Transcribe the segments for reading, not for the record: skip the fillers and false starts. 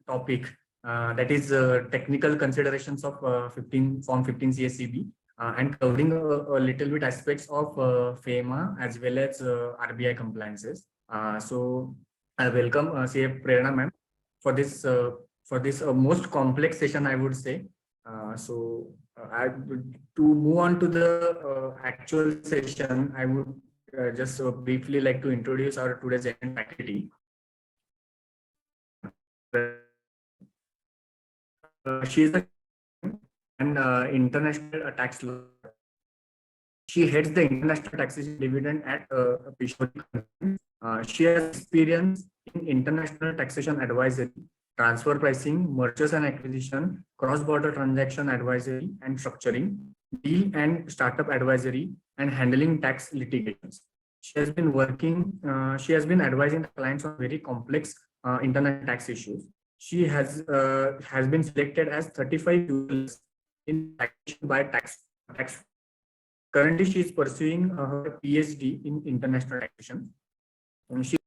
topic, that is technical considerations of 15 Form 15 CSCB, and covering a little bit aspects of FEMA as well as RBI compliances. So I welcome CA Prerna ma'am for this most complex session, I would say. To move on to the actual session, I would just briefly like to introduce our today's faculty. She is an international tax lawyer. She heads the international taxation division at Peshori. She has experience in international taxation advisory, transfer pricing, mergers and acquisition, cross-border transaction advisory and structuring, deal and startup advisory, and handling tax litigations. She has been advising the clients on very complex international tax issues. She has been selected as 35 in taxation by tax. Currently, she is pursuing her PhD in international taxation. She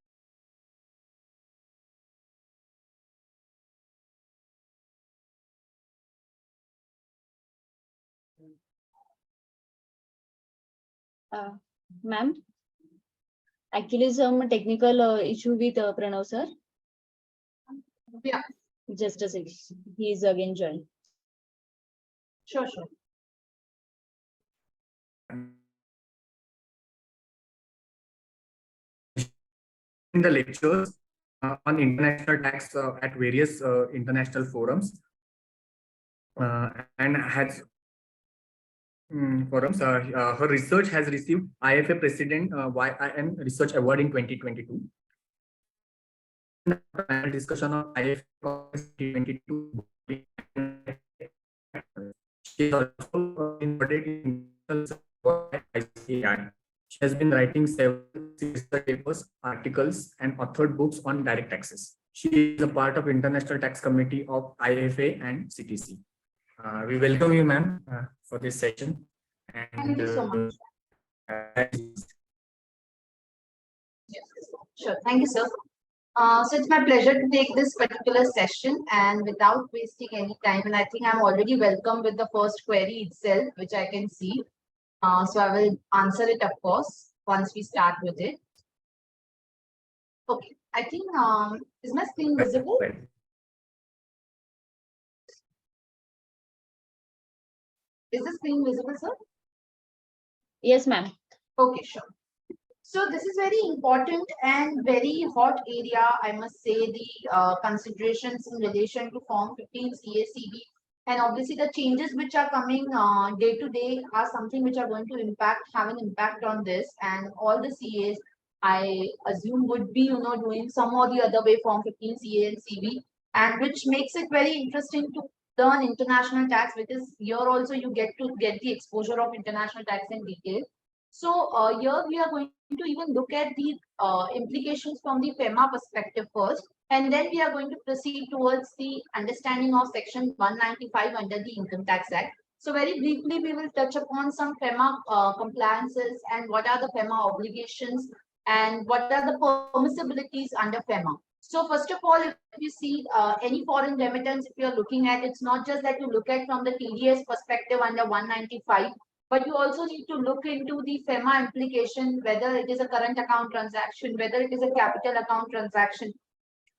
Ma'am, actually some technical issue with Pranav sir. Yeah. Just a second. He is again joined. Sure. In the lectures on international tax at various international forums, and has forums. Her research has received IFA President YIN Research Award in 2022. Panel discussion on IFA 2022. She is also involved in ICAI. She has been writing several research papers, articles, and authored books on direct taxes. She is a part of International Tax Committee of IFA and CTC. We welcome you, ma'am, for this session. And, thank you so much. Sure. Thank you, sir. So it's my pleasure to take this particular session, and without wasting any time, and I think I'm already welcome with the first query itself, which I can see. So I will answer it, of course, once we start with it. Okay, I think, is my screen visible? Is the screen visible, sir? Yes, ma'am. Okay, sure. So this is very important and very hot area, I must say, the considerations in relation to Form 15 CACB, and obviously the changes which are coming day to day are something which are going to have an impact on this, and all the CAs, I assume, would be doing some or the other way Form 15 CA and CB, and which makes it very interesting to learn international tax, because here also you get the exposure of international tax in detail. So here we are going to even look at the implications from the FEMA perspective first, and then we are going to proceed towards the understanding of Section 195 under the Income Tax Act. So very briefly, we will touch upon some FEMA compliances and what are the FEMA obligations and what are the permissibilities under FEMA. So first of all, if you see any foreign remittance, if you're looking at, it's not just that you look at from the TDS perspective under 195, but you also need to look into the FEMA implication, whether it is a current account transaction, whether it is a capital account transaction.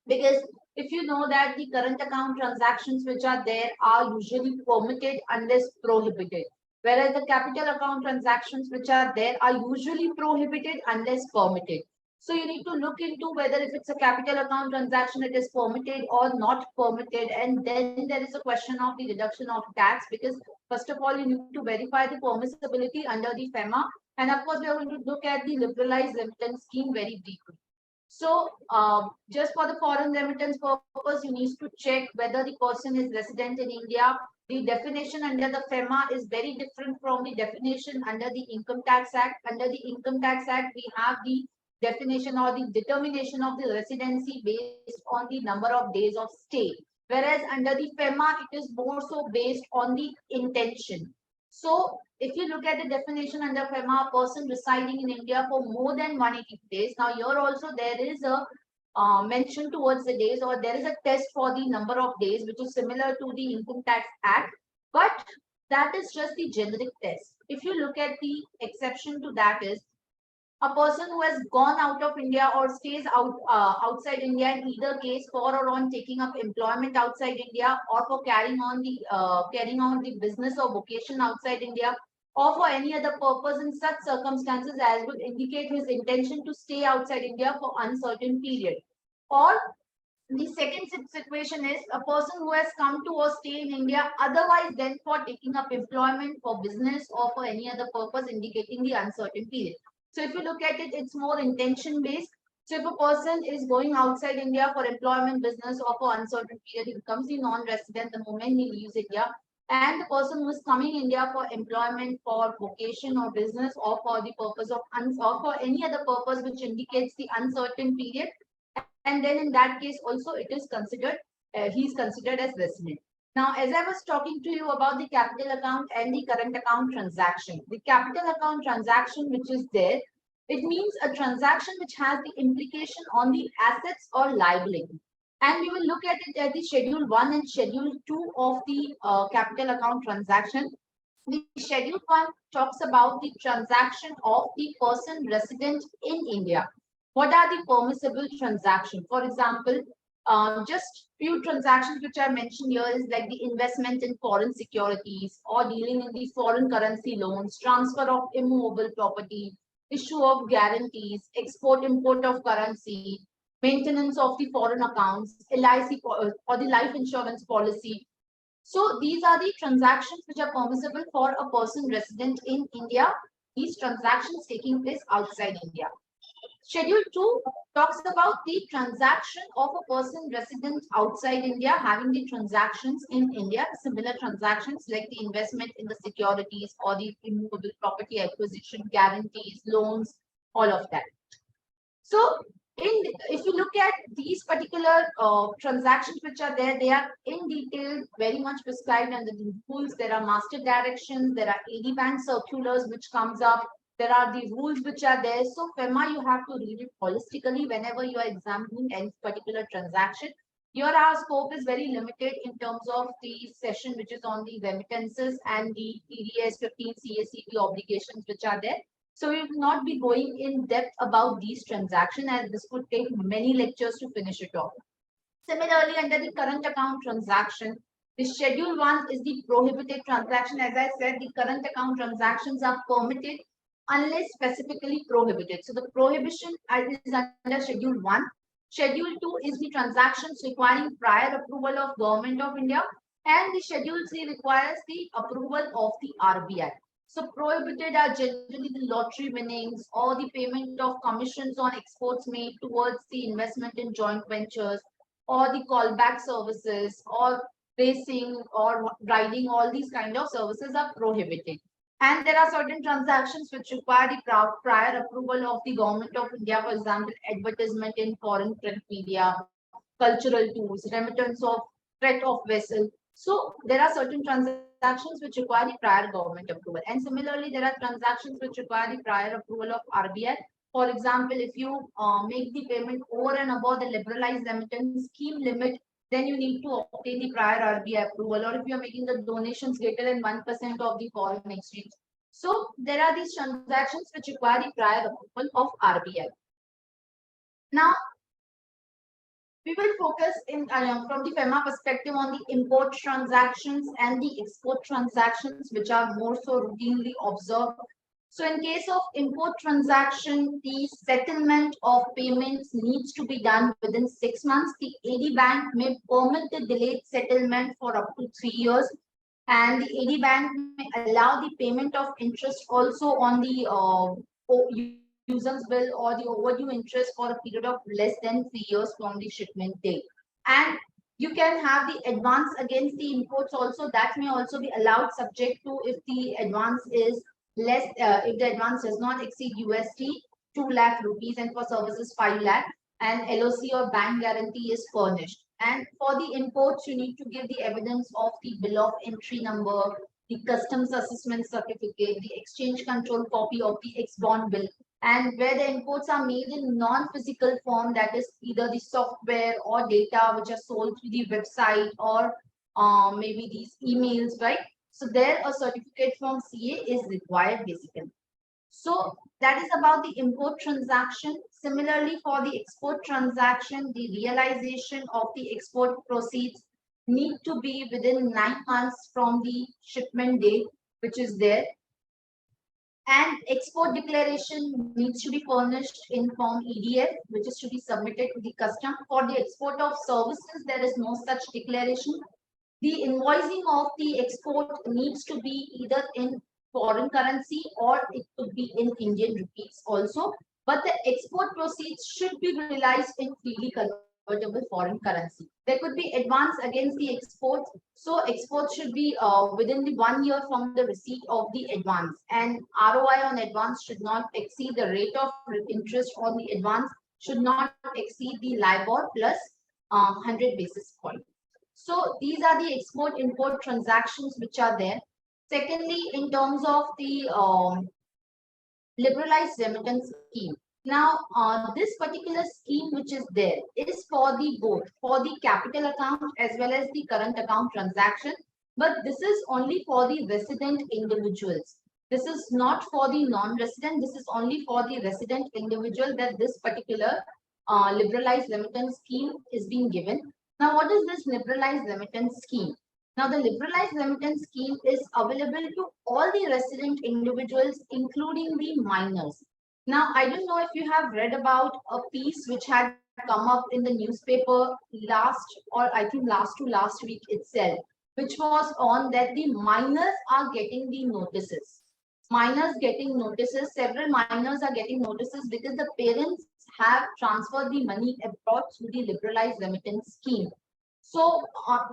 Because if you know that the current account transactions which are there are usually permitted unless prohibited, whereas the capital account transactions which are there are usually prohibited unless permitted. So you need to look into whether if it's a capital account transaction, it is permitted or not permitted. And then there is a question of the deduction of tax, because first of all, you need to verify the permissibility under the FEMA. And of course, we are going to look at the liberalized remittance scheme very deeply. So just for the foreign remittance purpose, you need to check whether the person is resident in India. The definition under the FEMA is very different from the definition under the Income Tax Act. Under the Income Tax Act, we have the definition or the determination of the residency based on the number of days of stay. Whereas under the FEMA, it is more so based on the intention. So if you look at the definition under FEMA, a person residing in India for more than 180 days. Now here also there is a mentioned towards the days, or there is a test for the number of days, which is similar to the Income Tax Act, but that is just the generic test. If you look at the exception to that is a person who has gone out of India or stays outside India in either case for or on taking up employment outside India, or for carrying on the business or vocation outside India, or for any other purpose in such circumstances as would indicate his intention to stay outside India for uncertain period. Or the second situation is a person who has come to or stay in India otherwise then for taking up employment for business or for any other purpose indicating the uncertain period. So if you look at it, it's more intention based. So if a person is going outside India for employment, business, or for uncertain period, he becomes the non-resident the moment he leaves India. And the person who is coming India for employment, for vocation or business, or for the purpose of or for any other purpose which indicates the uncertain period, and then in that case also it is considered, he is considered as resident. Now, as I was talking to you about the capital account and the current account transaction, the capital account transaction which is there, it means a transaction which has the implication on the assets or liability. And we will look at it at the Schedule 1 and Schedule 2 of the capital account transaction. The Schedule 1 talks about the transaction of the person resident in India. What are the permissible transactions? For example, just few transactions which are mentioned here is like the investment in foreign securities, or dealing in the foreign currency loans, transfer of immovable property, issue of guarantees, export import of currency, maintenance of the foreign accounts, LIC or the life insurance policy. So these are the transactions which are permissible for a person resident in India. These transactions taking place outside India. Schedule 2 talks about the transaction of a person resident outside India having the transactions in India, similar transactions like the investment in the securities or the immovable property acquisition, guarantees, loans, all of that. So if you look at these particular transactions which are there, they are in detail very much prescribed under the rules. There are master directions, there are AD bank circulars which comes up. There are the rules which are there. So FEMA, you have to read it holistically whenever you are examining any particular transaction. Here our scope is very limited in terms of the session which is on the remittances and the TDS 15 CACB obligations which are there. So we will not be going in depth about these transactions, as this could take many lectures to finish it off. Similarly, under the current account transaction, the Schedule 1 is the prohibited transaction. As I said, the current account transactions are permitted unless specifically prohibited. So the prohibition is under Schedule 1. Schedule 2 is the transactions requiring prior approval of Government of India, and the Schedule 3 requires the approval of the RBI. So prohibited are generally the lottery winnings or the payment of commissions on exports made towards the investment in joint ventures, or the callback services, or racing or riding. All these kind of services are prohibited. And there are certain transactions which require the prior approval of the Government of India, for example, advertisement in foreign print media, cultural tools, remittance of threat of vessel. So there are certain transactions which require the prior government approval. And similarly, there are transactions which require the prior approval of RBI. For example, if you make the payment over and above the liberalized remittance scheme limit, then you need to obtain the prior RBI approval, or if you are making the donations greater than 1% of the foreign exchange. So there are these transactions which require the prior approval of RBI. Now, we will focus in from the FEMA perspective on the import transactions and the export transactions, which are more so routinely observed. So in case of import transaction, the settlement of payments needs to be done within 6 months. The AD bank may permit the delayed settlement for up to 3 years. And the AD bank may allow the payment of interest also on the user's bill or the overdue interest for a period of less than 3 years from the shipment date. And you can have the advance against the imports also. That may also be allowed, subject to if the advance is less, if the advance does not exceed USD 2 lakh rupees, and for services 5 lakh, and LOC or bank guarantee is furnished. And for the imports, you need to give the evidence of the bill of entry number, the customs assessment certificate, the exchange control copy of the ex-bond bill. and where the imports are made in non-physical form, that is either the software or data which are sold through the website or maybe these emails, right? So there a certificate from CA is required basically. So that is about the import transaction. Similarly, for the export transaction, the realization of the export proceeds need to be within 9 months from the shipment date, which is there. And export declaration needs to be furnished in form EDF, which is to be submitted to the custom. For the export of services, there is no such declaration. The invoicing of the export needs to be either in foreign currency or it could be in Indian rupees also. But the export proceeds should be realized in freely convertible foreign currency. There could be advance against the exports. So exports should be within the 1 year from the receipt of the advance. And ROI on advance should not exceed the rate of interest on the advance should not exceed the LIBOR plus 100 basis points. So these are the export import transactions which are there. Secondly, in terms of the liberalized remittance scheme. Now, this particular scheme which is there is for the both for the capital account as well as the current account transaction. But this is only for the resident individuals. This is not for the non-resident. This is only for the resident individual that this particular liberalized remittance scheme is being given. Now, what is this liberalized remittance scheme? Now, the liberalized remittance scheme is available to all the resident individuals, including the minors. Now, I don't know if you have read about a piece which had come up in the newspaper last, or I think last week itself, which was on that the minors are getting the notices. Minors getting notices, several minors are getting notices because the parents have transferred the money abroad through the liberalized remittance scheme. So,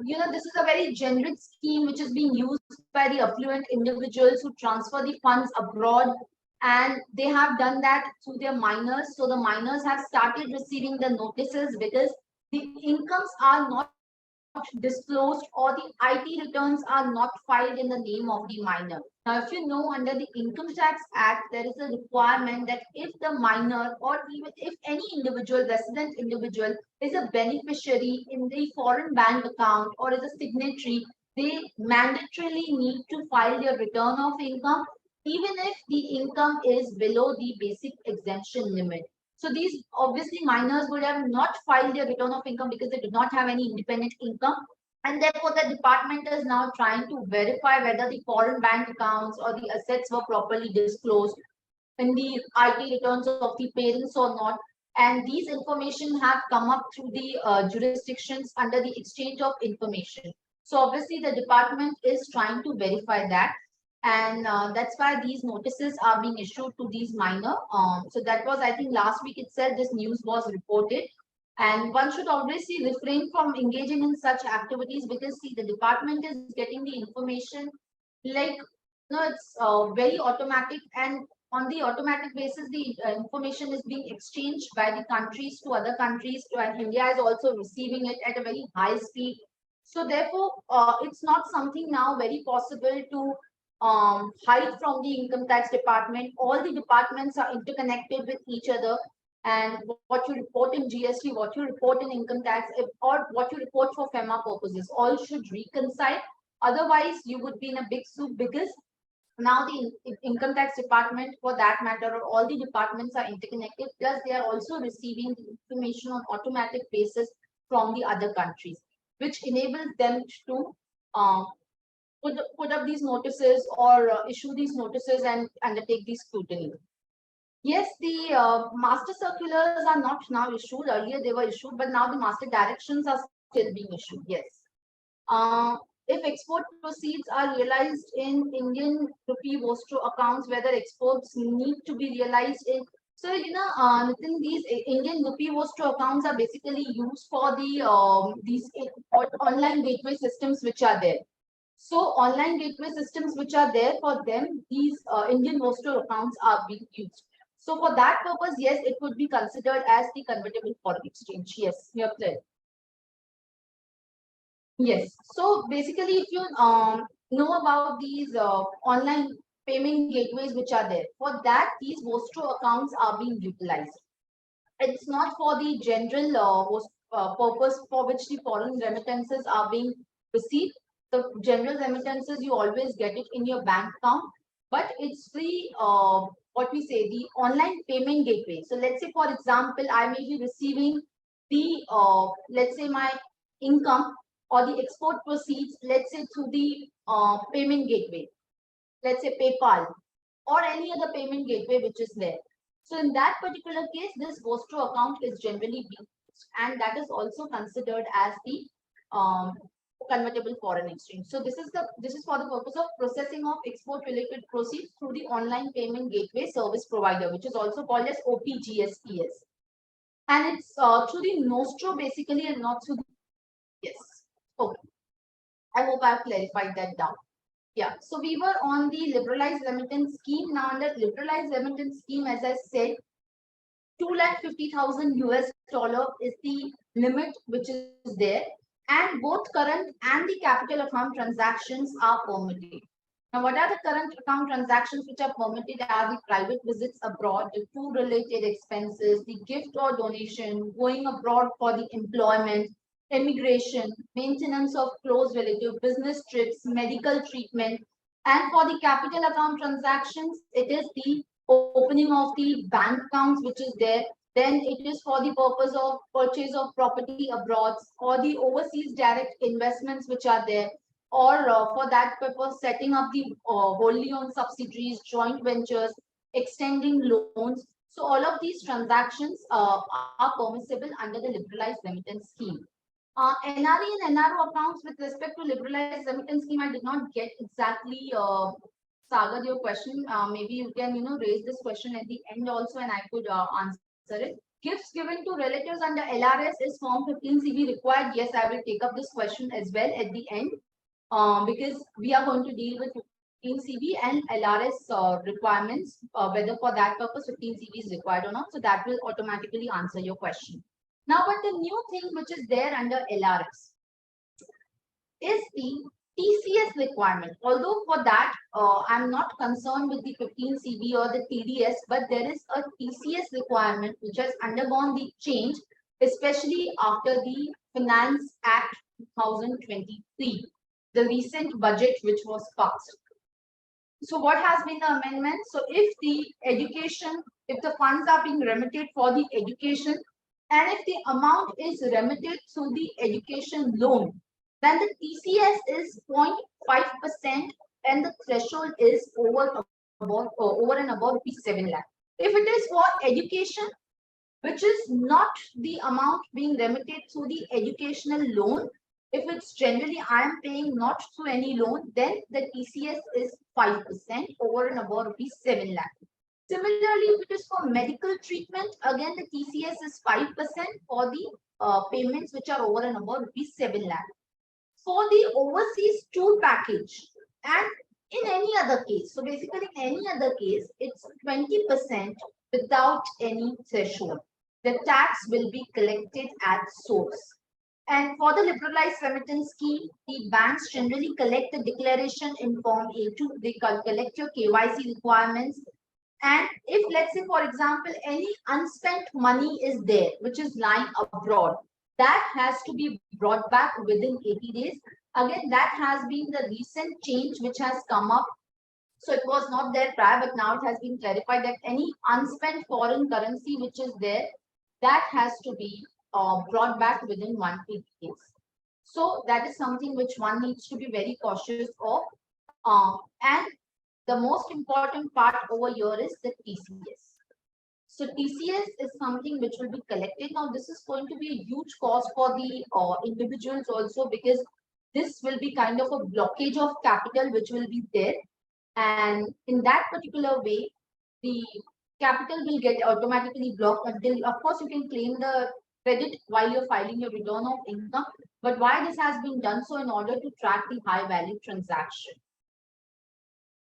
this is a very generic scheme which is being used by the affluent individuals who transfer the funds abroad, and they have done that through their minors. So, the minors have started receiving the notices because the incomes are not disclosed or the IT returns are not filed in the name of the minor. Now, if you know, under the Income Tax Act, there is a requirement that if the minor or even if any individual, resident individual, is a beneficiary in the foreign bank account or is a signatory, they mandatorily need to file their return of income, even if the income is below the basic exemption limit. So these obviously minors would have not filed their return of income because they did not have any independent income. And therefore, the department is now trying to verify whether the foreign bank accounts or the assets were properly disclosed in the IT returns of the parents or not. And these information have come up through the jurisdictions under the exchange of information. So obviously, the department is trying to verify that. And that's why these notices are being issued to these minor. So that was, I think, last week itself, this news was reported. And one should obviously refrain from engaging in such activities because, see, the department is getting the information like, it's very automatic, and on the automatic basis, the information is being exchanged by the countries to other countries, and India is also receiving it at a very high speed. So therefore, it's not something now very possible to hide from the income tax department. All the departments are interconnected with each other, and what you report in GST, what you report in income tax, or what you report for FEMA purposes, all should reconcile. Otherwise, you would be in a big soup because now the income tax department, for that matter, or all the departments are interconnected. Plus, they are also receiving the information on automatic basis from the other countries, which enables them to put up these notices or issue these notices and undertake the scrutiny. Yes, the master circulars are not now issued. Earlier they were issued, but now the master directions are still being issued. Yes. If export proceeds are realized in Indian rupee Vostro accounts, whether exports need to be realized in. So, Nitin, these Indian rupee Vostro accounts are basically used for the these online gateway systems which are there. So online gateway systems which are there for them, these Indian Vostro accounts are being used. So for that purpose, yes, it would be considered as the convertible foreign exchange. Yes, you're clear. Yes. So basically, if you know about these online payment gateways which are there. For that, these Vostro accounts are being utilized. It's not for the general purpose for which the foreign remittances are being received. The general remittances, you always get it in your bank account, but it's the what we say, the online payment gateway. So let's say, for example, I may be receiving the let's say my income or the export proceeds, let's say through the payment gateway, let's say PayPal or any other payment gateway which is there. So in that particular case, this Vostro account is generally being used, and that is also considered as the convertible foreign exchange. So this is for the purpose of processing of export related proceeds through the online payment gateway service provider, which is also called as OPGSPS. And it's through the Nostro basically, and not through the yes. Okay. I hope I've clarified that down. Yeah, so we were on the liberalized remittance scheme. Now under liberalized remittance scheme, as I said, 250,000 US dollar is the limit which is there, and both current and the capital account transactions are permitted. Now, what are the current account transactions which are permitted? Are the private visits abroad, the food related expenses, the gift or donation, going abroad for the employment, immigration, maintenance of close relative, business trips, medical treatment. And for the capital account transactions, it is the opening of the bank accounts which is there. Then it is for the purpose of purchase of property abroad, or the overseas direct investments which are there, or for that purpose setting up the wholly owned subsidiaries, joint ventures, extending loans. So all of these transactions are permissible under the liberalized remittance scheme. NRE and NRO accounts with respect to liberalized remittance scheme, I did not get exactly, Sagar, your question. Maybe you can, raise this question at the end also, and I could answer it. Gifts given to relatives under LRS is Form 15CB required? Yes, I will take up this question as well at the end, because we are going to deal with 15CB and LRS requirements, whether for that purpose 15CB is required or not. So that will automatically answer your question. Now, but the new thing which is there under LRS is the TCS requirement. Although for that, I'm not concerned with the 15CB or the TDS, but there is a TCS requirement which has undergone the change, especially after the Finance Act 2023, the recent budget which was passed. So what has been the amendment? So if the funds are being remitted for the education, and if the amount is remitted through the education loan, then the TCS is 0.5% and the threshold is over and above rupees 7 lakh. If it is for education, which is not the amount being remitted through the educational loan, if it's generally I am paying not through any loan, then the TCS is 5% over and above rupees 7 lakh. Similarly, if it is for medical treatment, again the TCS is 5% for the payments which are over and above rupees 7 lakh. For the overseas tour package and in any other case, so basically in any other case, it's 20% without any threshold. The tax will be collected at source. And for the liberalized remittance scheme, the banks generally collect the declaration in Form A2. They collect your KYC requirements. And if, let's say, for example, any unspent money is there, which is lying abroad, that has to be brought back within 80 days. Again, that has been the recent change which has come up. So it was not there prior, but now it has been clarified that any unspent foreign currency which is there, that has to be brought back within 180 days. So that is something which one needs to be very cautious of. And the most important part over here is the TCS. So TCS is something which will be collected. Now this is going to be a huge cost for the individuals also, because this will be kind of a blockage of capital which will be there. And in that particular way, the capital will get automatically blocked until, of course, you can claim the credit while you're filing your return of income. But why this has been done so? In order to track the high value transaction.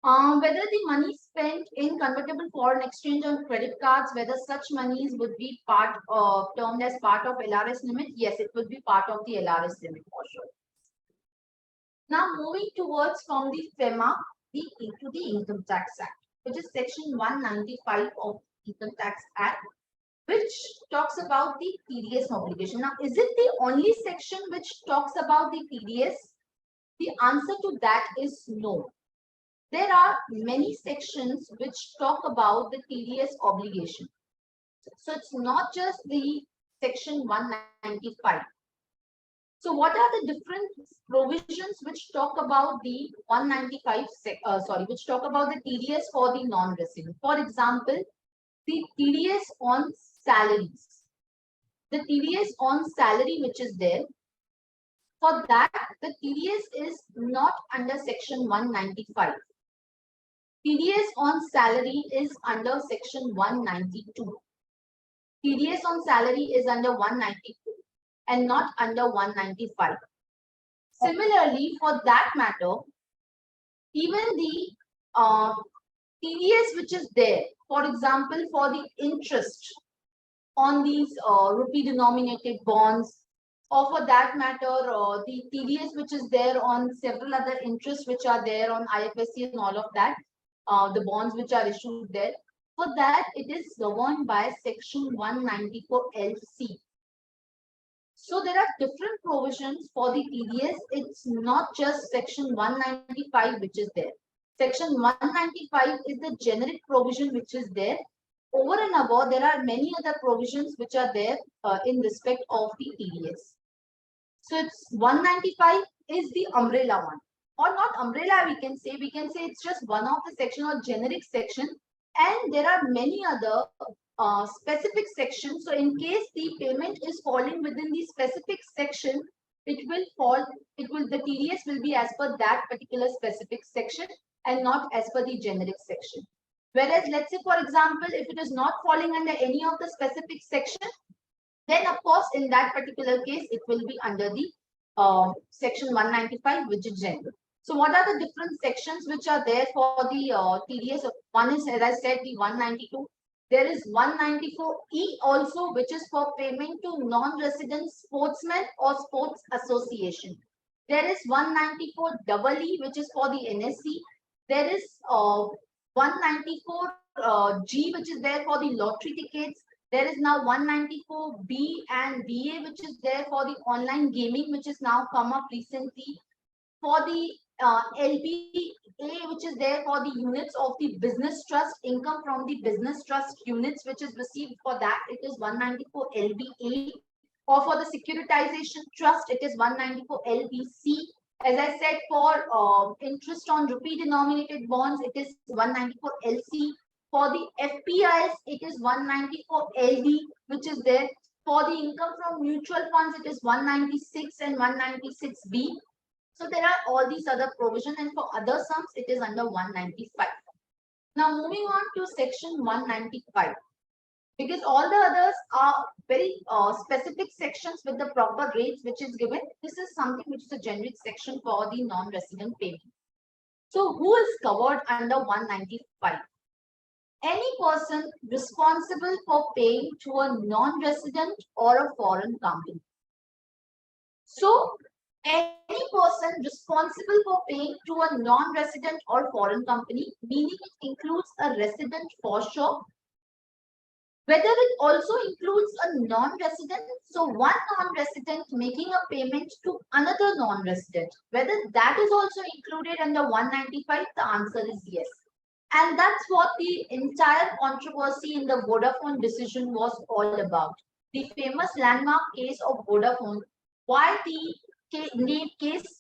Whether the money spent in convertible foreign exchange on credit cards, whether such monies would be termed as part of LRS limit. Yes, it would be part of the LRS limit for sure. Now moving towards from the FEMA, into the Income Tax Act, which is Section 195 of Income Tax Act, which talks about the TDS obligation. Now, is it the only section which talks about the TDS? The answer to that is no. There are many sections which talk about the TDS obligation. So it's not just the section 195. So what are the different provisions which talk about the 195 which talk about the TDS for the non-resident? For example, the TDS on salaries. The TDS on salary which is there, for that the TDS is not under section 195. TDS on salary is under section 192. TDS on salary is under 192 and not under 195. Similarly, for that matter, even the TDS which is there, for example, for the interest on these rupee denominated bonds, or for that matter, the TDS which is there on several other interests which are there on IFSC and all of that, the bonds which are issued there. For that, it is governed by Section 194 LC. So there are different provisions for the TDS. It's not just Section 195 which is there. Section 195 is the generic provision which is there. Over and above, there are many other provisions which are there in respect of the TDS. So it's 195 is the umbrella one, or not umbrella. We can say it's just one of the section or generic section, and there are many other specific sections. So in case the payment is falling within the specific section, it will fall. The TDS will be as per that particular specific section and not as per the generic section. Whereas, let's say, for example, if it is not falling under any of the specific section, then of course, in that particular case, it will be under the section 195, which is general. So what are the different sections which are there for the TDS? One is, as I said, the 192. There is 194E also, which is for payment to non-resident sportsmen or sports association. There is 194EE, which is for the NSC. There is 194G, which is there for the lottery tickets. There is now 194B and BA, which is there for the online gaming, which has now come up recently. For the LBA, which is there for the units of the business trust, income from the business trust units, which is received for that, it is 194 LBA. Or for the securitization trust, it is 194 LBC. As I said, for interest on rupee denominated bonds, it is 194 LC. For the FPIs, it is 194 LD, which is there. For the income from mutual funds, it is 196 and 196B. So there are all these other provisions, and for other sums, it is under 195. Now moving on to section 195. Because all the others are very specific sections with the proper rates which is given. This is something which is a generic section for the non-resident payment. So who is covered under 195? Any person responsible for paying to a non-resident or a foreign company. So any person responsible for paying to a non-resident or foreign company, meaning it includes a resident for sure, whether it also includes a non-resident, so one non-resident making a payment to another non-resident, whether that is also included under 195, the answer is yes. And that's what the entire controversy in the Vodafone decision was all about. The famous landmark case of Vodafone. Why the case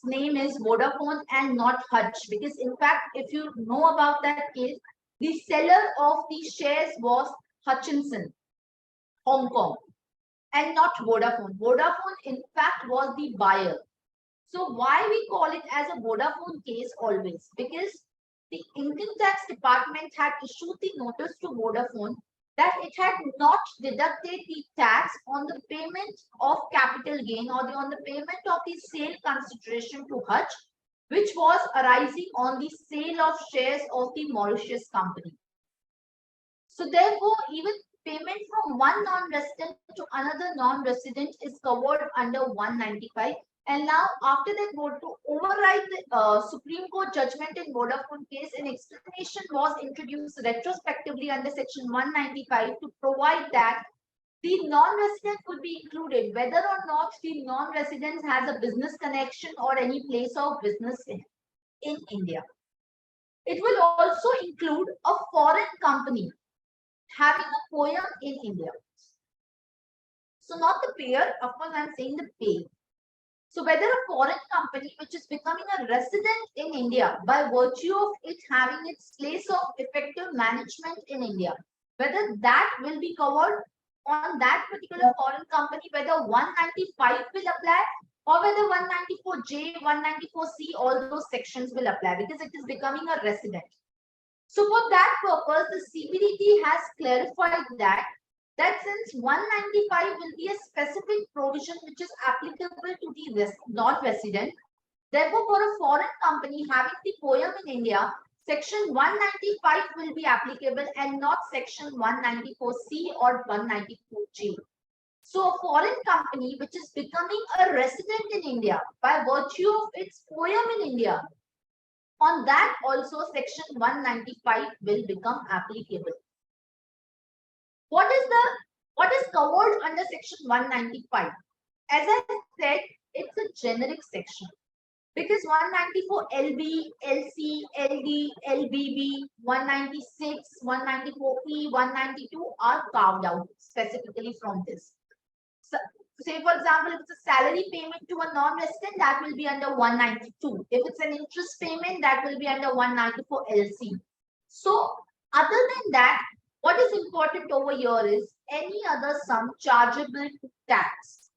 name is Vodafone and not Hutch? Because in fact, if you know about that case, the seller of the shares was Hutchinson, Hong Kong, and not Vodafone. Vodafone, in fact, was the buyer. So why we call it as a Vodafone case always? Because the income tax department had issued the notice to Vodafone that it had not deducted the tax on the payment of capital gain or on the payment of the sale consideration to Hutch, which was arising on the sale of shares of the Mauritius company. So therefore, even payment from one non-resident to another non-resident is covered under 195, And now, after that vote to override the Supreme Court judgment in Vodafone case, an explanation was introduced retrospectively under Section 195 to provide that the non-resident could be included, whether or not the non-resident has a business connection or any place of business in India. It will also include a foreign company having a poem in India. So not the payer, of course I'm saying the pay. So whether a foreign company which is becoming a resident in India by virtue of it having its place of effective management in India, whether that will be covered on that particular foreign company, whether 195 will apply or whether 194J, 194C, all those sections will apply because it is becoming a resident. So for that purpose, the CBDT has clarified that since 195 will be a specific provision which is applicable to the non-resident, therefore for a foreign company having the poem in India, Section 195 will be applicable and not Section 194C or 194J. So a foreign company which is becoming a resident in India by virtue of its poem in India, on that also Section 195 will become applicable. What is covered under Section 195? As I said, it's a generic section because 194 LB, LC, LD, LBB, 196, 194P, 192 are carved out specifically from this. So, say for example, if it's a salary payment to a non-resident, that will be under 192. If it's an interest payment, that will be under 194 LC. So other than that, what is important over here is any other sum chargeable to tax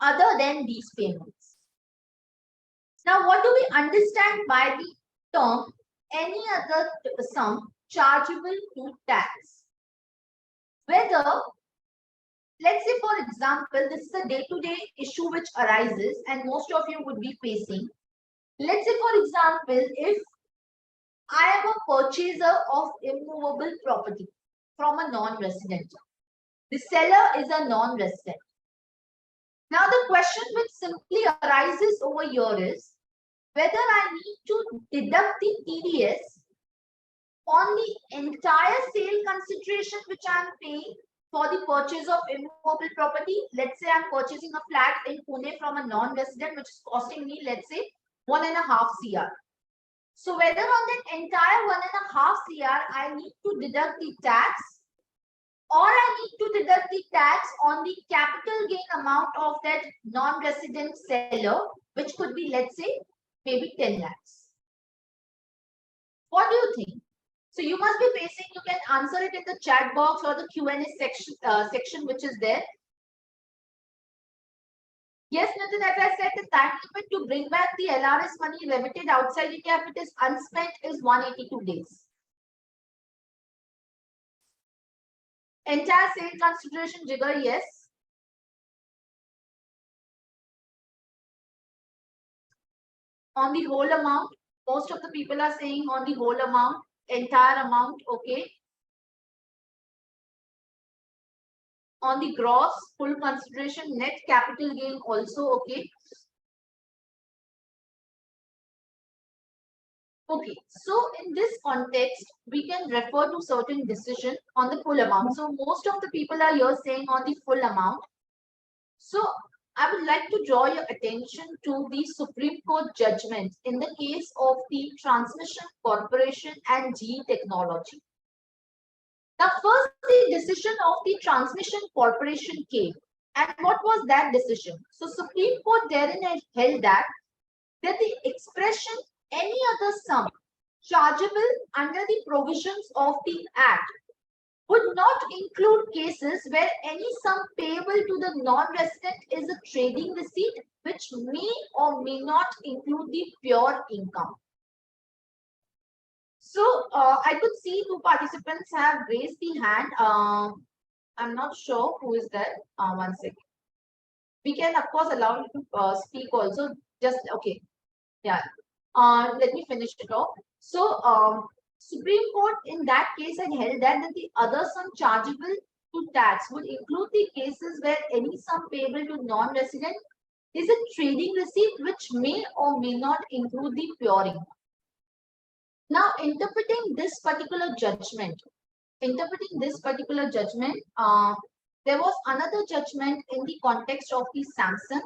other than these payments. Now, what do we understand by the term any other sum chargeable to tax? Whether, let's say for example, this is a day-to-day issue which arises and most of you would be facing. Let's say for example, if I am a purchaser of immovable property from a non-resident. The seller is a non-resident. Now the question which simply arises over here is whether I need to deduct the TDS on the entire sale consideration which I am paying for the purchase of immovable property. Let's say I'm purchasing a flat in Pune from a non-resident which is costing me, let's say, 1.5 CR. So whether on that entire 1.5 CR I need to deduct the tax or I need to deduct the tax on the capital gain amount of that non-resident seller, which could be, let's say, maybe 10 lakhs. What do you think? So you must be facing, you can answer it in the chat box or the Q&A section which is there. Yes, Nitin, as I said, the time limit to bring back the LRS money remitted outside India if it is unspent is 182 days. Entire sale consideration, Jigar, yes. On the whole amount, most of the people are saying on the whole amount, entire amount, okay. On the gross, full consideration, net capital gain also, okay. Okay, so in this context, we can refer to certain decision on the full amount. So most of the people are here saying on the full amount. So I would like to draw your attention to the Supreme Court judgment in the case of the Transmission Corporation and GE Technology. Now, first, the decision of the Transmission Corporation came. And what was that decision? So, Supreme Court therein held that the expression any other sum chargeable under the provisions of the Act would not include cases where any sum payable to the non-resident is a trading receipt which may or may not include the pure income. So I could see two participants have raised the hand. I'm not sure who is there. One second. We can of course allow you to speak also. Just okay. Yeah. Let me finish it off. So Supreme Court in that case had held that the other sum chargeable to tax would include the cases where any sum payable to non-resident is a trading receipt which may or may not include the pure income. Now, interpreting this particular judgment, there was another judgment in the context of the Samson,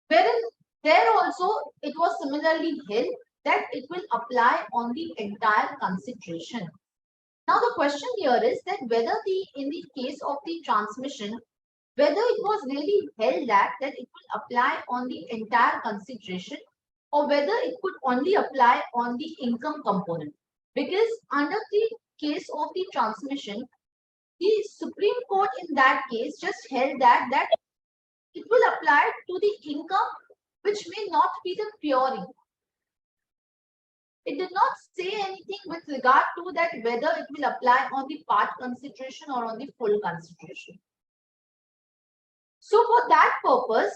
wherein there also it was similarly held that it will apply on the entire consideration. Now the question here is that whether in the case of the transmission, whether it was really held that it will apply on the entire consideration or whether it could only apply on the income component. Because under the case of the transmission, the Supreme Court in that case just held that it will apply to the income which may not be the pure income. It did not say anything with regard to that whether it will apply on the part consideration or on the full consideration. So for that purpose,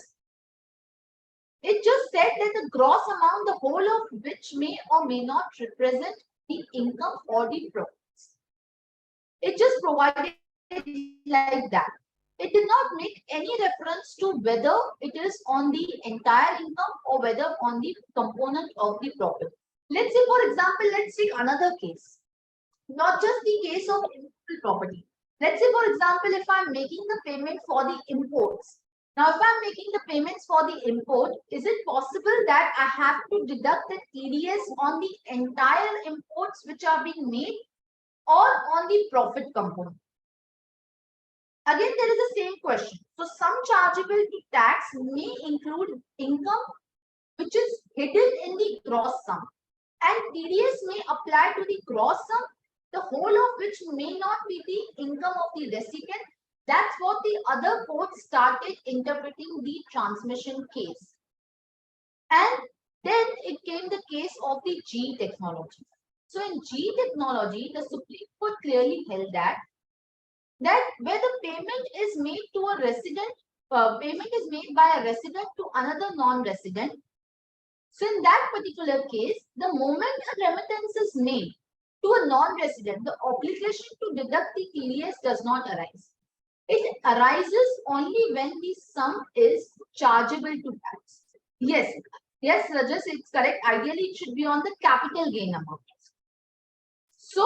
it just said that the gross amount, the whole of which may or may not represent the income or the profits. It just provided like that. It did not make any reference to whether it is on the entire income or whether on the component of the profit. Let's say, for example, let's take another case. Not just the case of intellectual property. Let's say, for example, if I'm making the payment for the imports. Now, if I'm making the payments for the import, is it possible that I have to deduct the TDS on the entire imports which are being made or on the profit component? Again, there is the same question. So, some chargeable to tax may include income which is hidden in the gross sum, and TDS may apply to the gross sum, the whole of which may not be the income of the recipient. That's what the other courts started interpreting the transmission case. And then it came the case of the G technology. So in G technology, the Supreme Court clearly held that where the payment is made to a resident, payment is made by a resident to another non-resident. So in that particular case, the moment a remittance is made to a non-resident, the obligation to deduct the TDS does not arise. It arises only when the sum is chargeable to tax. Yes, Rajas, it's correct. Ideally, it should be on the capital gain amount. So,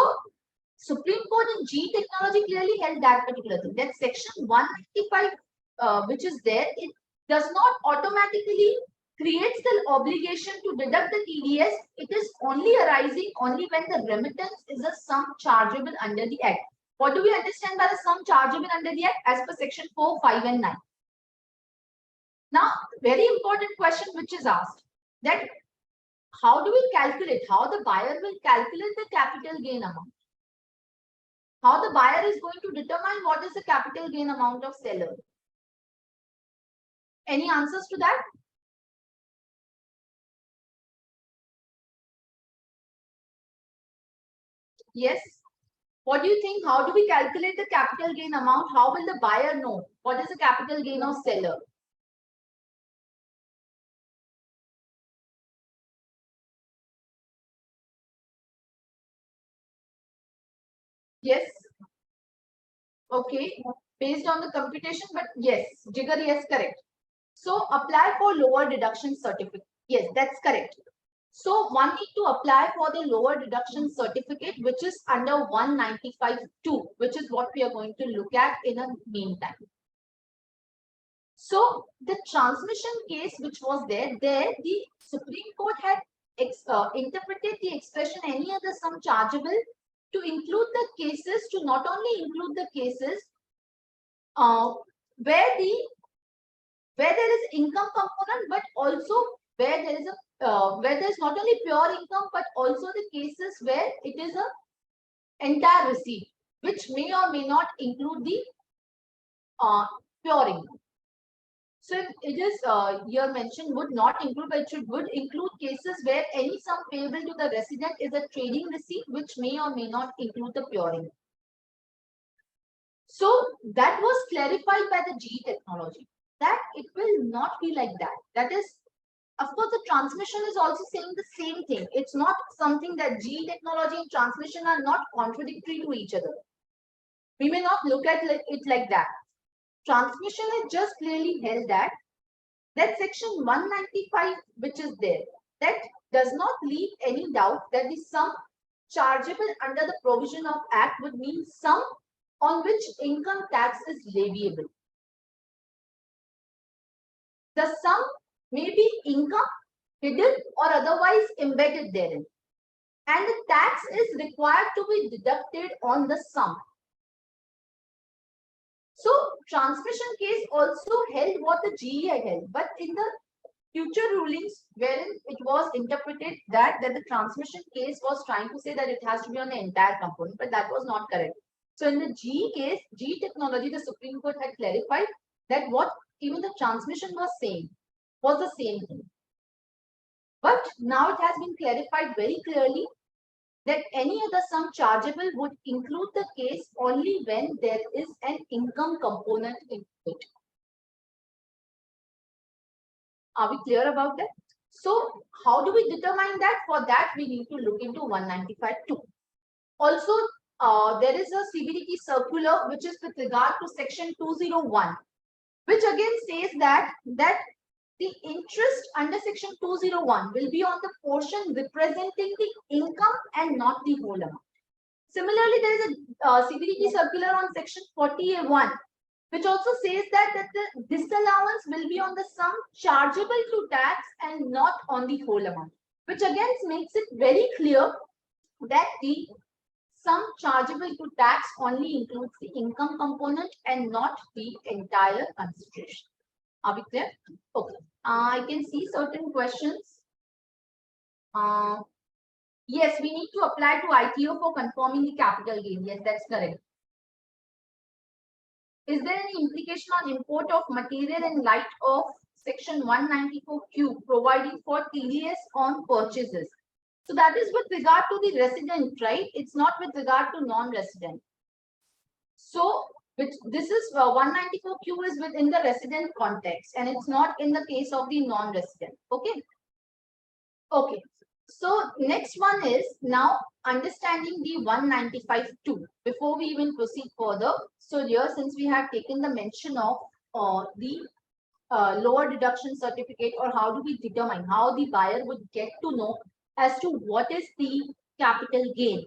Supreme Court in G technology clearly held that particular thing. That section 195, which is there, it does not automatically creates the obligation to deduct the TDS. It is only arising only when the remittance is a sum chargeable under the Act. What do we understand by the sum chargeable under the Act as per section 4, 5 and 9? Now, very important question which is asked, that how do we calculate, how the buyer will calculate the capital gain amount? How the buyer is going to determine what is the capital gain amount of seller? Any answers to that? Yes. What do you think? How do we calculate the capital gain amount? How will the buyer know what is the capital gain of seller? Yes. Okay. Based on the computation, but yes, Jigar, yes, correct. So apply for lower deduction certificate. Yes, that's correct. So one need to apply for the lower deduction certificate, which is under 195(2), which is what we are going to look at in a meantime. So the transmission case which was there, the Supreme Court had interpreted the expression any other sum chargeable to include the cases, to not only include the cases where there is income component, but also where there is where there is not only pure income, but also the cases where it is a entire receipt, which may or may not include the pure income. So it is here mentioned would not include, but it would include cases where any sum payable to the resident is a trading receipt, which may or may not include the pure income. So that was clarified by the G technology, that it will not be like that. That is, of course, the transmission is also saying the same thing. It's not something that G technology and transmission are not contradictory to each other. We may not look at it like that. Transmission is just clearly held that that section 195, which is there, that does not leave any doubt that the sum chargeable under the provision of Act would mean sum on which income tax is leviable. The sum may be income, hidden or otherwise embedded therein, and the tax is required to be deducted on the sum. So transmission case also held what the GE had held, but in the future rulings wherein it was interpreted that the transmission case was trying to say that it has to be on the entire component, but that was not correct. So in the GE case, GE technology, the Supreme Court had clarified that what even the transmission was saying was the same thing. But now it has been clarified very clearly that any other sum chargeable would include the case only when there is an income component in it. Are we clear about that? So how do we determine that? For that, we need to look into 195(2). Also, there is a CBDT circular which is with regard to section 201, which again says that the interest under section 201 will be on the portion representing the income and not the whole amount. Similarly, there is a CBDT circular on section 40A1, which also says that the disallowance will be on the sum chargeable to tax and not on the whole amount, which again makes it very clear that the sum chargeable to tax only includes the income component and not the entire consideration. Are we clear? Okay. I can see certain questions. Yes, we need to apply to ITO for confirming the capital gain. Yes, that's correct. Is there any implication on import of material in light of section 194Q providing for TDS on purchases? So that is with regard to the resident, right? It's not with regard to non-resident. So this is 194Q is within the resident context and it's not in the case of the non-resident. Okay. Okay. So next one is now understanding the 195(2). Before we even proceed further, so here since we have taken the mention of the lower deduction certificate, or how do we determine how the buyer would get to know as to what is the capital gain,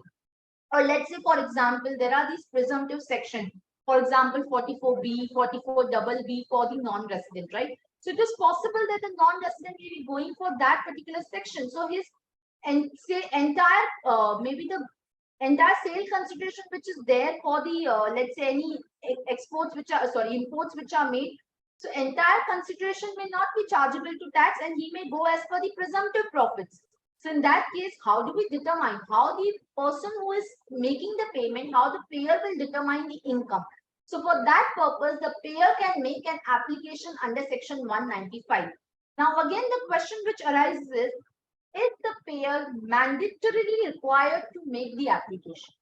or let's say for example there are these presumptive sections, for example 44B, 44BB for the non-resident, right? So it is possible that the non-resident may be going for that particular section, so his and say entire maybe the entire sale consideration which is there for the let's say any exports which are imports which are made, so entire consideration may not be chargeable to tax and he may go as per the presumptive profits. So in that case, how do we determine how the person who is making the payment, how the payer will determine the income? So for that purpose, the payer can make an application under section 195. Now again, the question which arises is the payer mandatorily required to make the application?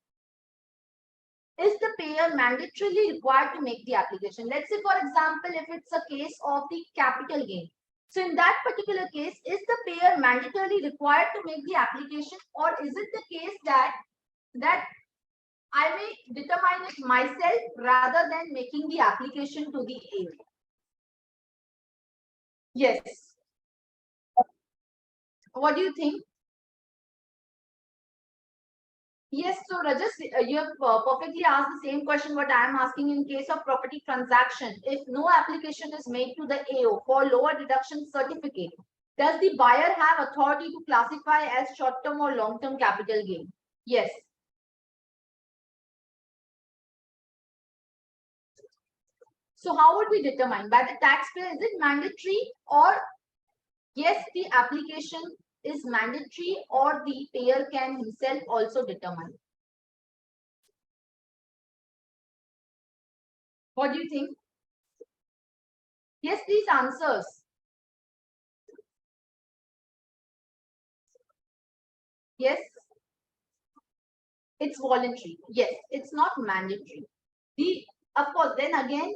Is the payer mandatorily required to make the application? Let's say, for example, if it's a case of the capital gain. So in that particular case, is the payer mandatorily required to make the application, or is it the case that I may determine it myself rather than making the application to the AO? Yes. What do you think? Yes, so Rajas, you have perfectly asked the same question what I am asking in case of property transaction. If no application is made to the AO for lower deduction certificate, does the buyer have authority to classify as short-term or long-term capital gain? Yes. So how would we determine? By the taxpayer, is it mandatory, or yes, the application is mandatory, or the payer can himself also determine? What do you think? Yes, please answers. Yes. It's voluntary. Yes, it's not mandatory. Of course, then again,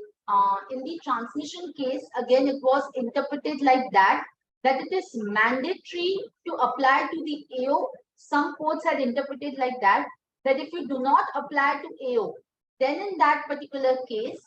in the transmission case, again, it was interpreted like that it is mandatory to apply to the AO. Some courts had interpreted like that if you do not apply to AO, then in that particular case,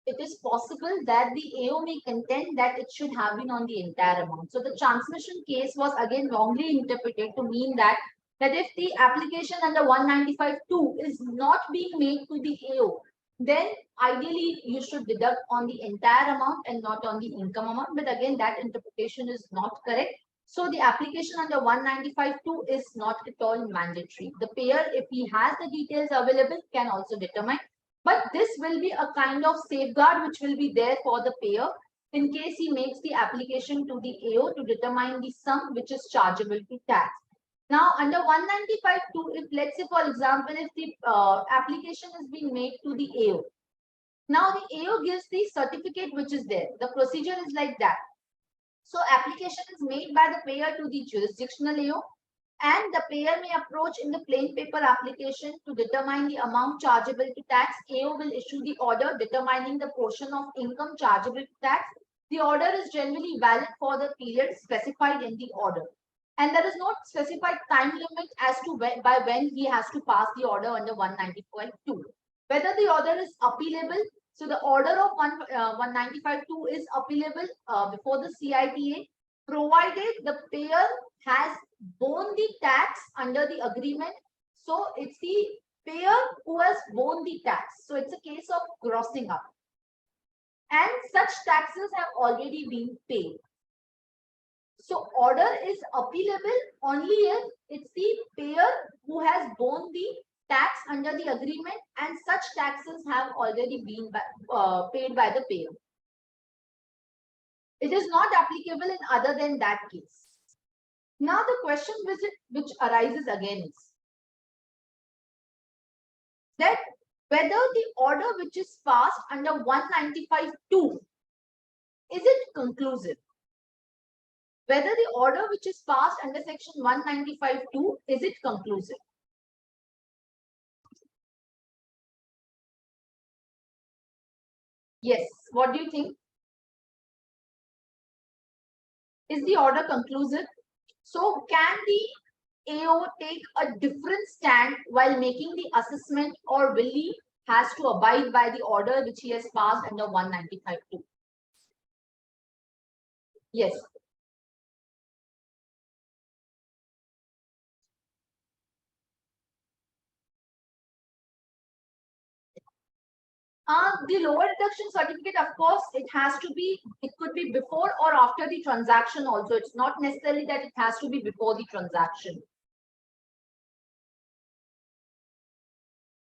it is possible that the AO may contend that it should have been on the entire amount. So the transmission case was again wrongly interpreted to mean that if the application under 195(2) is not being made to the AO, then ideally you should deduct on the entire amount and not on the income amount. But again, that interpretation is not correct. So the application under 195(2) is not at all mandatory. The payer, if he has the details available, can also determine. But this will be a kind of safeguard which will be there for the payer in case he makes the application to the AO to determine the sum which is chargeable to tax. Now, under 195(2), if let's say, for example, if the application is being made to the AO, now the AO gives the certificate which is there. The procedure is like that. So, application is made by the payer to the jurisdictional AO, and the payer may approach in the plain paper application to determine the amount chargeable to tax. AO will issue the order determining the portion of income chargeable to tax. The order is generally valid for the period specified in the order. And there is no specified time limit as to by when he has to pass the order under 195(2). Whether the order is appealable, so the order of 195(2) is appealable before the CITA, provided the payer has borne the tax under the agreement. So it's the payer who has borne the tax. So it's a case of grossing up. And such taxes have already been paid. So order is appealable only if it's the payer who has borne the tax under the agreement and such taxes have already been paid by the payer. It is not applicable in other than that case. Now the question which arises again is that whether the order which is passed under 195(2) is it conclusive? Whether the order which is passed under section 195(2) is it conclusive? Yes, what do you think? Is the order conclusive? So can the AO take a different stand while making the assessment, or will he has to abide by the order which he has passed under 195(2)? Yes. The lower deduction certificate, of course, it could be before or after the transaction also. It's not necessarily that it has to be before the transaction.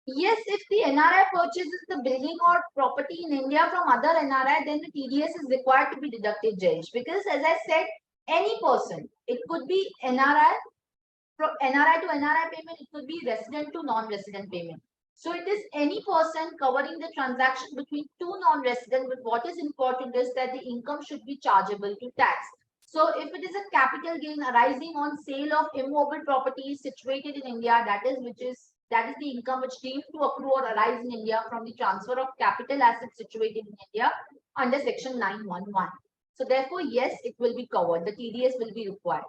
Yes, if the NRI purchases the building or property in India from other NRI, then the TDS is required to be deducted, Jayesh. Because as I said, any person, it could be NRI, from NRI to NRI payment, it could be resident to non-resident payment. So it is any person covering the transaction between two non-resident, but what is important is that the income should be chargeable to tax. So if it is a capital gain arising on sale of immobile properties situated in India, that is the income which deemed to accrue or arise in India from the transfer of capital assets situated in India under section 911. So therefore, yes, it will be covered. The TDS will be required.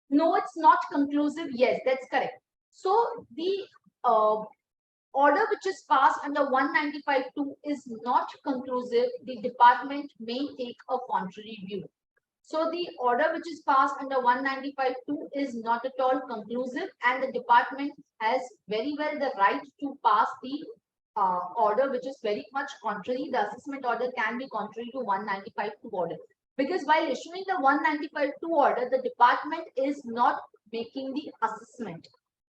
No, it's not conclusive. Yes, that's correct. So the order which is passed under 195(2) is not conclusive. The department may take a contrary view. So the order which is passed under 195(2) is not at all conclusive, and the department has very well the right to pass the order which is very much contrary. The assessment order can be contrary to 195(2) order. Because while issuing the 195(2) order, the department is not making the assessment.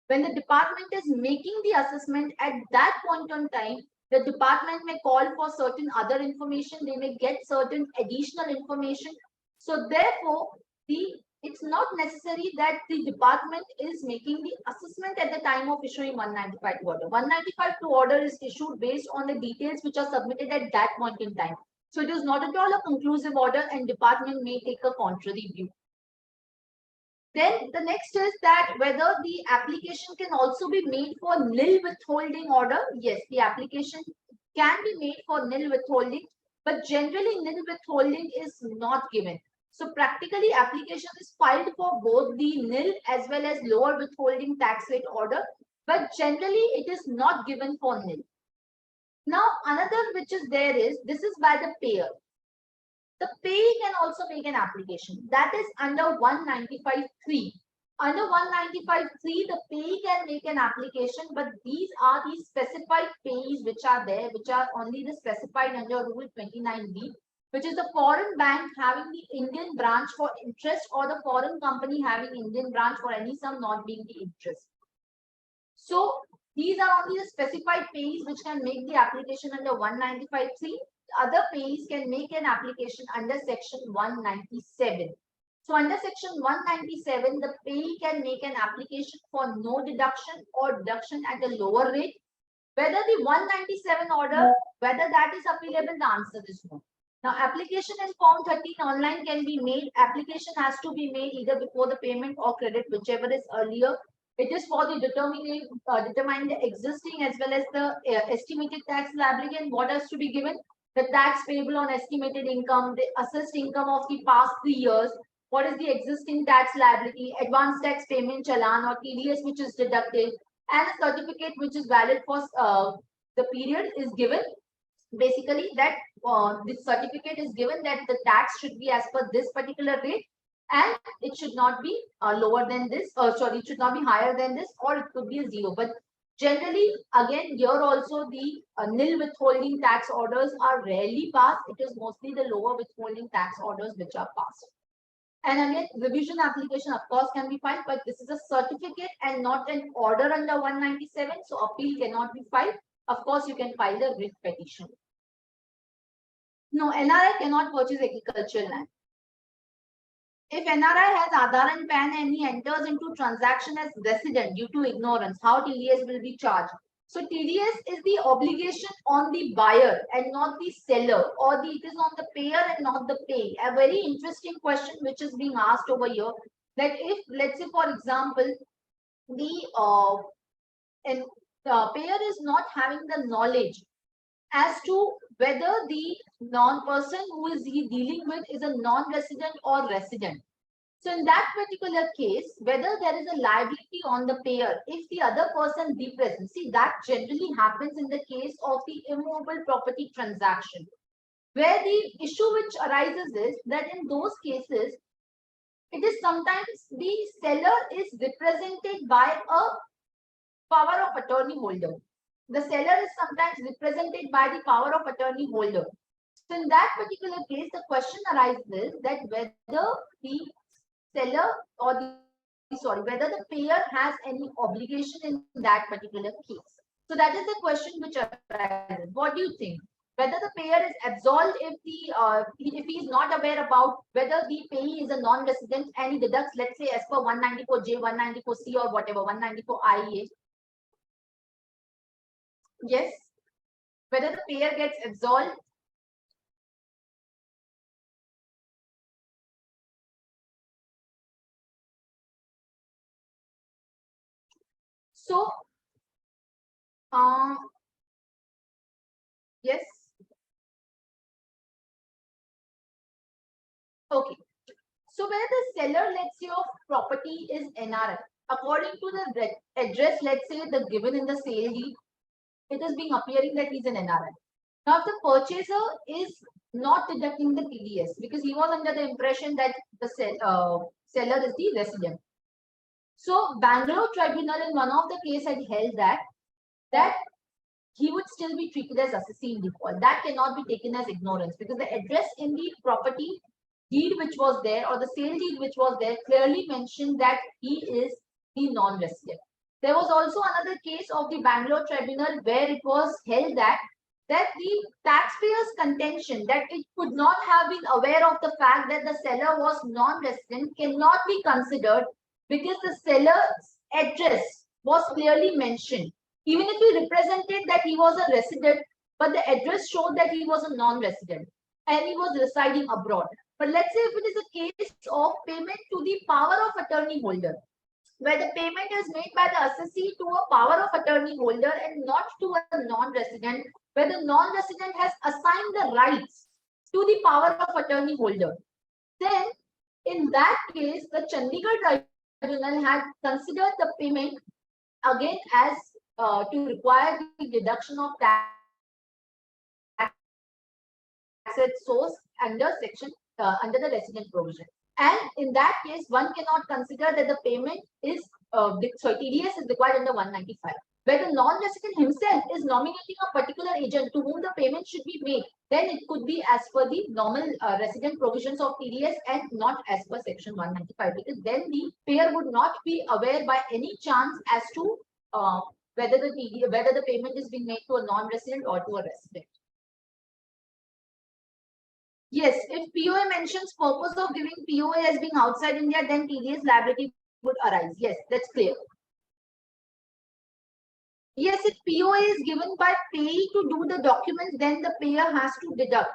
When the department is making the assessment, at that point in time, the department may call for certain other information. They may get certain additional information. So therefore, it's not necessary that the department is making the assessment at the time of issuing 195(2) order. 195(2) order is issued based on the details which are submitted at that point in time. So it is not at all a conclusive order, and department may take a contrary view. Then the next is that whether the application can also be made for nil withholding order. Yes, the application can be made for nil withholding, but generally nil withholding is not given. So practically application is filed for both the nil as well as lower withholding tax rate order, but generally it is not given for nil. Now, another which is there is, this is by the payer. The payee can also make an application. That is under 195(3). Under 195(3), the payee can make an application, but these are the specified payees which are there, which are only the specified under Rule 29B, which is the foreign bank having the Indian branch for interest, or the foreign company having Indian branch for any sum not being the interest. So these are only the specified payees which can make the application under 195(3). Other payees can make an application under section 197. So under section 197, the payee can make an application for no deduction or deduction at a lower rate. Whether the 197 order, whether that is appealable, the answer is no. Now, application in Form 13 online can be made. Application has to be made either before the payment or credit, whichever is earlier. It is for the determining the existing as well as the estimated tax liability, and what has to be given: the tax payable on estimated income, the assessed income of the past 3 years, what is the existing tax liability, advance tax payment challan or TDS which is deducted, and a certificate which is valid for the period is given. Basically, that this certificate is given that the tax should be as per this particular rate, and it should not be lower than this, sorry, it should not be higher than this, or it could be a zero. But generally, again, here also the nil withholding tax orders are rarely passed. It is mostly the lower withholding tax orders which are passed. And again, revision application of course can be filed, but this is a certificate and not an order under 197. So appeal cannot be filed. Of course, you can file a writ petition. No, NRI cannot purchase agricultural land. If NRI has Aadhaar and PAN and he enters into transaction as resident due to ignorance, how TDS will be charged? So TDS is the obligation on the buyer and not the seller, or it is on the payer and not the pay. A very interesting question which is being asked over here, that if, let's say for example, the payer is not having the knowledge as to whether the non-person who is he dealing with is a non-resident or resident. So in that particular case, whether there is a liability on the payer if the other person represents, see, that generally happens in the case of the immovable property transaction, where the issue which arises is that in those cases, it is sometimes the seller is represented by a power of attorney holder. The seller is sometimes represented by the power of attorney holder. So in that particular case, the question arises that whether the seller or whether the payer has any obligation in that particular case. So that is the question which arises. What do you think? Whether the payer is absolved if he is not aware about whether the payee is a non-resident and he deducts, let's say, as per 194J, 194C or whatever, 194 IEA. Yes. Whether the payer gets absolved. So, yes. Okay. So where the seller, let's say, of property is NRI, according to the address, let's say, the given in the sale deed, it is being appearing that he's an NRI. Now, if the purchaser is not deducting the TDS because he was under the impression that the seller is the resident. So Bangalore Tribunal in one of the case had held that he would still be treated as assessee in default. That cannot be taken as ignorance because the address in the property deed which was there, or the sale deed which was there, clearly mentioned that he is the non-resident. There was also another case of the Bangalore Tribunal where it was held that the taxpayer's contention that it could not have been aware of the fact that the seller was non-resident cannot be considered because the seller's address was clearly mentioned. Even if he represented that he was a resident, but the address showed that he was a non-resident and he was residing abroad. But let's say if it is a case of payment to the power of attorney holder, where the payment is made by the assessee to a power of attorney holder and not to a non-resident, where the non-resident has assigned the rights to the power of attorney holder, then in that case, the Chandigarh Tribunal had considered the payment again as to require the deduction of tax at source under under the resident provision. And in that case, one cannot consider that the payment is TDS is required under 195. Where the non-resident himself is nominating a particular agent to whom the payment should be made, then it could be as per the normal resident provisions of TDS and not as per section 195, because then the payer would not be aware by any chance as to whether the payment is being made to a non-resident or to a resident. Yes, if POA mentions purpose of giving POA as being outside India, then TDS liability would arise. Yes, that's clear. Yes, if POA is given by payee to do the documents, then the payer has to deduct.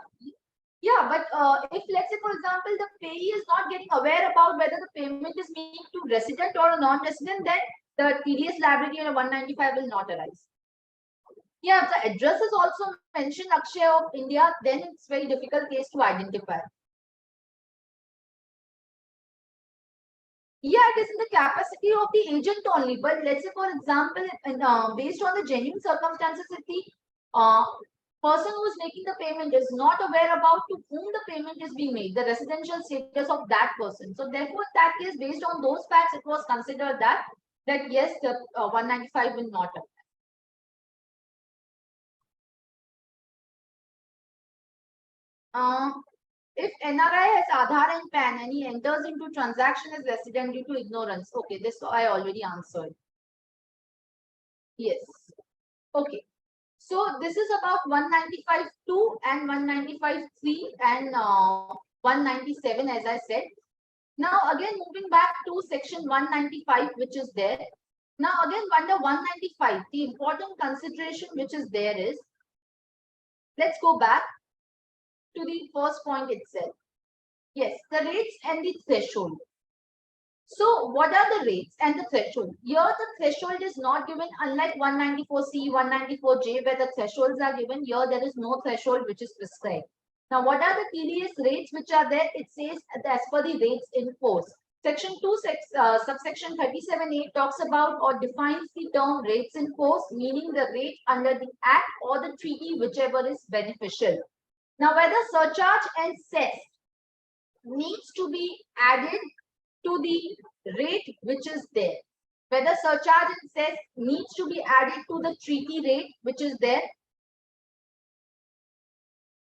Yeah, but if let's say, for example, the payee is not getting aware about whether the payment is made to resident or a non-resident, then the TDS liability under 195 will not arise. Yeah, if the address is also mentioned Akshay of India, then it's very difficult case to identify. Yeah, it is in the capacity of the agent only. But let's say, for example, based on the genuine circumstances, if the person who is making the payment is not aware about to whom the payment is being made, the residential status of that person. So therefore, in that case, based on those facts, it was considered that yes, the 195 will not apply. If NRI has Aadhaar and PAN and he enters into transaction as resident due to ignorance. Okay, this I already answered. Yes. Okay. So this is about 195.2 and 195.3 and 197, as I said. Now again moving back to section 195, which is there. Now again under 195, the important consideration which is there is, let's go back to the first point itself. Yes, the rates and the threshold. So what are the rates and the threshold? Here the threshold is not given, unlike 194C, 194J, where the thresholds are given. Here there is no threshold which is prescribed. Now what are the TDS rates which are there? It says as per the rates in force. Section 2, subsection 37A talks about or defines the term rates in force, meaning the rate under the act or the treaty, whichever is beneficial. Now whether surcharge and cess needs to be added to the rate which is there. Whether surcharge and cess needs to be added to the treaty rate which is there.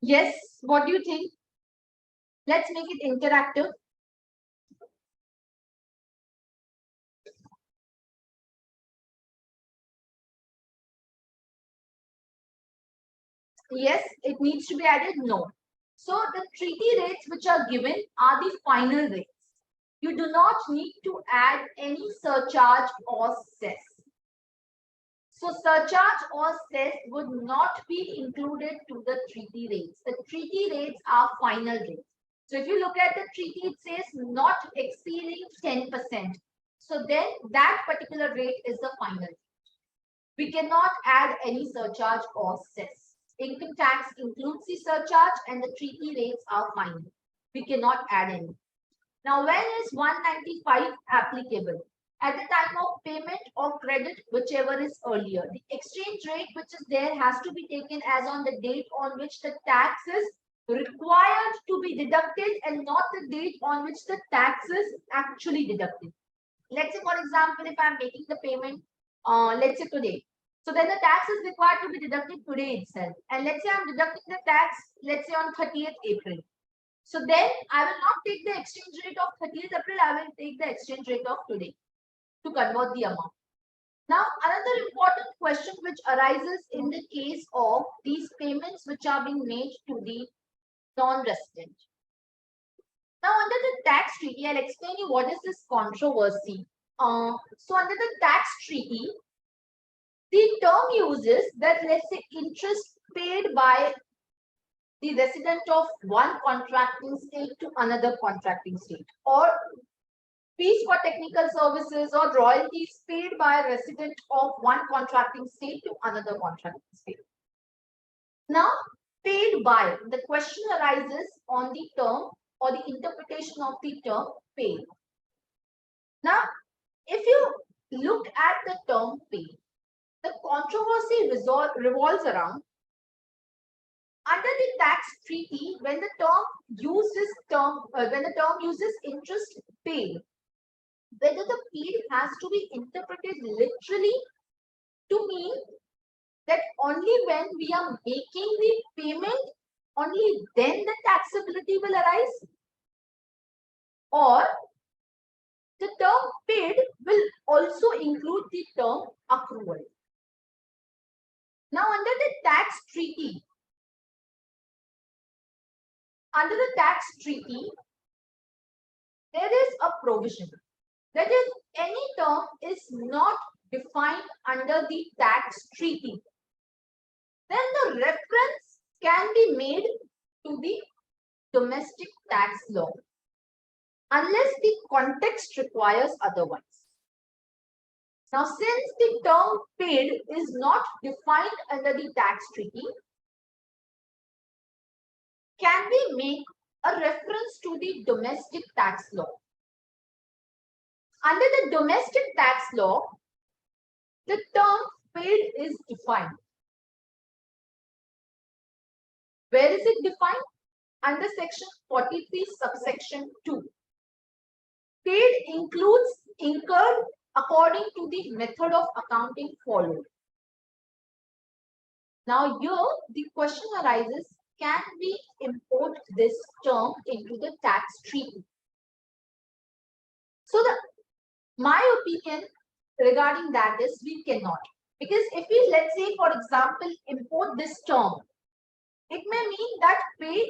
Yes, what do you think? Let's make it interactive. Yes, it needs to be added. No. So the treaty rates which are given are the final rates. You do not need to add any surcharge or cess. So surcharge or cess would not be included to the treaty rates. The treaty rates are final rates. So if you look at the treaty, it says not exceeding 10%. So then that particular rate is the final rate. We cannot add any surcharge or cess. Income tax includes the surcharge and the treaty rates are final. We cannot add any. Now, when is 195 applicable? At the time of payment or credit, whichever is earlier. The exchange rate which is there has to be taken as on the date on which the tax is required to be deducted and not the date on which the tax is actually deducted. Let's say, for example, if I'm making the payment, let's say today. So then the tax is required to be deducted today itself. And let's say I'm deducting the tax, let's say on 30th April. So then I will not take the exchange rate of 30th April, I will take the exchange rate of today to convert the amount. Now, another important question which arises in the case of these payments which are being made to the non-resident. Now, under the tax treaty, I'll explain you what is this controversy. So under the tax treaty, the term uses that, let's say, interest paid by the resident of one contracting state to another contracting state, or fees for technical services or royalties paid by a resident of one contracting state to another contracting state. Now, paid by, the question arises on the term or the interpretation of the term paid. Now, if you look at the term paid, the controversy revolves around Under the tax treaty, when the term uses interest paid, whether the paid has to be interpreted literally to mean that only when we are making the payment, only then the taxability will arise, or the term paid will also include the term accrual. Now, under the tax treaty, there is a provision that if any term is not defined under the tax treaty, then the reference can be made to the domestic tax law unless the context requires otherwise. Now, since the term paid is not defined under the tax treaty, can we make a reference to the domestic tax law? Under the domestic tax law, the term paid is defined. Where is it defined? Under section 43, subsection 2. Paid includes incurred according to the method of accounting followed. Now here the question arises, can we import this term into the tax treaty? So my opinion regarding that is we cannot. Because if we, let's say for example, import this term, it may mean that pay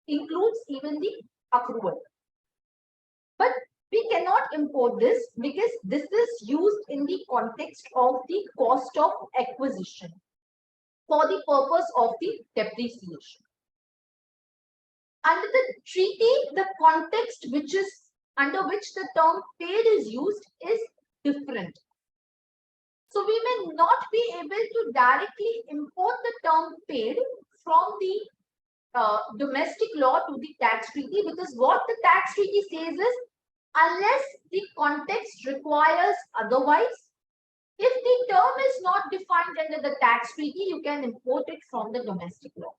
includes even the accrual. But we cannot import this because this is used in the context of the cost of acquisition for the purpose of the depreciation. Under the treaty, the context under which the term paid is used is different. So we may not be able to directly import the term paid from the domestic law to the tax treaty, because what the tax treaty says is, unless the context requires otherwise, if the term is not defined under the tax treaty, you can import it from the domestic law.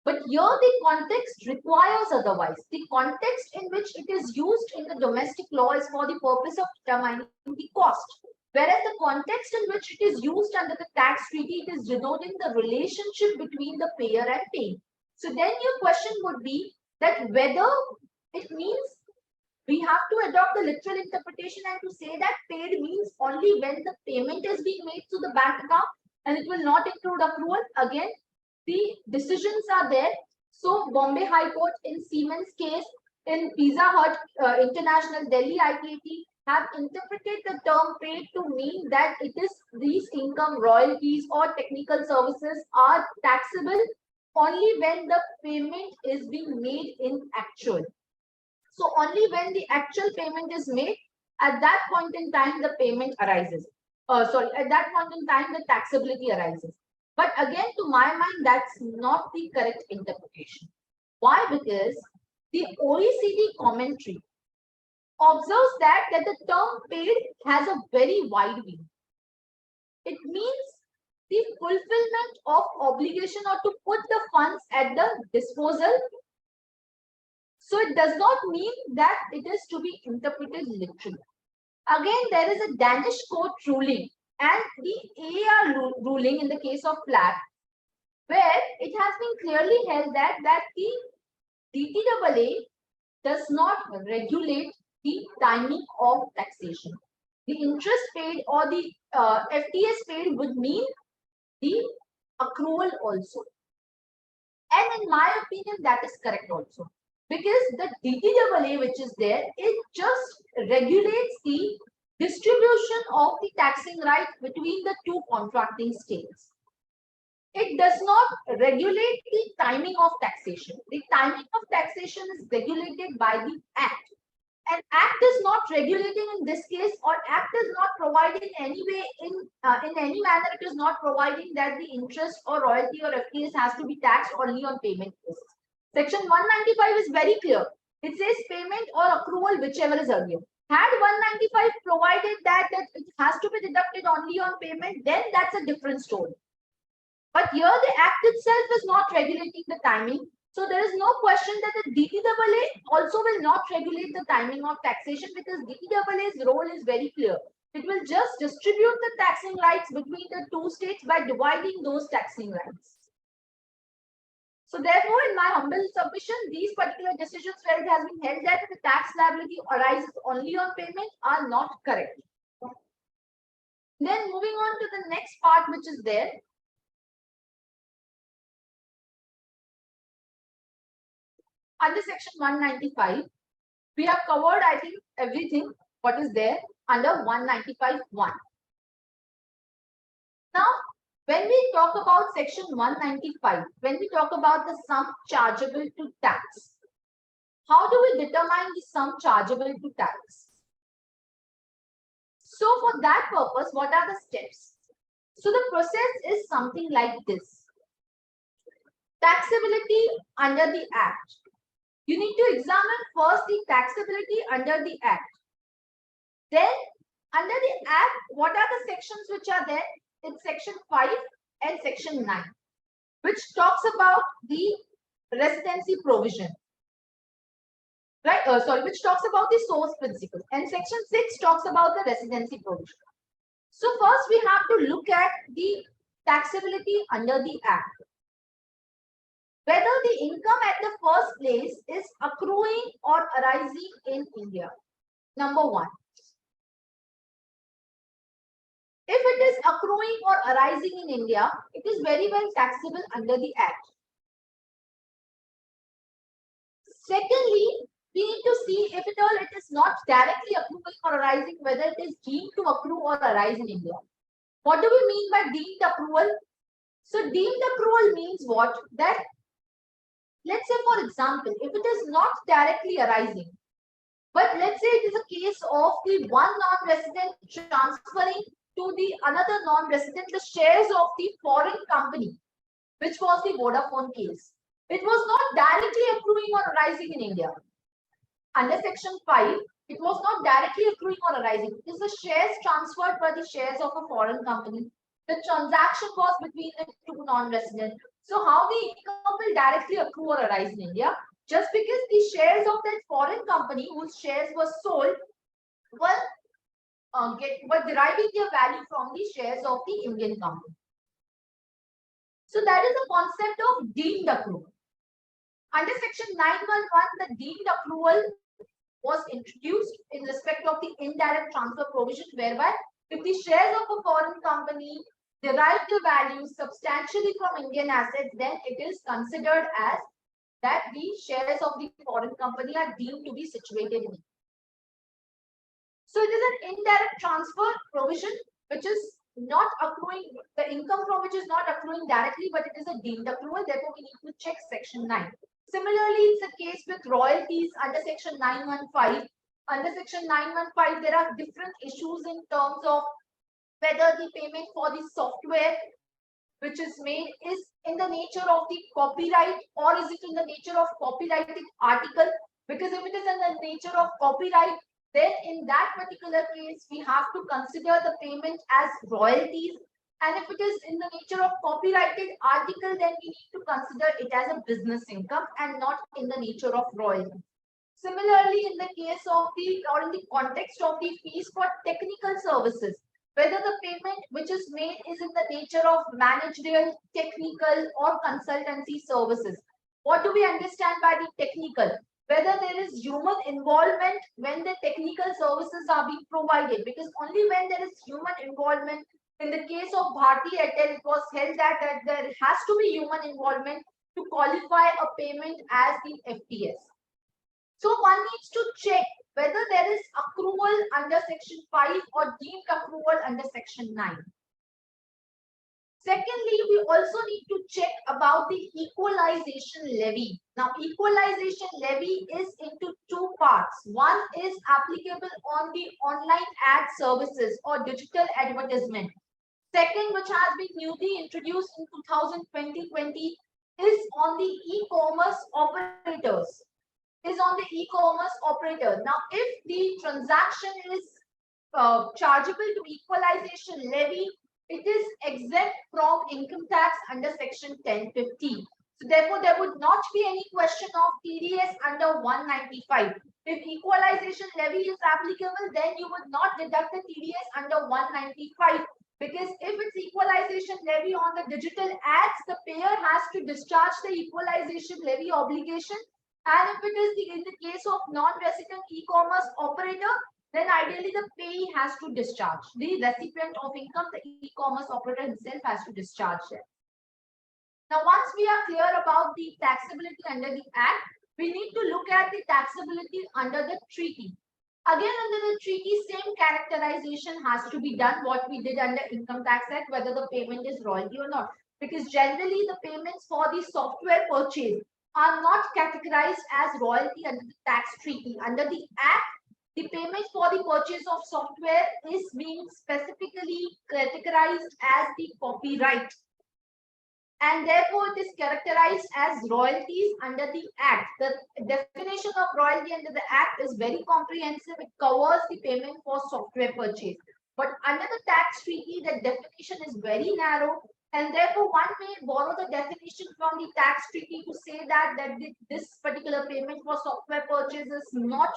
But here the context requires otherwise. The context in which it is used in the domestic law is for the purpose of determining the cost. Whereas the context in which it is used under the tax treaty, it is denoting the relationship between the payer and paid. So then your question would be that whether it means we have to adopt the literal interpretation and to say that paid means only when the payment is being made to the bank account and it will not include accrual. Again, the decisions are there. So Bombay High Court in Siemens case, in Pizza Hut International, Delhi IPAT have interpreted the term paid to mean that it is these income, royalties or technical services are taxable only when the payment is being made in actual. So only when the actual payment is made, at that point in time, the payment arises. At that point in time, the taxability arises. But again, to my mind, that's not the correct interpretation. Why? Because the OECD commentary observes that the term paid has a very wide meaning. It means the fulfillment of obligation or to put the funds at the disposal. So it does not mean that it is to be interpreted literally. Again, there is a Danish court ruling and the AR ruling in the case of flat, where it has been clearly held that the DTAA does not regulate the timing of taxation. The interest paid or the FTS paid would mean the accrual also. And in my opinion, that is correct also. Because the DTAA which is there, it just regulates the distribution of the taxing right between the two contracting states. It does not regulate the timing of taxation. The timing of taxation is regulated by the Act. And Act is not regulating in this case, or Act is not providing any way in any manner. It is not providing that the interest or royalty or FTS has to be taxed only on payment basis. Section 195 is very clear. It says payment or accrual, whichever is earlier. Had 195 provided that it has to be deducted only on payment, then that's a different story. But here the act itself is not regulating the timing. So there is no question that the DTAA also will not regulate the timing of taxation, because DTAA's role is very clear. It will just distribute the taxing rights between the two states by dividing those taxing rights. So therefore, in my humble submission, these particular decisions where it has been held that the tax liability arises only on payment are not correct. Then moving on to the next part which is there. Under section 195, we have covered, I think, everything what is there under 195(1). Now, when we talk about section 195, when we talk about the sum chargeable to tax, how do we determine the sum chargeable to tax? So for that purpose, what are the steps? So the process is something like this. Taxability under the Act. You need to examine first the taxability under the Act. Then under the Act, what are the sections which are there? It's section 5 and section 9, which talks about the residency provision. Right? Which talks about the source principle. And section 6 talks about the residency provision. So first we have to look at the taxability under the Act. Whether the income at the first place is accruing or arising in India. Number 1. If it is accruing or arising in India, it is very well taxable under the Act. Secondly, we need to see if at all it is not directly accruing or arising, whether it is deemed to accrue or arise in India. What do we mean by deemed accrual? So deemed accrual means what? That, let's say for example, if it is not directly arising, but let's say it is a case of the one non-resident transferring to the another non-resident the shares of the foreign company, which was the Vodafone case. It was not directly accruing or arising in India. Under section 5, it was not directly accruing or arising. It is the shares transferred by the shares of a foreign company. The transaction was between the two non-residents. So how the income will directly accrue or arise in India? Just because the shares of that foreign company whose shares were sold were deriving their value from the shares of the Indian company. So that is the concept of deemed accrual. Under section 911, the deemed accrual was introduced in respect of the indirect transfer provision, whereby if the shares of a foreign company derive the value substantially from Indian assets, then it is considered as that the shares of the foreign company are deemed to be situated in India. So it is an indirect transfer provision which is not accruing, the income from which is not accruing directly, but it is a deemed accrual. Therefore, we need to check section 9. Similarly, it's the case with royalties under section 915. Under section 915, there are different issues in terms of whether the payment for the software which is made is in the nature of the copyright, or is it in the nature of copyrighted article? Because if it is in the nature of copyright, then in that particular case, we have to consider the payment as royalties. And if it is in the nature of copyrighted article, then we need to consider it as a business income and not in the nature of royalty. Similarly, in the case of the, or in the context of the fees for technical services, whether the payment which is made is in the nature of managerial, technical, or consultancy services. What do we understand by the technical? Whether there is human involvement when the technical services are being provided, because only when there is human involvement, in the case of Bharti Airtel, it was held that there has to be human involvement to qualify a payment as the FTS. So one needs to check whether there is accrual under section 5 or deemed accrual under section 9. Secondly, we also need to check about the equalization levy. Now, equalization levy is into two parts. One is applicable on the online ad services or digital advertisement. Second, which has been newly introduced in 2020, is on the e-commerce operators. Now, if the transaction is chargeable to equalization levy, it is exempt from income tax under section 1050. So therefore, there would not be any question of TDS under 195. If equalization levy is applicable, then you would not deduct the TDS under 195, because if it's equalization levy on the digital ads, the payer has to discharge the equalization levy obligation. And if it is in the case of non-resident e-commerce operator, then ideally the payee has to discharge. The recipient of income, the e-commerce operator himself has to discharge it. Now, once we are clear about the taxability under the Act, we need to look at the taxability under the treaty. Again, under the treaty, same characterization has to be done what we did under Income Tax Act, whether the payment is royalty or not. Because generally, the payments for the software purchase are not categorized as royalty under the tax treaty. Under the Act, the payment for the purchase of software is being specifically categorized as the copyright, and therefore it is characterized as royalties under the Act. The definition of royalty under the Act is very comprehensive. It covers the payment for software purchase. But under the tax treaty, the definition is very narrow, and therefore one may borrow the definition from the tax treaty to say that this particular payment for software purchase is not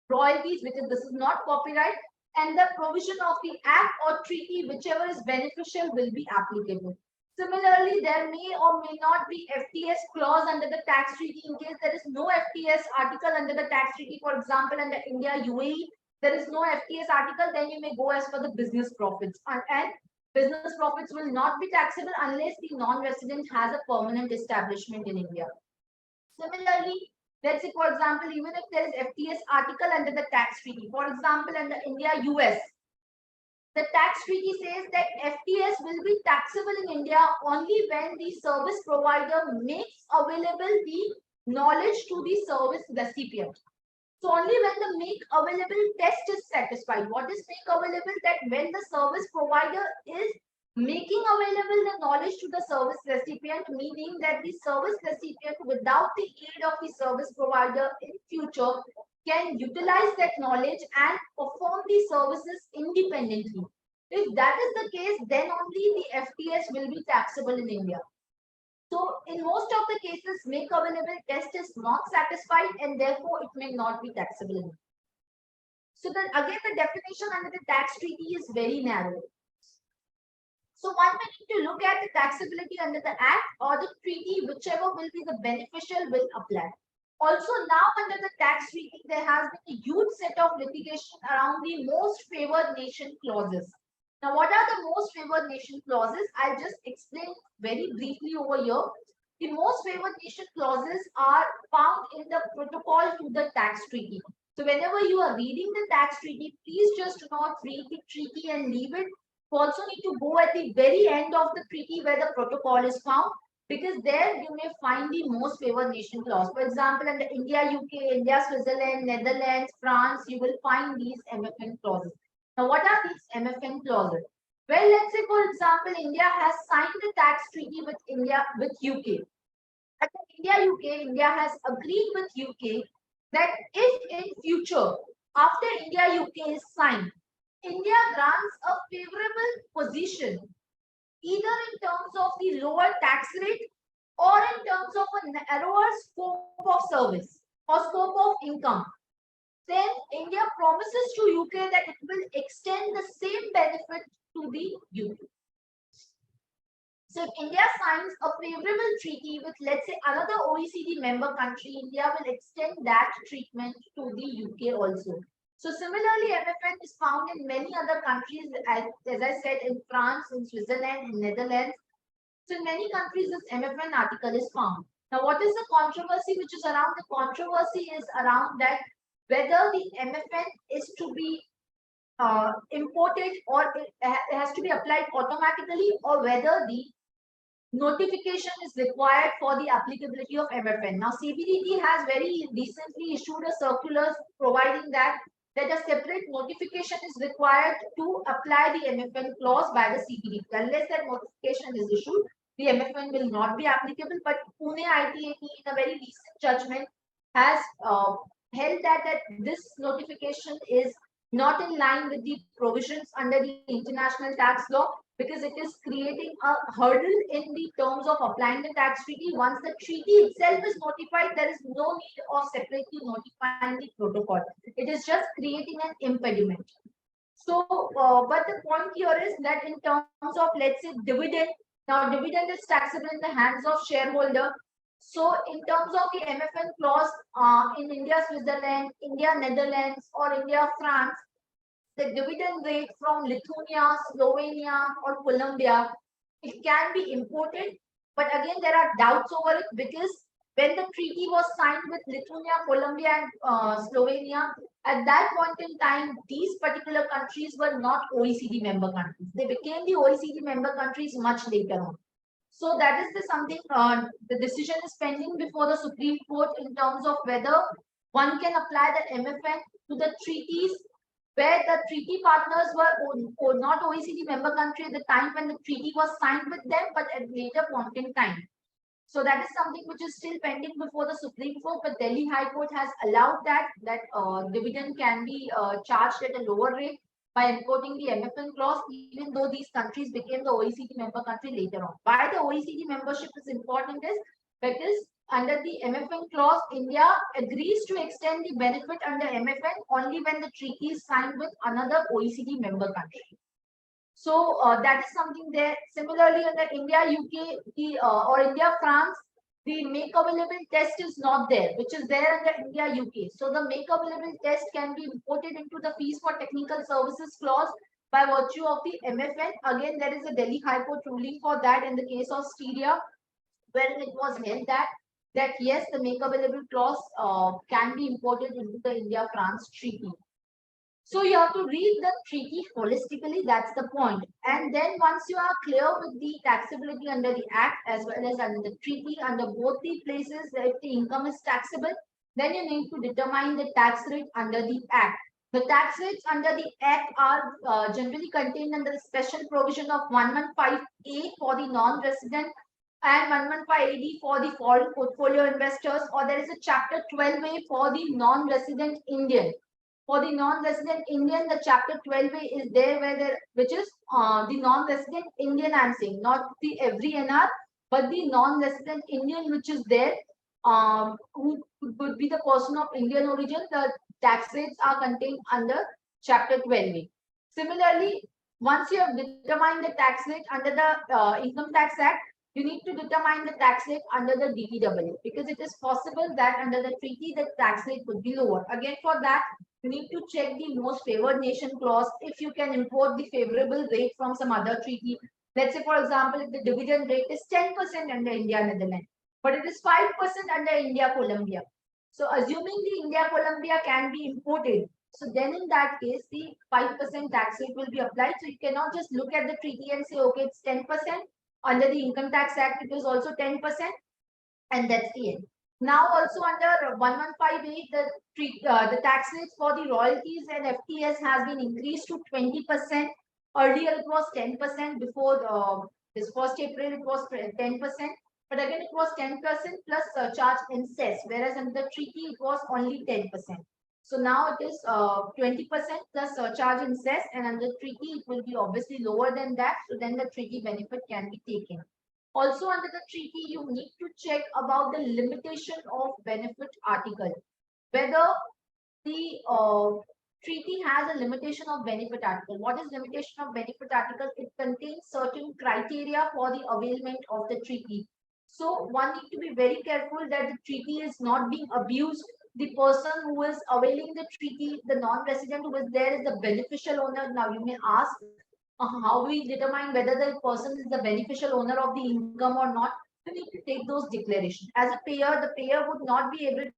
royalties, because this is not copyright, and the provision of the Act or treaty, whichever is beneficial, will be applicable. Similarly, there may or may not be FTS clause under the tax treaty. In case there is no FTS article under the tax treaty, for example, under India UAE, there is no FTS article, then you may go as for the business profits. And business profits will not be taxable unless the non-resident has a permanent establishment in India. Similarly, let's say, for example, even if there is FTS article under the tax treaty, for example, under India US, the tax treaty says that FTS will be taxable in India only when the service provider makes available the knowledge to the service recipient. So only when the make available test is satisfied. What is make available? That when the service provider is making available the knowledge to the service recipient, meaning that the service recipient, without the aid of the service provider in future, can utilize that knowledge and perform the services independently. If that is the case, then only the FTS will be taxable in India. So in most of the cases, make available test is not satisfied, and therefore it may not be taxable in India. So then again, the definition under the tax treaty is very narrow. So one may need to look at the taxability under the Act or the treaty, whichever will be the beneficial will apply. Also, now under the tax treaty, there has been a huge set of litigation around the most favored nation clauses. Now, what are the most favored nation clauses? I'll just explain very briefly over here. The most favored nation clauses are found in the protocol to the tax treaty. So whenever you are reading the tax treaty, please just do not read the treaty and leave it. You also need to go at the very end of the treaty where the protocol is found, because there you may find the most favored nation clause. For example, under India, UK, India, Switzerland, Netherlands, France, you will find these MFN clauses. Now, what are these MFN clauses? Well, let's say, for example, India has signed the tax treaty with UK. At India has agreed with UK that if in future, after India UK is signed, India grants a favorable position, either in terms of the lower tax rate or in terms of a narrower scope of service or scope of income, then India promises to UK that it will extend the same benefit to the UK. So if India signs a favorable treaty with, let's say, another OECD member country, India will extend that treatment to the UK also. So similarly, MFN is found in many other countries, as I said, in France, in Switzerland, in Netherlands. So in many countries, this MFN article is found. Now, what is the controversy which is around? The controversy is around that whether the MFN is to be imported or it has to be applied automatically, or whether the notification is required for the applicability of MFN. Now, CBDT has very recently issued a circular providing that a separate notification is required to apply the MFN clause by the CBDT. Unless that notification is issued, the MFN will not be applicable. But Pune ITAT, in a very recent judgment, has held that this notification is not in line with the provisions under the international tax law, because it is creating a hurdle in the terms of applying the tax treaty. Once the treaty itself is notified, there is no need of separately notifying the protocol. It is just creating an impediment. So, but the point here is that in terms of, let's say, dividend, now dividend is taxable in the hands of shareholder. So, in terms of the MFN clause in India, Switzerland, India, Netherlands, or India, France, the dividend rate from Lithuania, Slovenia, or Colombia, it can be imported. But again, there are doubts over it because when the treaty was signed with Lithuania, Colombia, and Slovenia, at that point in time, these particular countries were not OECD member countries. They became the OECD member countries much later on. So that is the something, the decision is pending before the Supreme Court in terms of whether one can apply the MFN to the treaties where the treaty partners were not OECD member country at the time when the treaty was signed with them, but at later point in time. So that is something which is still pending before the Supreme Court, but Delhi High Court has allowed that dividend can be charged at a lower rate by importing the MFN clause, even though these countries became the OECD member country later on. Why the OECD membership is important is because under the MFN clause, India agrees to extend the benefit under MFN only when the treaty is signed with another OECD member country. So that is something there. Similarly, under India, UK, or India, France, the make available test is not there, which is there under India, UK. So the make available test can be imported into the fees for technical services clause by virtue of the MFN. Again, there is a Delhi High Court ruling for that in the case of Styria, wherein it was held that yes, the make available clause can be imported into the India-France treaty. So you have to read the treaty holistically, that's the point. And then once you are clear with the taxability under the Act as well as under the treaty, under both the places, if the income is taxable, then you need to determine the tax rate under the Act. The tax rates under the Act are generally contained under the special provision of 115A for the non-resident and 115AD for the foreign portfolio investors, or there is a chapter 12A for the non-resident Indian. For the non-resident Indian, the chapter 12A is there which is the non-resident Indian, I'm saying, not the every NR, but the non-resident Indian which is there, who would be the person of Indian origin. The tax rates are contained under chapter 12A. Similarly, once you have determined the tax rate under the Income Tax Act, you need to determine the tax rate under the DTAA, because it is possible that under the treaty the tax rate would be lower. Again, for that, you need to check the most favored nation clause if you can import the favorable rate from some other treaty. Let's say, for example, if the dividend rate is 10% under India Netherlands, but it is 5% under India Colombia. So assuming the India Colombia can be imported, so then in that case, the 5% tax rate will be applied. So you cannot just look at the treaty and say, okay, it's 10%. Under the Income Tax Act, it is also 10%, and that's the end. Now also under 1158, the tax rates for the royalties and FTS has been increased to 20%. Earlier it was 10%. Before this 1st April it was 10%. But again it was 10% plus surcharge and cess, whereas under the treaty it was only 10%. So now it is 20% plus surcharge and cess, and under treaty it will be obviously lower than that. So then the treaty benefit can be taken. Also under the treaty, you need to check about the limitation of benefit article, whether the treaty has a limitation of benefit article. What is limitation of benefit article? It contains certain criteria for the availment of the treaty. So one need to be very careful that the treaty is not being abused. The person who is availing the treaty, the non-resident who is there, is the beneficial owner. Now you may ask, how do we determine whether the person is the beneficial owner of the income or not? You need to take those declarations. As a payer, the payer would not be able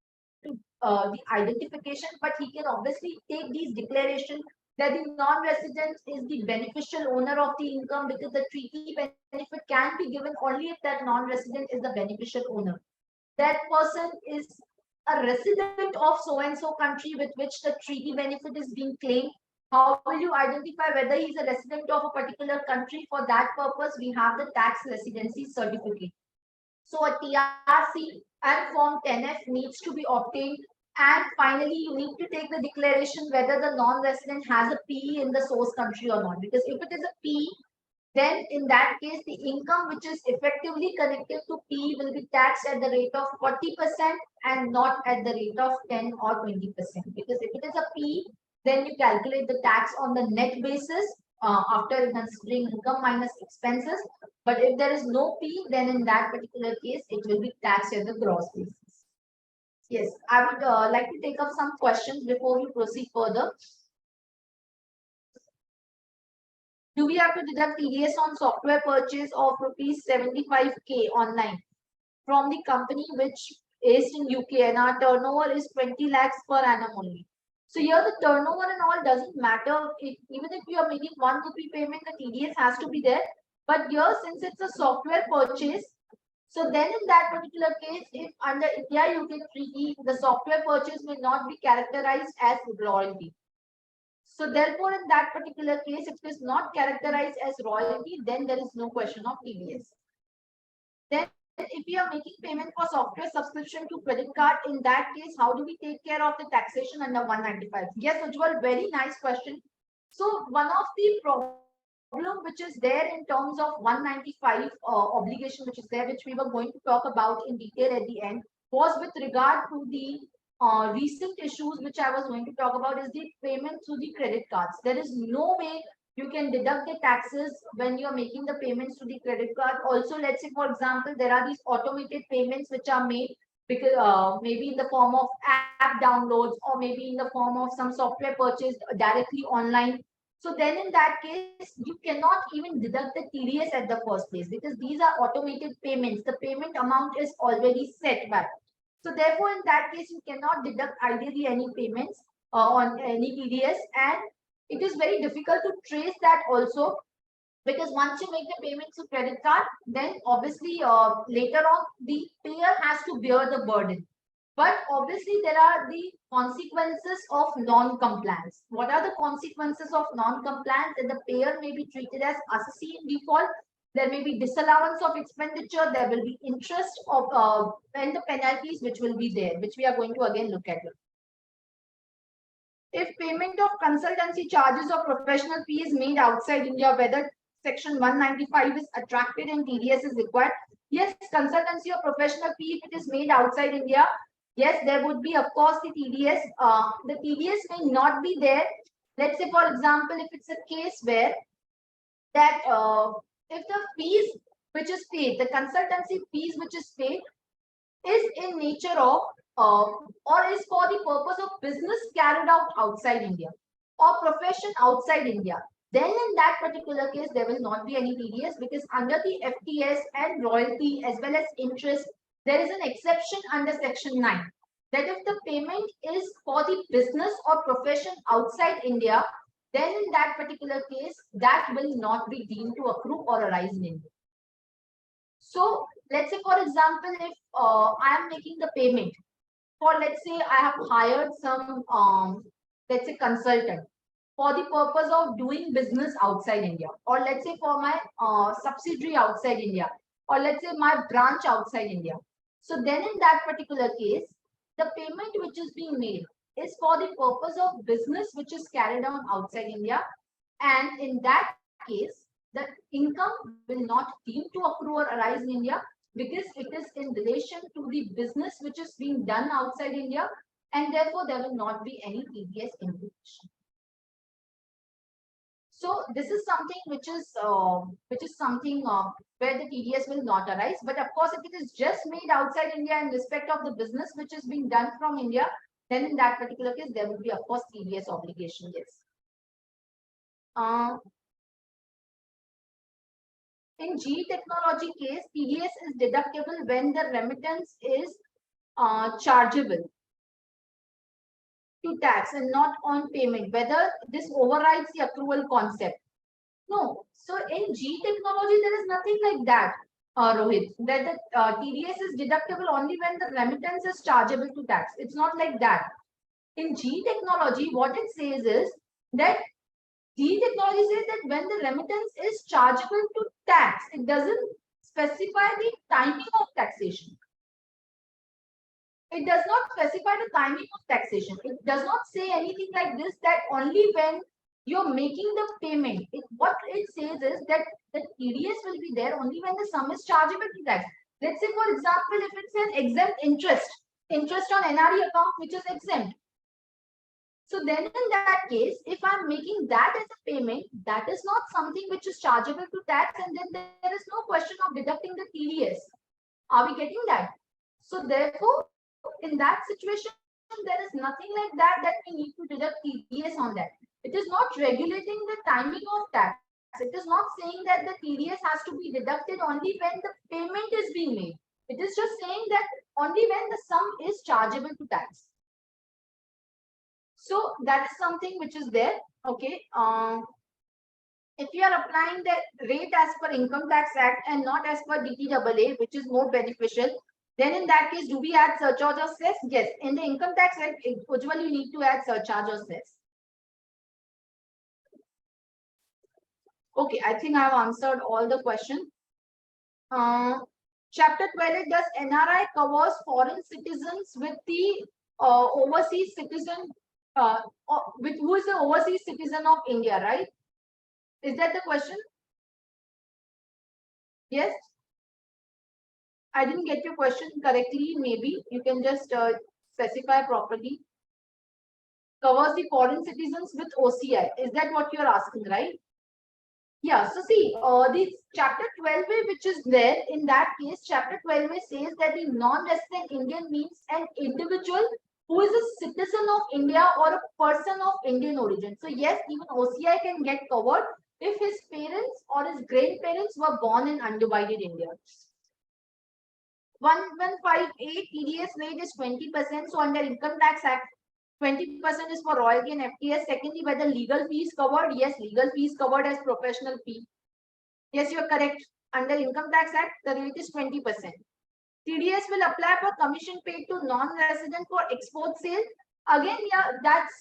to the identification, but he can obviously take these declarations that the non-resident is the beneficial owner of the income, because the treaty benefit can be given only if that non-resident is the beneficial owner. That person is a resident of so and so country with which the treaty benefit is being claimed. How will you identify whether he's a resident of a particular country? For that purpose, we have the tax residency certificate. So a TRC and Form 10F needs to be obtained. And finally, you need to take the declaration whether the non-resident has a PE in the source country or not. Because if it is a PE, then in that case, the income which is effectively connected to P will be taxed at the rate of 40% and not at the rate of 10 or 20%. Because if it is a P, then you calculate the tax on the net basis after considering income minus expenses. But if there is no P, then in that particular case, it will be taxed at the gross basis. Yes, I would like to take up some questions before we proceed further. Do we have to deduct TDS on software purchase of rupees 75k online from the company which is in UK and our turnover is 20 lakhs per annum only? So here the turnover and all doesn't matter. Even if you are making 1 rupee payment, the TDS has to be there. But here, since it's a software purchase, so then in that particular case, if under India UK treaty, the software purchase may not be characterized as royalty. So therefore, in that particular case, if it is not characterized as royalty, then there is no question of TDS. Then if we are making payment for software subscription to credit card, in that case, how do we take care of the taxation under 195? Yes, Ujjwal, very nice question. So one of the problem which is there in terms of 195 obligation which is there, which we were going to talk about in detail at the end, was with regard to the recent issues which I was going to talk about is the payment through the credit cards. There is no way you can deduct the taxes when you're making the payments to the credit card. Also, let's say, for example, there are these automated payments which are made because maybe in the form of app downloads or maybe in the form of some software purchased directly online. So then in that case, you cannot even deduct the TDS at the first place because these are automated payments. The payment amount is already set back. So therefore, in that case, you cannot deduct ideally any payments on any TDS, and it is very difficult to trace that also because once you make the payment to credit card, then obviously later on the payer has to bear the burden. But obviously there are the consequences of non-compliance. What are the consequences of non-compliance? That the payer may be treated as assessee in default. There may be disallowance of expenditure. There will be interest of and the penalties which will be there, which we are going to again look at. If payment of consultancy charges or professional fee is made outside India, whether Section 195 is attracted and TDS is required. Yes, consultancy or professional fee, if it is made outside India, yes, there would be, of course, the TDS. The TDS may not be there. Let's say, for example, if it's a case where that if the fees which is paid, the consultancy fees which is paid is in nature of or is for the purpose of business carried out outside India or profession outside India, then in that particular case, there will not be any TDS because under the FTS and royalty as well as interest, there is an exception under Section 9 that if the payment is for the business or profession outside India, then in that particular case, that will not be deemed to accrue or arise in India. So let's say, for example, if I am making the payment for, let's say, I have hired some, let's say, consultant for the purpose of doing business outside India, or let's say for my subsidiary outside India, or let's say my branch outside India. So then in that particular case, the payment which is being made is for the purpose of business which is carried on outside India. And in that case, the income will not deem to accrue or arise in India because it is in relation to the business which is being done outside India, and therefore there will not be any TDS implication. So this is something which is something where the TDS will not arise. But of course, if it is just made outside India in respect of the business which is being done from India, then in that particular case, there will be, of course, TDS obligation. Yes. In G technology case, TDS is deductible when the remittance is chargeable to tax and not on payment, whether this overrides the accrual concept. No. So in G technology, there is nothing like that, Rohit, that the TDS is deductible only when the remittance is chargeable to tax. It's not like that. In G technology, what it says is that G technology says that when the remittance is chargeable to tax, it doesn't specify the timing of taxation. It does not specify the timing of taxation. It does not say anything like this, that only when you're making the payment. What it says is that the TDS will be there only when the sum is chargeable to tax. Let's say, for example, if it's an exempt interest on NRE account which is exempt. So then in that case, if I'm making that as a payment, that is not something which is chargeable to tax, and then there is no question of deducting the TDS. Are we getting that? So therefore, in that situation, there is nothing like that we need to deduct TDS on that. It is not regulating the timing of tax. It is not saying that the TDS has to be deducted only when the payment is being made. It is just saying that only when the sum is chargeable to tax. So that is something which is there. Okay. If you are applying the rate as per Income Tax Act and not as per DTAA, which is more beneficial, then in that case, do we add surcharge or cess? Yes. In the Income Tax Act, usually you need to add surcharge or cess. Okay, I think I have answered all the questions. Chapter 12, does NRI covers foreign citizens with the overseas citizen, with who is the overseas citizen of India, right? Is that the question? Yes? I didn't get your question correctly. Maybe you can just specify properly. Covers the foreign citizens with OCI. Is that what you're asking, right? Yeah, so see, this chapter 12A, which is there, in that case, chapter 12A says that the non-resident Indian means an individual who is a citizen of India or a person of Indian origin. So yes, even OCI can get covered if his parents or his grandparents were born in undivided India. 1158 TDS rate is 20%. So under Income Tax Act, 20% is for royalty and FTS. Secondly, whether legal fees covered? Yes, legal fees covered as professional fee. Yes, you are correct. Under Income Tax Act, the rate is 20%. TDS will apply for commission paid to non-resident for export sale. Again, yeah, that's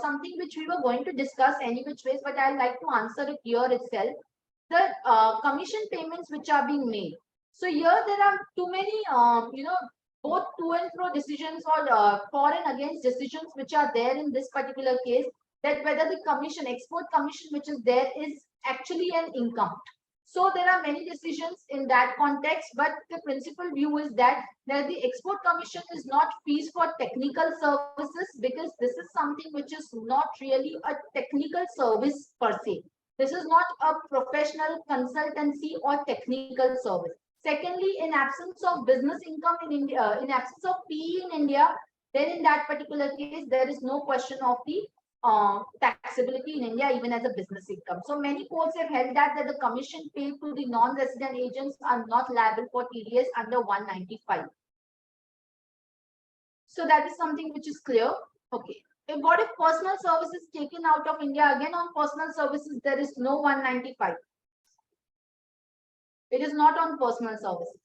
something which we were going to discuss any which ways, but I'd like to answer it here itself. The commission payments which are being made. So here there are too many, both to and fro decisions or for and against decisions which are there in this particular case, that whether the commission, export commission which is there is actually an income. So there are many decisions in that context, but the principal view is that the export commission is not fees for technical services, because this is something which is not really a technical service per se. This is not a professional consultancy or technical service. Secondly, in absence of business income in India, in absence of PE in India, then in that particular case, there is no question of the taxability in India even as a business income. So many courts have held that the commission paid to the non-resident agents are not liable for TDS under 195. So that is something which is clear. Okay. What if personal services taken out of India? Again, on personal services, there is no 195. It is not on personal services.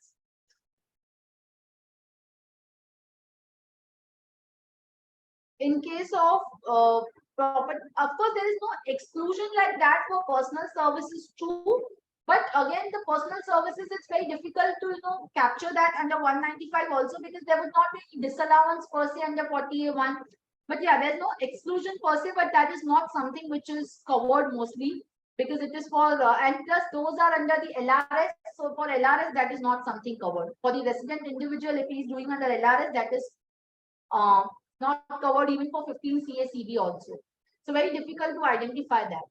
In case of property, of course, there is no exclusion like that for personal services too. But again, the personal services, it's very difficult to capture that under 195 also, because there would not be disallowance per se under 40A1. But yeah, there's no exclusion per se, but that is not something which is covered mostly, because it is for and plus those are under the LRS. So for LRS, that is not something covered. For the resident individual, if he is doing under LRS, that is not covered even for 15 CACB also. So very difficult to identify that.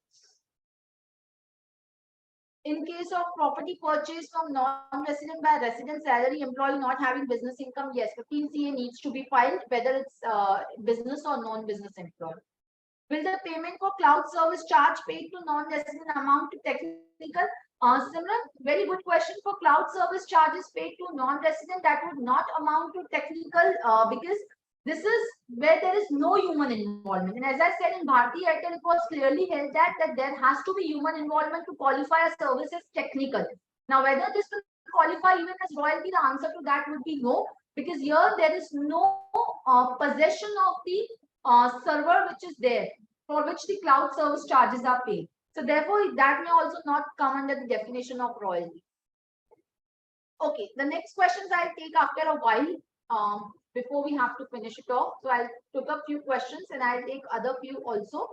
In case of property purchase from non-resident by resident salary employee not having business income, yes, 15 CA needs to be filed, whether it's business or non-business employee. Will the payment for cloud service charge paid to non-resident amount to technical? Similar, very good question. For cloud service charges paid to non-resident, that would not amount to technical because this is where there is no human involvement. And as I said in Bharti Airtel, it was clearly held that there has to be human involvement to qualify a service as technical. Now, whether this will qualify even as royalty, the answer to that would be no, because here there is no possession of the server which is there, for which the cloud service charges are paid. So therefore, that may also not come under the definition of royalty. Okay, the next questions I'll take after a while before we have to finish it off. So I'll took a few questions and I'll take other few also.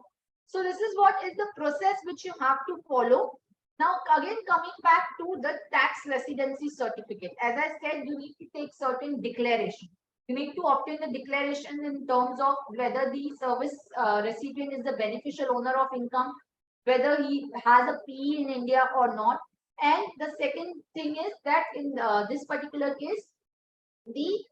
So this is what is the process which you have to follow. Now again coming back to the tax residency certificate. As I said, you need to take certain declaration. You need to obtain the declaration in terms of whether the service recipient is the beneficial owner of income, whether he has a PE in India or not. And the second thing is that in this particular case, the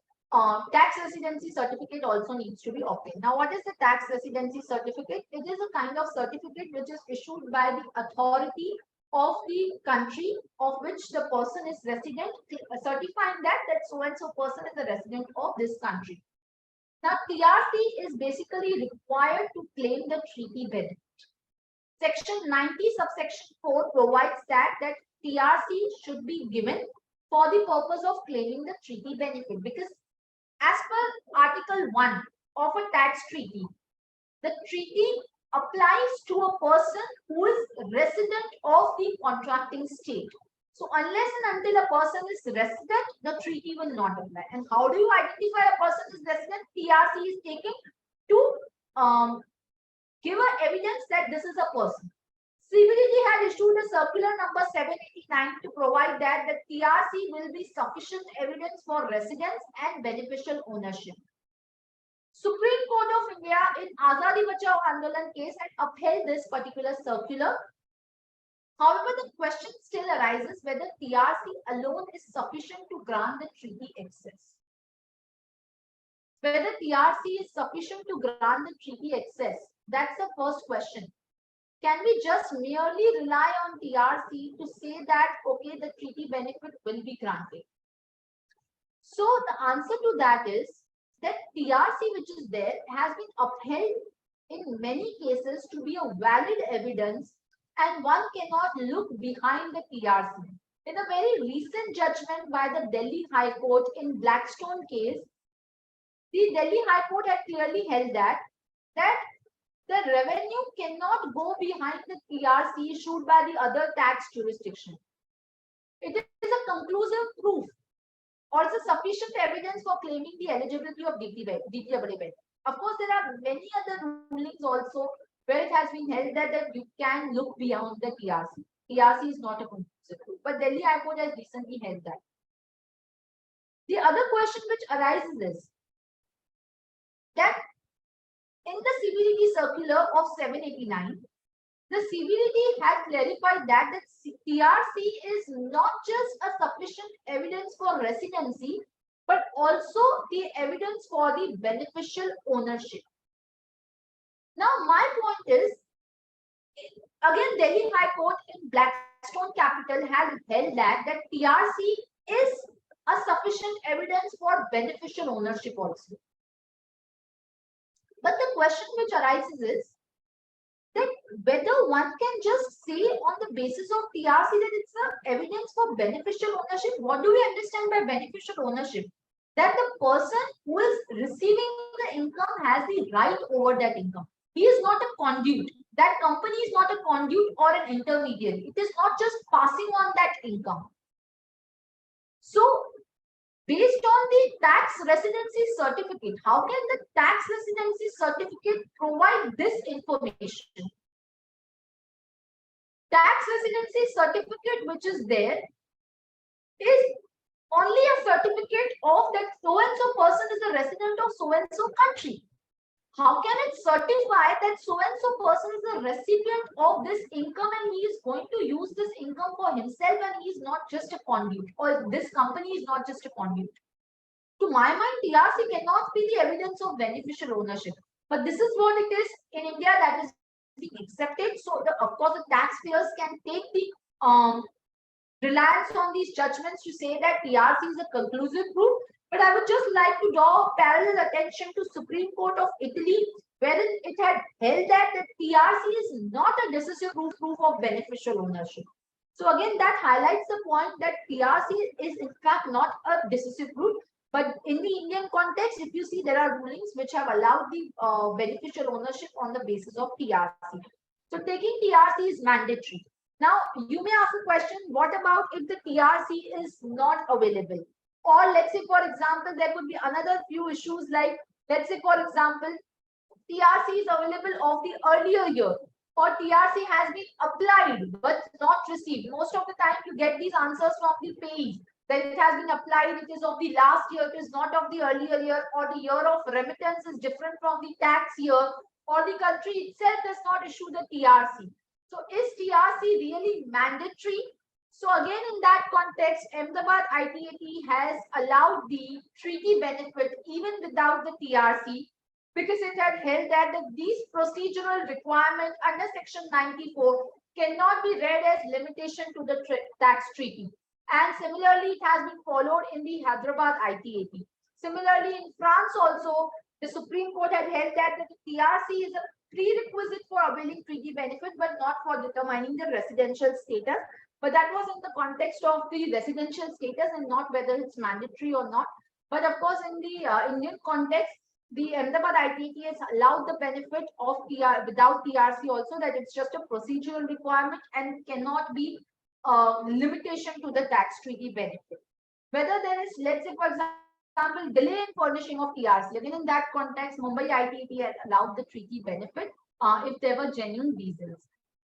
tax residency certificate also needs to be obtained. Now, what is the tax residency certificate? It is a kind of certificate which is issued by the authority of the country of which the person is resident, certifying that so and so person is a resident of this country. Now, TRC is basically required to claim the treaty benefit. Section 90 subsection 4 provides that TRC should be given for the purpose of claiming the treaty benefit, because as per Article 1 of a tax treaty, the treaty applies to a person who is resident of the contracting state. So unless and until a person is resident, the treaty will not apply. And how do you identify a person is resident? TRC is taken to give a evidence that this is a person. CBDT had issued a circular number 789 to provide that the TRC will be sufficient evidence for residence and beneficial ownership. Supreme Court of India in Azadi Bachao Andolan case had upheld this particular circular. However, the question still arises whether TRC alone is sufficient to grant the treaty access. Whether TRC is sufficient to grant the treaty access, that's the first question. Can we just merely rely on TRC to say that, okay, the treaty benefit will be granted? So the answer to that is that TRC which is there has been upheld in many cases to be a valid evidence, and one cannot look behind the TRC. In a very recent judgment by the Delhi High Court in Blackstone case, the Delhi High Court had clearly held that the revenue cannot go behind the TRC issued by the other tax jurisdiction. It is a conclusive proof or it's a sufficient evidence for claiming the eligibility of DT benefit. Of course, there are many other rulings also where it has been held that you can look beyond the TRC. TRC is not a conclusive proof, but Delhi High Court has recently held that. The other question which arises is that in the CBDT circular of 789, the CBDT had clarified that the TRC is not just a sufficient evidence for residency, but also the evidence for the beneficial ownership. Now, my point is, again, Delhi High Court in Blackstone Capital had held that TRC is a sufficient evidence for beneficial ownership also. But the question which arises is that whether one can just say on the basis of TRC that it's an evidence for beneficial ownership. What do we understand by beneficial ownership? That the person who is receiving the income has the right over that income. He is not a conduit. That company is not a conduit or an intermediary. It is not just passing on that income. So, based on the tax residency certificate, how can the tax residency certificate provide this information? Tax residency certificate which is there is only a certificate of that so-and-so person is a resident of so-and-so country. How can it certify that so-and-so person is a recipient of this income and he is going to use this income for himself and he is not just a conduit, or this company is not just a conduit? To my mind, TRC cannot be the evidence of beneficial ownership. But this is what it is in India that is being accepted. So, of course, the taxpayers can take the reliance on these judgments to say that TRC is a conclusive proof. But I would just like to draw parallel attention to Supreme Court of Italy, wherein it had held that TRC is not a decisive proof of beneficial ownership. So again, that highlights the point that TRC is in fact not a decisive proof. But in the Indian context, if you see, there are rulings which have allowed the beneficial ownership on the basis of TRC. So taking TRC is mandatory. Now, you may ask a question, what about if the TRC is not available? Or let's say, for example, there could be another few issues like, let's say, for example, TRC is available of the earlier year, or TRC has been applied but not received. Most of the time you get these answers from the page that it has been applied, it is of the last year, it is not of the earlier year, or the year of remittance is different from the tax year, or the country itself does not issue the TRC. So is TRC really mandatory? So again, in that context, Ahmedabad ITAT has allowed the treaty benefit even without the TRC, because it had held that these procedural requirements under Section 94 cannot be read as limitation to the tax treaty. And similarly, it has been followed in the Hyderabad ITAT. Similarly, in France also, the Supreme Court had held that the TRC is a prerequisite for availing treaty benefit, but not for determining the residential status. But that was in the context of the residential status and not whether it's mandatory or not. But of course, in the Indian context, the Ahmedabad ITT has allowed the benefit of TR without TRC also, that it's just a procedural requirement and cannot be limitation to the tax treaty benefit. Whether there is, let's say, for example, delay in furnishing of TRC, again in that context, Mumbai ITT has allowed the treaty benefit if there were genuine reasons.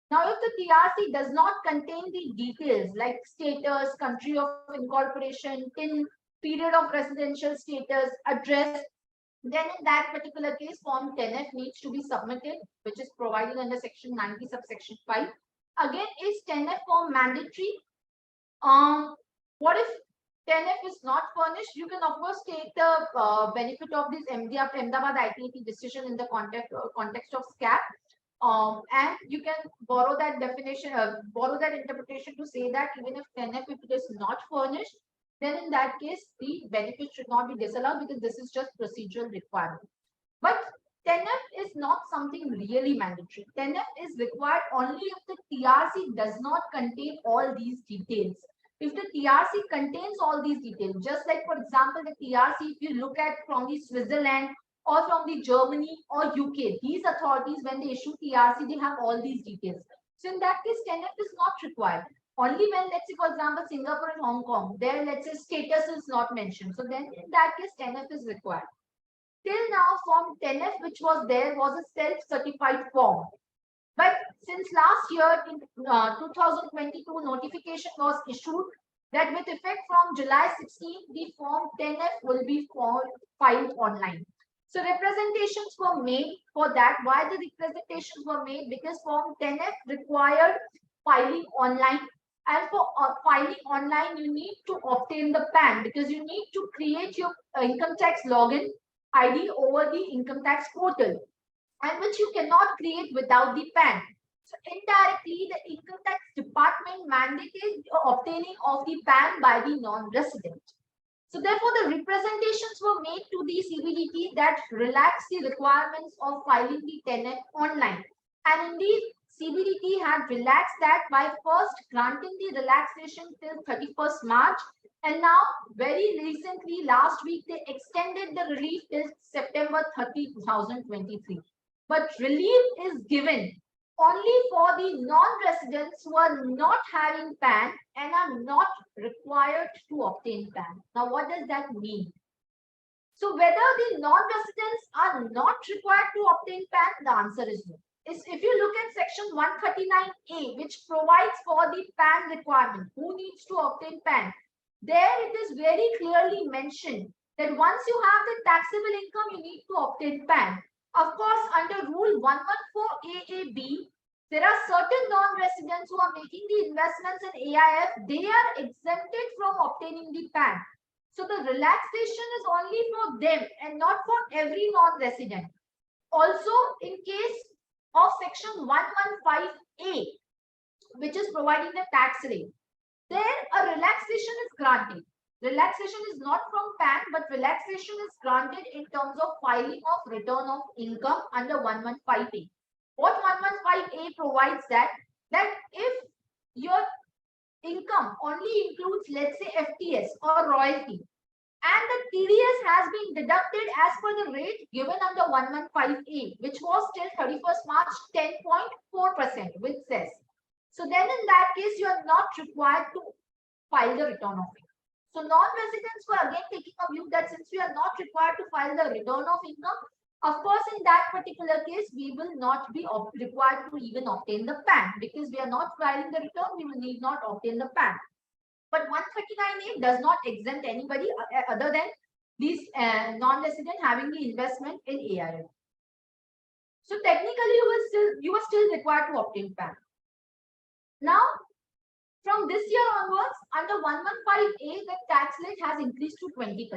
Now, if the TRC does not contain the details like status, country of incorporation, PIN, period of residential status, address, then in that particular case, Form 10F needs to be submitted, which is provided under Section 90, subsection 5. Again, is 10F form mandatory? What if 10F is not furnished? You can, of course, take the benefit of this Ahmedabad ITT decision in the context of SCAP. And you can borrow that definition, borrow that interpretation to say that even if 10F, if it is not furnished, then in that case, the benefit should not be disallowed because this is just procedural requirement. But 10F is not something really mandatory. 10F is required only if the TRC does not contain all these details. If the TRC contains all these details, just like, for example, the TRC, if you look at from the Switzerland or from the Germany or UK, these authorities, when they issue TRC, they have all these details. So in that case, 10F is not required. Only when, let's say, for example, Singapore and Hong Kong, there, let's say, status is not mentioned. So then in that case, 10F is required. Till now, Form 10F, which was there, was a self-certified form. But since last year, in 2022, notification was issued that with effect from July 16, the Form 10F will be filed online. So representations were made for that. Why the representations were made? Because Form 10F required filing online. And for filing online, you need to obtain the PAN because you need to create your income tax login ID over the income tax portal, and which you cannot create without the PAN. So indirectly, the income tax department mandated obtaining of the PAN by the non-resident. So therefore, the representations were made to the CBDT that relax the requirements of filing the 10F online. And indeed, CBDT had relaxed that by first granting the relaxation till 31st March. And now, very recently, last week, they extended the relief till September 30, 2023. But relief is given only for the non-residents who are not having PAN and are not required to obtain PAN. Now, what does that mean? So, whether the non-residents are not required to obtain PAN, the answer is no. If you look at Section 139A, which provides for the PAN requirement, who needs to obtain PAN, there it is very clearly mentioned that once you have the taxable income, you need to obtain PAN. Of course, under Rule 114AAB, there are certain non-residents who are making the investments in AIF. They are exempted from obtaining the PAN. So the relaxation is only for them and not for every non-resident. Also, in case of Section 115A, which is providing the tax rate, there a relaxation is granted. Relaxation is not from PAN, but relaxation is granted in terms of filing of return of income under 115A. What 115A provides that if your income only includes, let's say, FTS or royalty, and the TDS has been deducted as per the rate given under 115A, which was till 31st March 10.4% with cess. So then in that case, you are not required to file the return of income. So non-residents were again taking a view that since we are not required to file the return of income, Of course, in that particular case, we will not be required to even obtain the PAN because we are not filing the return. We will need not obtain the PAN. But 139A does not exempt anybody other than these non-resident having the investment in AIF. So technically, you are still required to obtain PAN. Now, from this year onwards, under 115A, the tax rate has increased to 20%.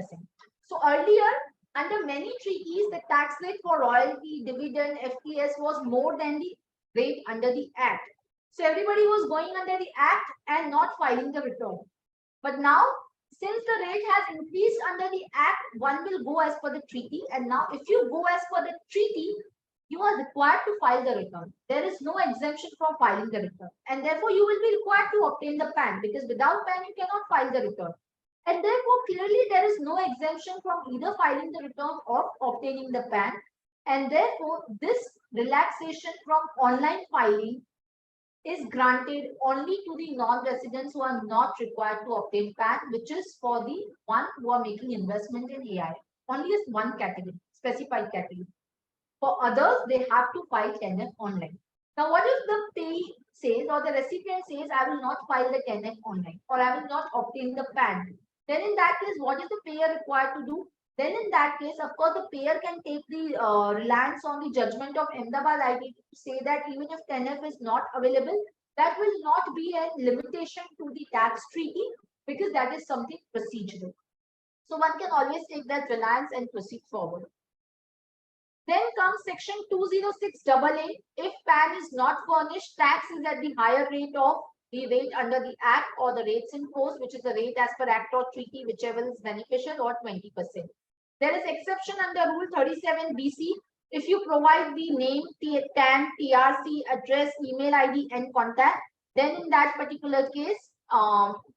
So earlier, under many treaties, the tax rate for royalty, dividend, FTS was more than the rate under the Act. So everybody was going under the Act and not filing the return. But now, since the rate has increased under the Act, one will go as per the treaty. And now, if you go as per the treaty, you are required to file the return. There is no exemption from filing the return. And therefore, you will be required to obtain the PAN because without PAN, you cannot file the return. And therefore, clearly, there is no exemption from either filing the return or obtaining the PAN. And therefore, this relaxation from online filing is granted only to the non-residents who are not required to obtain PAN, which is for the one who are making investment in AI. Only is one category, specified category. For others, they have to file 10F online. Now, what if the payee says or the recipient says, I will not file the 10F online or I will not obtain the PAN? Then in that case, what is the payer required to do? Then in that case, of course, the payer can take the reliance on the judgment of Ahmedabad ITT to say that even if 10F is not available, that will not be a limitation to the tax treaty because that is something procedural. So one can always take that reliance and proceed forward. Then comes section 206AA. If PAN is not furnished, tax is at the higher rate of the rate under the Act or the rates in force, which is the rate as per Act or treaty, whichever is beneficial, or 20%. There is exception under Rule 37BC. If you provide the name, TAN, TRC, address, email ID, and contact, then in that particular case,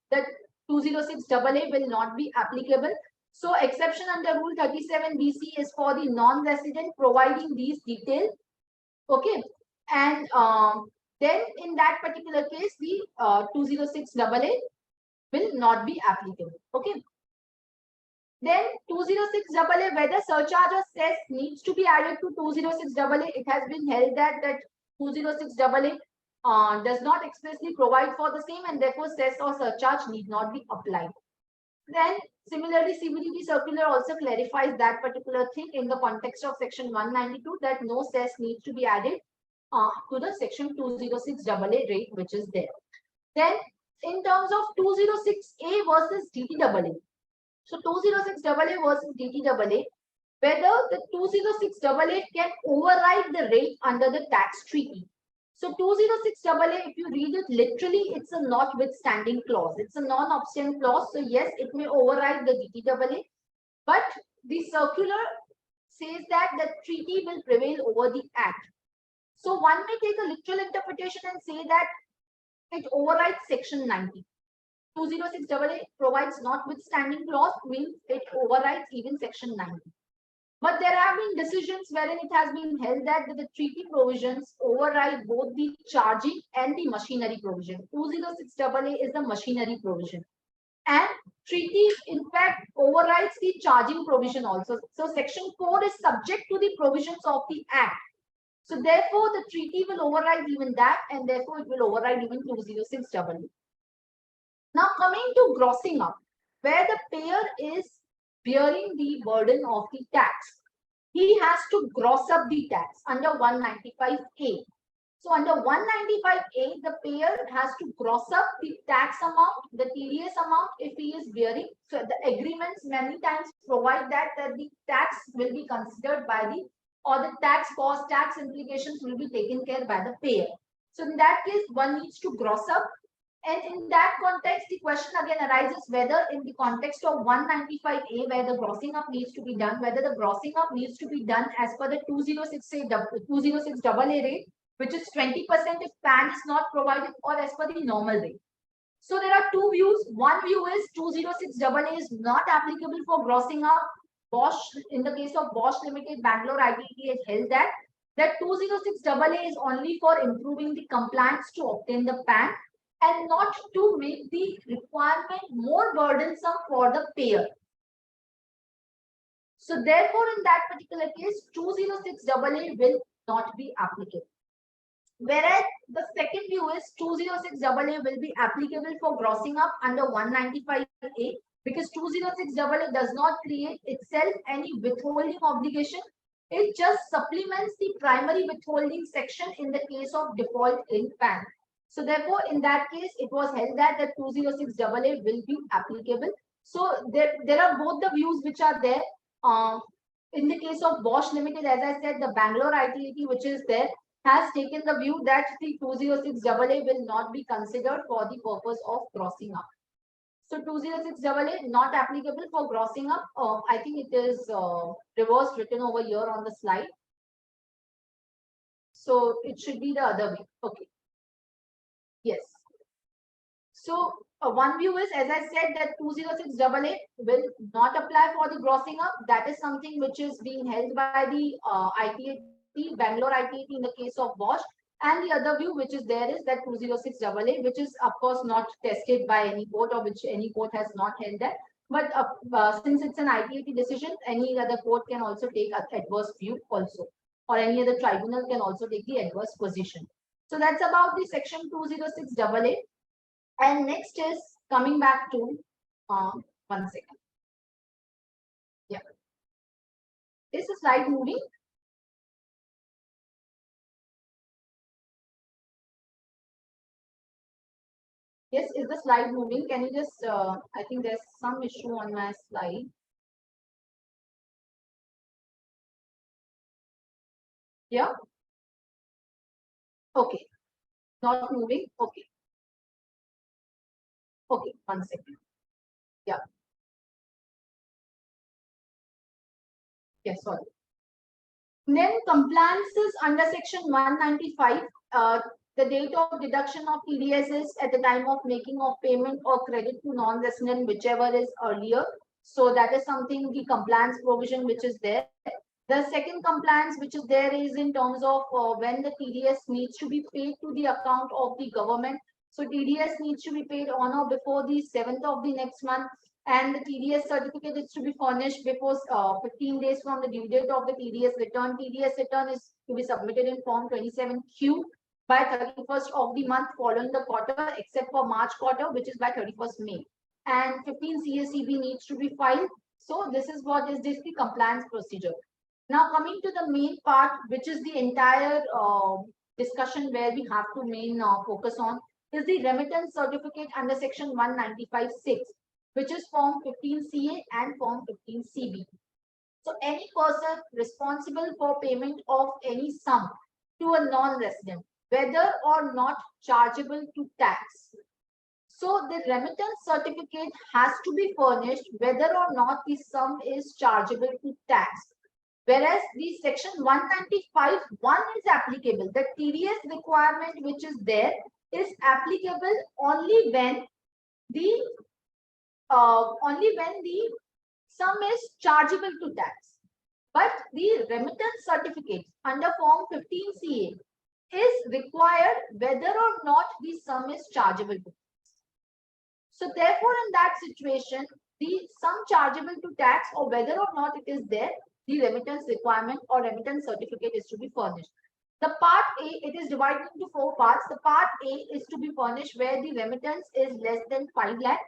the 206AA will not be applicable. So exception under Rule 37BC is for the non-resident providing these details. Okay. And then in that particular case, the 206AA will not be applicable. Okay. Then 206AA, whether surcharge or cess needs to be added to 206AA, it has been held that 206AA does not expressly provide for the same and therefore cess or surcharge need not be applied. Then similarly, CBDT circular also clarifies that particular thing in the context of section 192 that no cess needs to be added to the section 206AA rate which is there. Then in terms of 206A versus DTAA. So 206AA versus DTAA, whether the 206AA can override the rate under the tax treaty. So 206AA, if you read it literally, it's a notwithstanding clause. It's a non-obstant clause. So yes, it may override the DTAA, but the circular says that the treaty will prevail over the Act. So one may take a literal interpretation and say that it overrides section 90. 206AA provides notwithstanding clause means it overrides even section 90. But there have been decisions wherein it has been held that the treaty provisions override both the charging and the machinery provision. 206AA is the machinery provision. And treaty, in fact, overrides the charging provision also. So section 4 is subject to the provisions of the Act. So therefore, the treaty will override even that and therefore it will override even 206AA. Now coming to grossing up, where the payer is bearing the burden of the tax, he has to gross up the tax under 195A. So under 195A, the payer has to gross up the tax amount, the TDS amount if he is bearing. So the agreements many times provide that the tax will be considered by the, or the tax cost, tax implications will be taken care by the payer. So in that case, one needs to gross up. And in that context, the question again arises whether in the context of 195A, where the grossing up needs to be done, whether the grossing up needs to be done as per the 206AA rate, which is 20% if PAN is not provided, or as per the normal rate. So there are two views. One view is 206AA is not applicable for grossing up. Bosch, in the case of Bosch Limited, Bangalore ITT has held that 206AA is only for improving the compliance to obtain the PAN, and not to make the requirement more burdensome for the payer. So therefore, in that particular case, 206AA will not be applicable. Whereas the second view is 206AA will be applicable for grossing up under 195A, because 206AA does not create itself any withholding obligation. It just supplements the primary withholding section in the case of default in PAN. So therefore, in that case, it was held that the 206AA will be applicable. So there are both the views which are there. In the case of Bosch Limited, as I said, the Bangalore ITAT which is there has taken the view that the 206AA will not be considered for the purpose of grossing up. So 206AA not applicable for grossing up. I think it is reverse written over here on the slide. So it should be the other way. Okay. Yes. So one view is, as I said, that 206AA will not apply for the grossing up. That is something which is being held by the ITAT, Bangalore ITAT in the case of Bosch. And the other view which is there is that 206AA, which is of course not tested by any court, or which any court has not held that. But since it's an ITAT decision, any other court can also take an adverse view also, or any other tribunal can also take the adverse position. So that's about the section 206AA. And next is coming back to 1 second. Yeah. Is the slide moving? Yes, is the slide moving? Can you just, I think there's some issue on my slide. Yeah. Okay. Not moving. Okay. Okay. 1 second. Yeah. Yes, sorry. Then compliances under section 195. The date of deduction of TDS is at the time of making of payment or credit to non-resident, whichever is earlier. So that is something, the compliance provision which is there. The second compliance which is there is in terms of when the TDS needs to be paid to the account of the government. So TDS needs to be paid on or before the 7th of the next month, and the TDS certificate is to be furnished before 15 days from the due date of the TDS return. TDS return is to be submitted in form 27Q by 31st of the month following the quarter, except for March quarter, which is by 31st May. And 15 CACB needs to be filed. So this is what is this the compliance procedure. Now coming to the main part, which is the entire discussion where we have to main focus on, is the remittance certificate under section 195(6), which is form 15CA and form 15CB. So any person responsible for payment of any sum to a non-resident, whether or not chargeable to tax. So the remittance certificate has to be furnished whether or not the sum is chargeable to tax. Whereas the section 195(1) is applicable. The TDS requirement which is there is applicable only when the sum is chargeable to tax. But the remittance certificate under form 15CA is required whether or not the sum is chargeable to tax. So therefore, in that situation, the sum chargeable to tax, or whether or not it is there, the remittance requirement or remittance certificate is to be furnished. The part A, it is divided into 4 parts. The part A is to be furnished where the remittance is less than 5 lakh.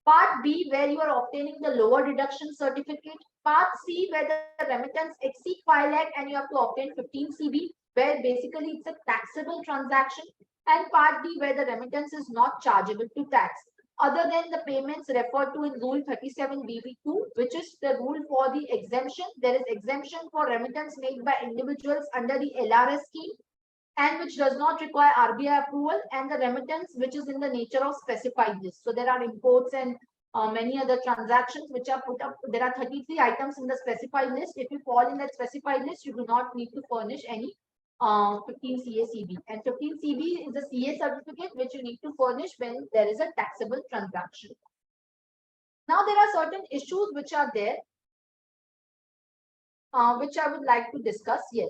Part B, where you are obtaining the lower deduction certificate. Part C, where the remittance exceeds 5 lakh and you have to obtain 15 CB, where basically it's a taxable transaction. And part D, where the remittance is not chargeable to tax, other than the payments referred to in Rule 37BB2, which is the rule for the exemption. There is exemption for remittance made by individuals under the LRS scheme, and which does not require RBI approval, and the remittance which is in the nature of specified list. So there are imports and many other transactions which are put up. There are 33 items in the specified list. If you fall in that specified list, you do not need to furnish any 15 CACB. And 15 CB is a CA certificate which you need to furnish when there is a taxable transaction. Now there are certain issues which are there, which I would like to discuss. Yes.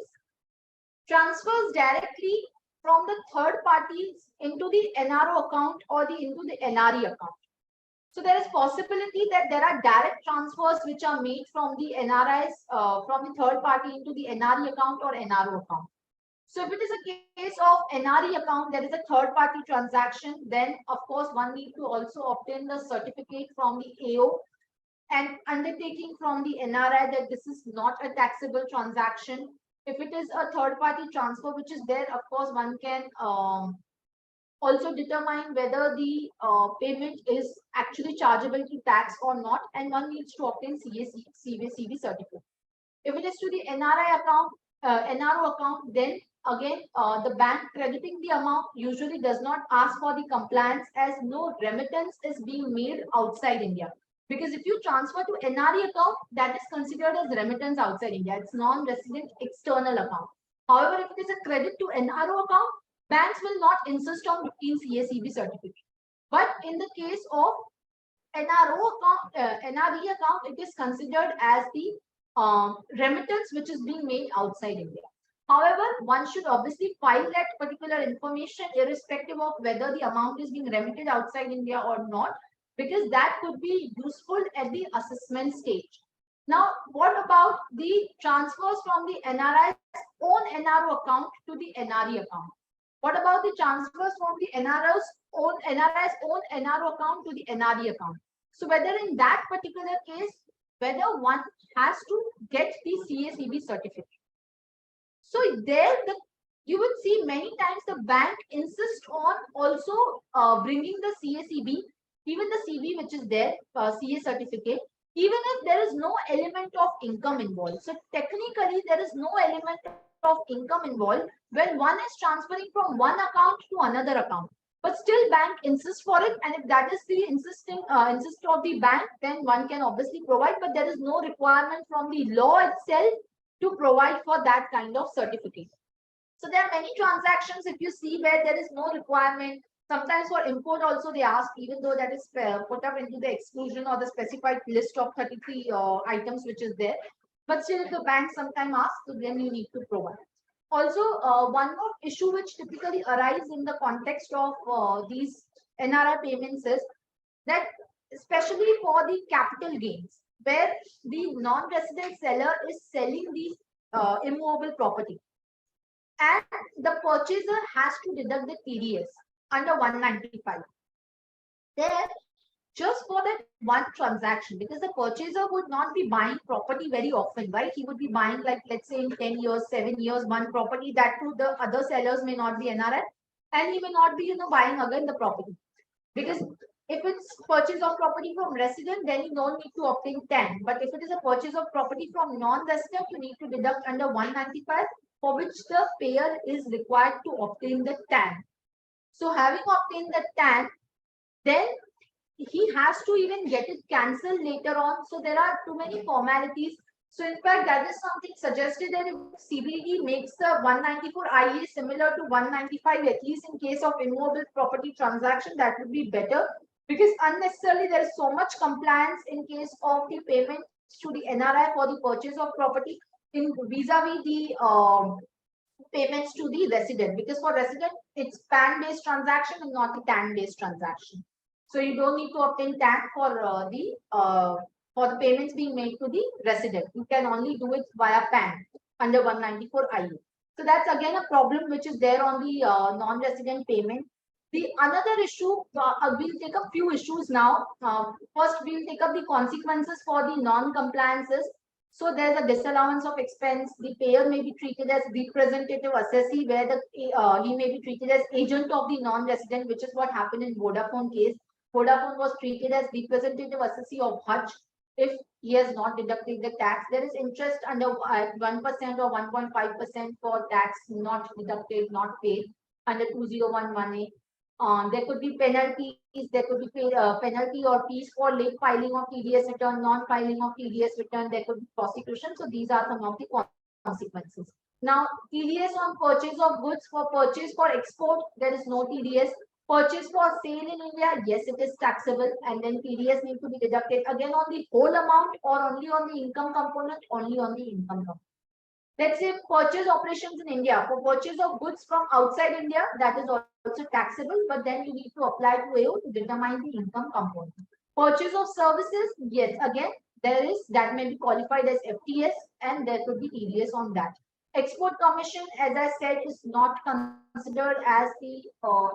Transfers directly from the third parties into the NRO account or into the NRE account. So there is possibility that there are direct transfers which are made from the NRIs, from the third party into the NRE account or NRO account. So if it is a case of NRE account, there is a third party transaction, then of course one need to also obtain the certificate from the AO and undertaking from the NRI that this is not a taxable transaction. If it is a third party transfer which is there, of course one can also determine whether the payment is actually chargeable to tax or not, and one needs to obtain CACV certificate. If it is to the NRI account, NRO account, then again the bank crediting the amount usually does not ask for the compliance, as no remittance is being made outside India. Because if you transfer to NRE account, that is considered as remittance outside India. It's non-resident external account. However, if it is a credit to NRO account, banks will not insist on obtaining CACV certificate. But in the case of NRO account, NRE account, it is considered as the remittance which is being made outside India. However, one should obviously file that particular information irrespective of whether the amount is being remitted outside India or not, because that could be useful at the assessment stage. Now, what about the transfers from the NRI's own NRO account to the NRE account? What about the transfers from the NRI's own NRO account to the NRE account? So whether in that particular case, whether one has to get the CACV certificate. So there, you would see many times the bank insists on also bringing the CACV, even the CV which is there, CA certificate, even if there is no element of income involved. So technically, there is no element of income involved when one is transferring from one account to another account. But still bank insists for it, and if that is the insist of the bank, then one can obviously provide, but there is no requirement from the law itself to provide for that kind of certificate. So there are many transactions, if you see, where there is no requirement. Sometimes for import also they ask, even though that is put up into the exclusion or the specified list of 33 items which is there. But still if the bank sometimes asks, so then you need to provide. Also, one more issue which typically arises in the context of these NRI payments is that, especially for the capital gains, where the non-resident seller is selling the immovable property, and the purchaser has to deduct the TDS under 195. There, just for that one transaction, because the purchaser would not be buying property very often, right? He would be buying, like, let's say in 10 years, 7 years, one property. That too, the other sellers may not be NRI, and he may not be, buying again the property. Because if it's purchase of property from resident, then you don't need to obtain TAN. But if it is a purchase of property from non-resident, you need to deduct under 195, for which the payer is required to obtain the TAN. So having obtained the TAN, then he has to even get it cancelled later on. So there are too many formalities. So in fact, that is something suggested that if CBD makes the 194 IA similar to 195, at least in case of immovable property transaction, that would be better, because unnecessarily there is so much compliance in case of the payment to the NRI for the purchase of property in vis-a-vis the payments to the resident, because for resident it's PAN based transaction and not the TAN based transaction. So you don't need to obtain TAN for the payments being made to the resident. You can only do it via PAN under 194 IU. So that's again a problem which is there on the non-resident payment. The another issue, we'll take a few issues now. First, we'll take up the consequences for the non-compliances. So there's a disallowance of expense. The payer may be treated as representative assessee, where the he may be treated as agent of the non-resident, which is what happened in Vodafone case. Vodafone was treated as representative assessee of Hutch if he has not deducted the tax. There is interest under 1% or 1.5% for tax not deducted, not paid under 2011A. There could be penalties, there could be penalty or fees for late filing of TDS return, non-filing of TDS return, there could be prosecution. So these are some of the consequences. Now, TDS on purchase of goods, for purchase for export, there is no TDS. Purchase for sale in India, yes, it is taxable, and then TDS need to be deducted again on the whole amount or only on the income component, only on the income component. Let's say purchase operations in India, for purchase of goods from outside India, that is also taxable, but then you need to apply to AO to determine the income component. Purchase of services, yes, again, that may be qualified as FTS and there could be TDS on that. Export commission, as I said, is not considered as the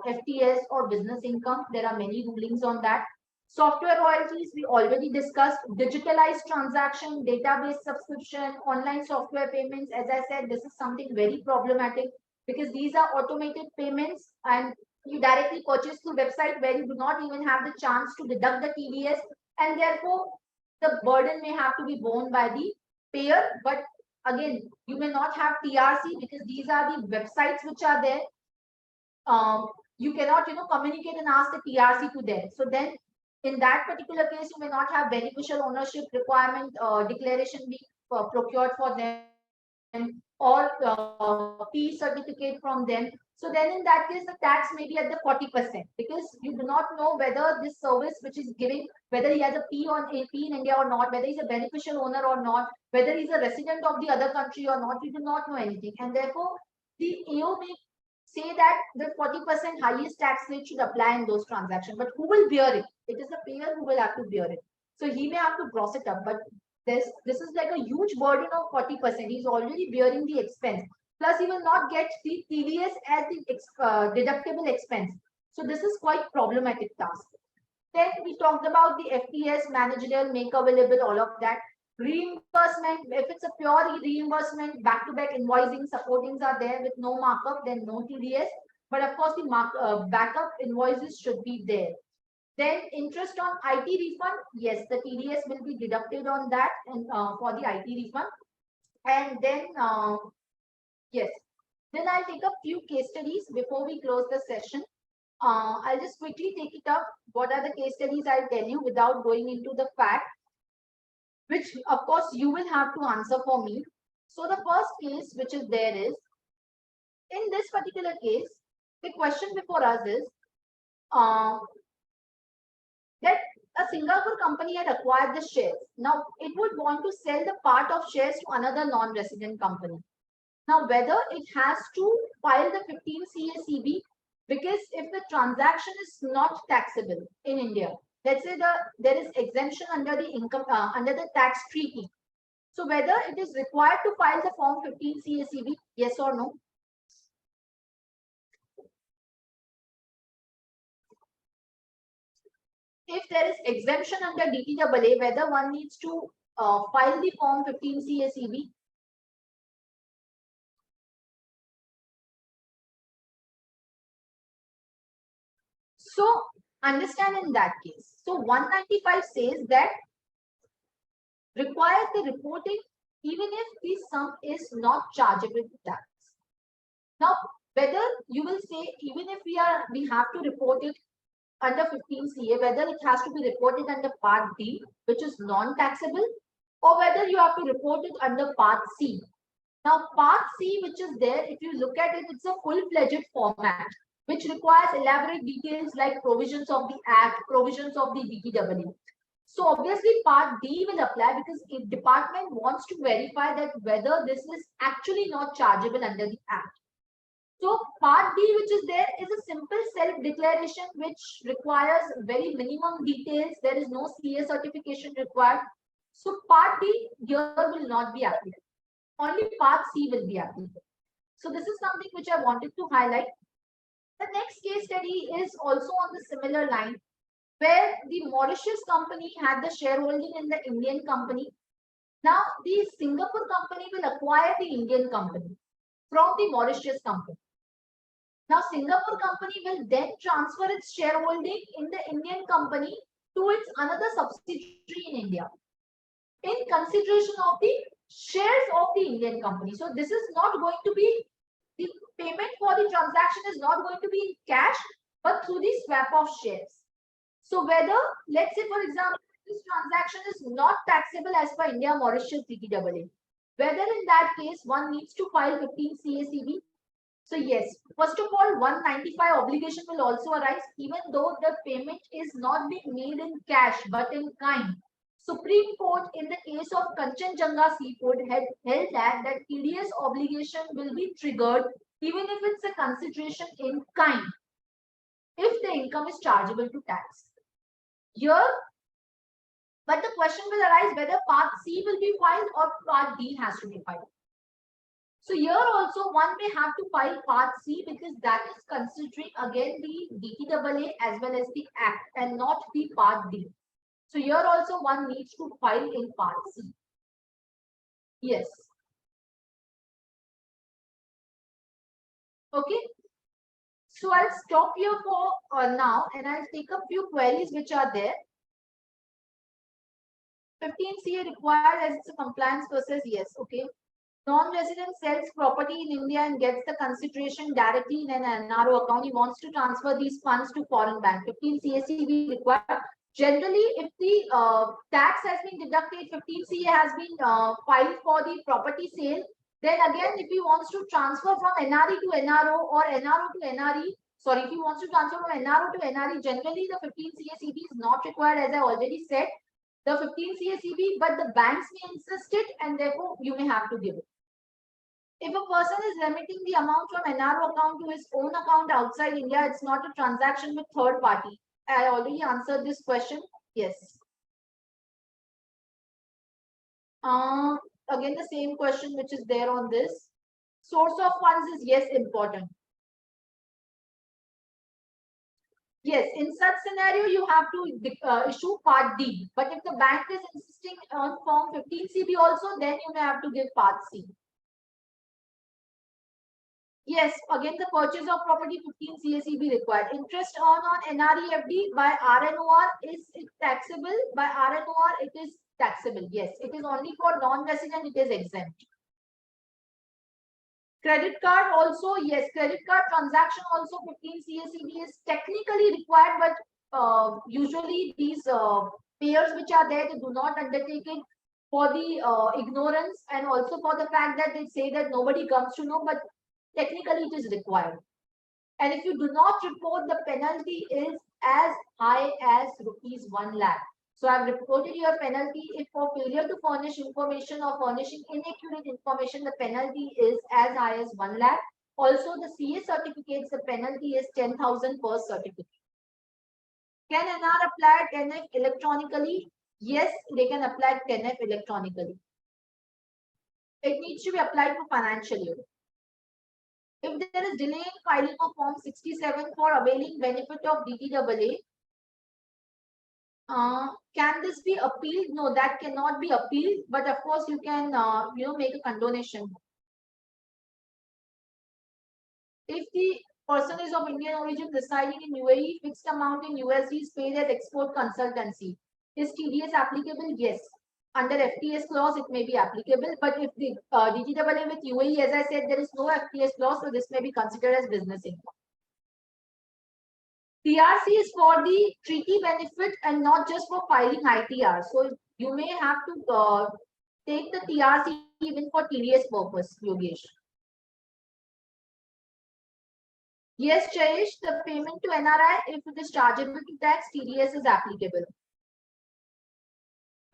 FTS or business income. There are many rulings on that. Software royalties, we already discussed. Digitalized transaction, database subscription, online software payments. As I said, this is something very problematic because these are automated payments and you directly purchase through website where you do not even have the chance to deduct the TDS, and therefore the burden may have to be borne by the payer. But again, you may not have TRC because these are the websites which are there. You cannot, communicate and ask the TRC to them. So then in that particular case, you may not have beneficial ownership requirement declaration being procured for them or P certificate from them. So then in that case, the tax may be at the 40% because you do not know whether this service which is giving, whether he has a P in India or not, whether he's a beneficial owner or not, whether he's a resident of the other country or not, you do not know anything. And therefore, the AO may say that the 40% highest tax rate should apply in those transactions. But who will bear it? It is the payer who will have to bear it. So he may have to gross it up, but this is like a huge burden of 40%. He's already bearing the expense. Plus, he will not get the TDS as the deductible expense. So this is quite problematic task. Then we talked about the FTS, managerial, make available, all of that. Reimbursement, if it's a pure reimbursement, back-to-back invoicing, supportings are there with no markup, then no TDS. But of course, the backup invoices should be there. Then interest on IT refund, yes, the TDS will be deducted on that and for the IT refund. And then, yes, then I'll take a few case studies before we close the session. I'll just quickly take it up. What are the case studies I'll tell you without going into the fact, which of course you will have to answer for me. So the first case which is there is, in this particular case, the question before us is, that a Singapore company had acquired the shares. Now, it would want to sell the part of shares to another non-resident company. Now, whether it has to file the 15 CACB, because if the transaction is not taxable in India, let's say there is exemption under the income under the tax treaty. So, whether it is required to file the form 15 CACB, yes or no? If there is exemption under DTAA, whether one needs to file the form 15 CACB. So understand in that case. So 195 says that requires the reporting even if the sum is not chargeable to tax. Now, whether you will say even if we have to report it under 15 CA, whether it has to be reported under Part D, which is non-taxable, or whether you have to report it under Part C. Now, Part C, which is there, if you look at it, it's a full-fledged format, which requires elaborate details like provisions of the Act, provisions of the DTAA. So, obviously, Part D will apply because the department wants to verify that whether this is actually not chargeable under the Act. So Part D, which is there, is a simple self-declaration which requires very minimum details. There is no CA certification required. So Part D here will not be applicable. Only Part C will be applicable. So this is something which I wanted to highlight. The next case study is also on the similar line, where the Mauritius company had the shareholding in the Indian company. Now the Singapore company will acquire the Indian company from the Mauritius company. Now, Singapore company will then transfer its shareholding in the Indian company to its another subsidiary in India in consideration of the shares of the Indian company. So, this is not going to be, the payment for the transaction is not going to be in cash, but through the swap of shares. So, whether, let's say, for example, this transaction is not taxable as per India Mauritius DTAA, whether in that case one needs to file 15 CACB. So yes, first of all, 195 obligation will also arise even though the payment is not being made in cash but in kind. Supreme Court in the case of Kanchenjunga Seafood had held that TDS obligation will be triggered even if it's a consideration in kind if the income is chargeable to tax. Here, But the question will arise whether Part C will be filed or Part D has to be filed. So here also one may have to file Part C because that is considering again the DTAA as well as the Act and not the Part D. So here also one needs to file in Part C. Yes. Okay. So I'll stop here for now and I'll take a few queries which are there. 15 CA required as it's a compliance process. Yes. Okay. Non-resident sells property in India and gets the consideration directly in an NRO account. He wants to transfer these funds to foreign bank. 15 CACB required. Generally, if the tax has been deducted, 15 CA has been filed for the property sale, then again, if he wants to transfer from NRE to NRO or NRO to NRE, sorry, if he wants to transfer from NRO to NRE, generally the 15 CACB is not required, as I already said, the 15 CACB, but the banks may insist it and therefore you may have to give it. If a person is remitting the amount from NRO account to his own account outside India, it's not a transaction with third party. I already answered this question. Yes. Again, the same question which is there on this. Source of funds is yes, important. Yes, in such scenario, you have to issue Part D. But if the bank is insisting on Form 15CB also, then you may have to give Part C. Yes, again, the purchase of property 15 CACB required. Interest earned on NREFD by RNOR is it taxable? By RNOR, it is taxable. Yes, it is only for non-resident, it is exempt. Credit card also, yes, credit card transaction also 15 CACB is technically required, but usually these payers which are there, they do not undertake it for the ignorance and also for the fact that they say that nobody comes to know, but technically it is required. And if you do not report, the penalty is as high as rupees 1 lakh. So I've reported your penalty if for failure to furnish information or furnishing inaccurate information, the penalty is as high as 1 lakh. Also, the CA certificates, the penalty is 10,000 per certificate. Can NR apply 10F electronically? Yes, they can apply 10F electronically. It needs to be applied for financial year. If there is delay in filing of Form 67 for availing benefit of DTAA, can this be appealed? No, that cannot be appealed. But of course, you can make a condonation. If the person is of Indian origin residing in UAE, fixed amount in USD is paid as export consultancy. Is TDS applicable? Yes. Under FTS clause, it may be applicable, but if the DTAA with UAE, as I said, there is no FTS clause, so this may be considered as business income. TRC is for the treaty benefit and not just for filing ITR. So you may have to take the TRC even for TDS purpose, Yogesh. Yes, Jayesh, the payment to NRI, if it is chargeable to tax, TDS is applicable.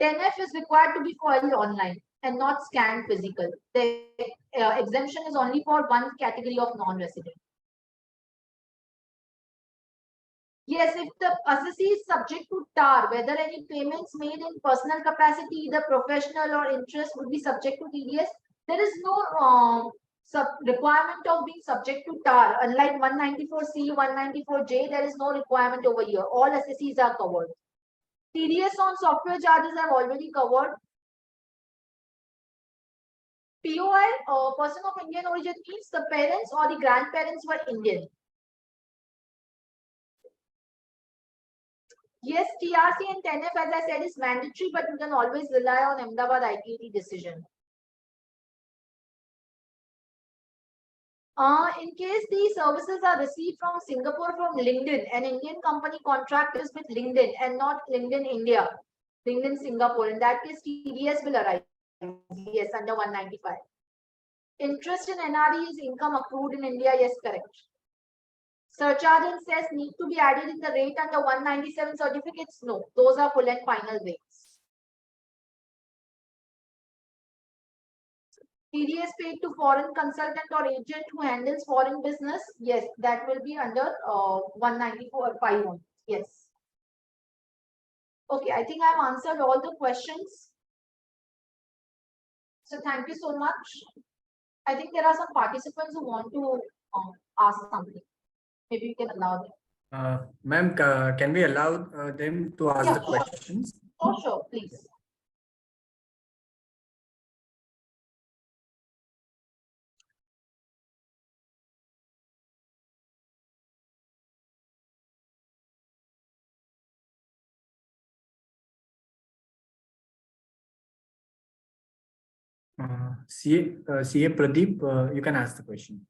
10F is required to be filed online and not scanned physical. The exemption is only for one category of non-resident. Yes, if the assessee is subject to TAR, whether any payments made in personal capacity, either professional or interest, would be subject to TDS. There is no requirement of being subject to TAR. Unlike 194C, 194J, there is no requirement over here. All assessees are covered. TDS on software charges I've already covered. POI, person of Indian origin, means the parents or the grandparents were Indian. Yes, TRC and 10F, as I said, is mandatory, but you can always rely on Ahmedabad ITT decision. In case these services are received from Singapore from LinkedIn, an Indian company contract is with LinkedIn and not LinkedIn India, LinkedIn Singapore. In that case, TDS will arise. Yes, under 195. Interest in NRE is income accrued in India. Yes, correct. Surcharge and cess need to be added in the rate under 197 certificates. No, those are full and final rates. TDS paid to foreign consultant or agent who handles foreign business. Yes, that will be under 194 or 5 on. Yes. Okay, I think I've answered all the questions. So thank you so much. I think there are some participants who want to ask something. Maybe you can allow them. Ma'am, can we allow them to ask Yeah, the sure. questions? Oh, sure, please. CA Pradeep, you can ask the question.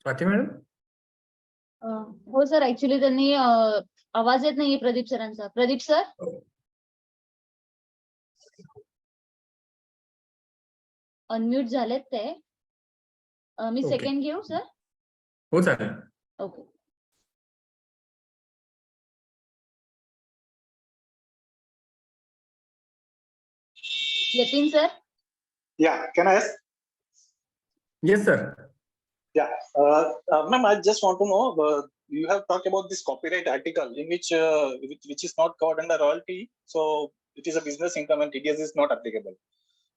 Swati madam. हो sir, actually त्यांनी आवाज येत नाहीये प्रदीप सरांचा. Pradeep sir unmute झालेत ते. मी Okay. Second घेऊ sir? हो चालेल. Okay. Yatin sir. Yeah, can I ask? Yes, sir. Yeah, ma'am, I just want to know. You have talked about this copyright article in which is not covered under royalty, so it is a business income and TDS is not applicable.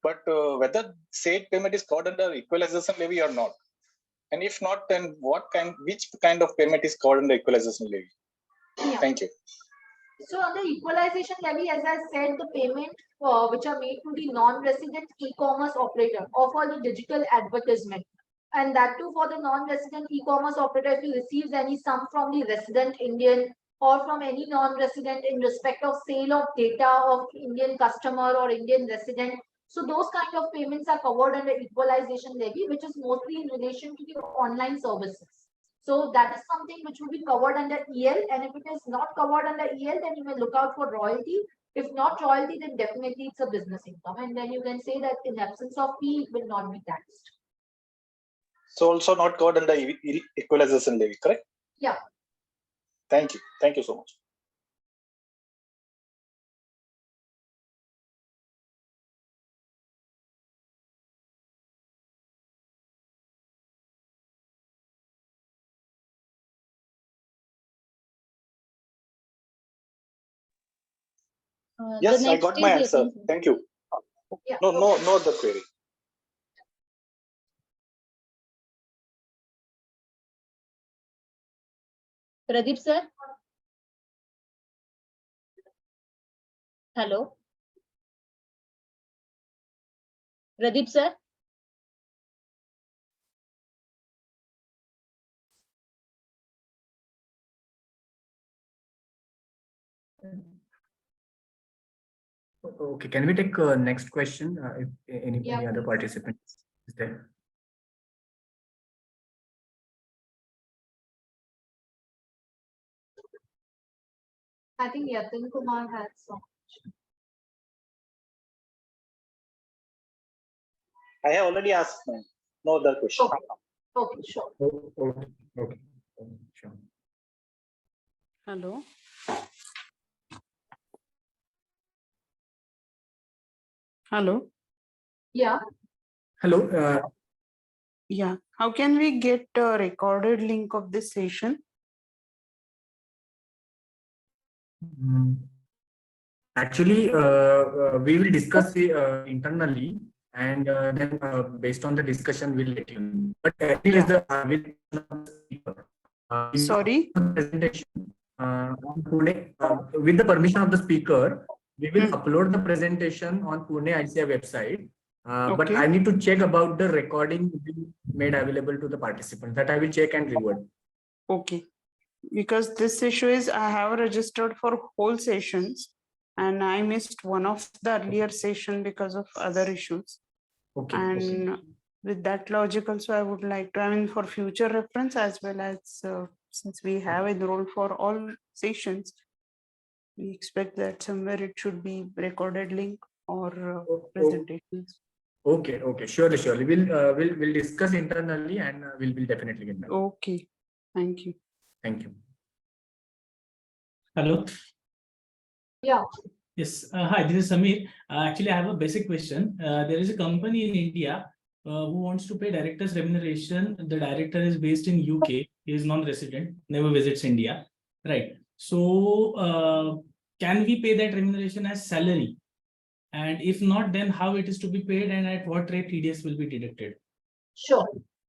But whether said payment is covered under equalization levy or not, and if not, then which kind of payment is covered under equalization levy? Yeah. Thank you. So under equalization levy, as I said, the payment which are made to the non-resident e-commerce operator or for the digital advertisement, and that too for the non-resident e-commerce operator, if he receives any sum from the resident Indian or from any non-resident in respect of sale of data of Indian customer or Indian resident. So those kind of payments are covered under equalization levy, which is mostly in relation to the online services. So that is something which will be covered under EL, and if it is not covered under EL, then you may look out for royalty. If not royalty, then definitely it's a business income, and then you can say that in absence of fee, it will not be taxed. So also not covered under equalization levy, correct? Yeah. Thank you. Thank you so much. Yes, I got my answer. Thank you. Yeah. No other query. Pradeep sir. Hello Pradeep sir. Okay, can we take next question if any other participants is there? I think Yatin Kumar has some. I have already asked, ma'am. No other question. Okay, sure. Okay, sure. Hello. Hello. Yeah. Hello. Yeah. How can we get a recorded link of this session? Actually, we will discuss internally, and then based on the discussion, we'll let you know. But anyways, Sorry. Presentation with the permission of the speaker, we will upload the presentation on Pune ICI website. But Okay. I need to check about the recording being made available to the participants. That I will check and revert. Okay. Because this issue is I have registered for whole sessions and I missed one of the earlier session because of other issues. Okay. And Okay. with that logic also, I would like to, I mean, for future reference as well as since we have enrolled for all sessions, we expect that somewhere it should be recorded link or presentations. Okay, okay, surely. We'll discuss internally and we'll definitely get back. Okay, thank you. Thank you. Hello. Yeah. Yes. Hi, this is Samir. Actually, I have a basic question. There is a company in India who wants to pay directors remuneration. The director is based in UK. He is non-resident, never visits India. Right. So, can we pay that remuneration as salary? And if not, then how it is to be paid and at what rate TDS will be deducted? Sure.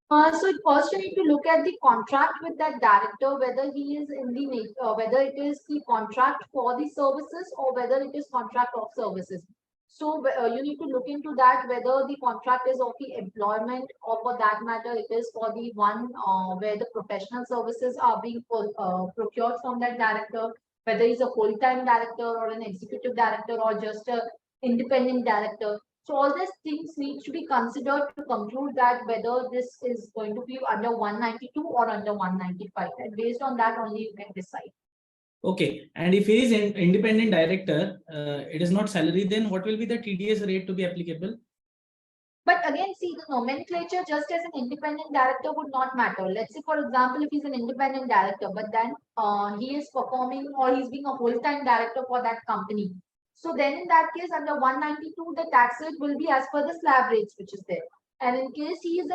So first you need to look at the contract with that director, whether he is in the whether it is the contract for the services or whether it is contract of services. So you need to look into that, whether the contract is of the employment or for that matter, it is for the one where the professional services are being procured from that director, whether he's a full-time director or an executive director or just a independent director. So all these things need to be considered to conclude that whether this is going to be under 192 or under 195. And based on that only you can decide. Okay. And if he is an independent director, it is not salary, then what will be the TDS rate to be applicable? But again, see, the nomenclature just as an independent director would not matter. Let's say, for example, if he's an independent director, but then he is performing or he's being a full-time director for that company. So then in that case, under 192, the tax rate will be as per the slab rates which is there. And in case he is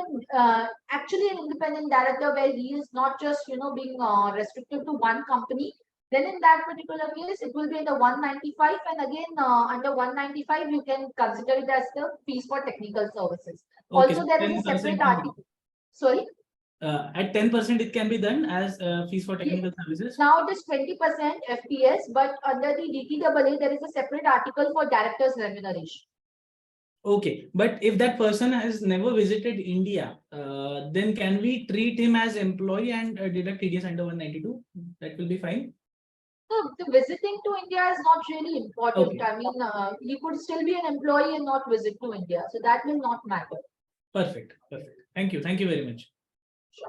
actually an independent director where he is not just, being restricted to one company, then in that particular case, it will be under 195. And again, under 195, you can consider it as the fees for technical services. Okay, Also, there is a 10% separate can be- article. Sorry. At 10% it can be done as fees for technical services. Now it is 20% FPS, but under the DTAA, there is a separate article for directors' remuneration. Okay, but if that person has never visited India, then can we treat him as employee and deduct TDS under 192? That will be fine. So the visiting to India is not really important. Okay. I mean, he could still be an employee and not visit to India. So that will not matter. Perfect. Thank you very much. Sure.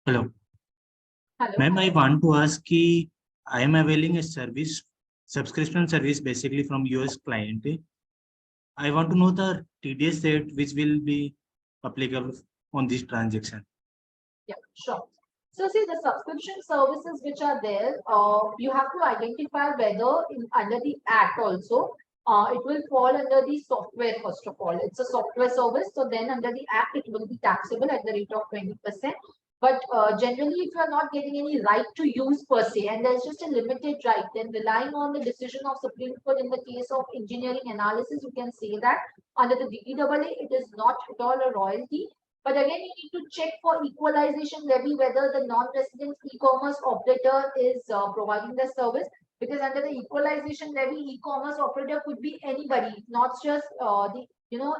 Hello. Hello. Ma'am, I want to ask कि I am availing a subscription service basically from US client. I want to know the TDS rate which will be applicable on this transaction. Yeah, sure. So see the subscription services which are there, you have to identify whether under the act also, it will fall under the software first of all. It's a software service. So then under the act, it will be taxable at the rate of 20%. But generally, if you are not getting any right to use per se, and there's just a limited right, then relying on the decision of Supreme Court in the case of engineering analysis, you can say that under the DTAA, it is not at all a royalty. But again, you need to check for equalization levy whether the non-resident e-commerce operator is providing the service. Because under the equalization levy, e-commerce operator could be anybody, not just the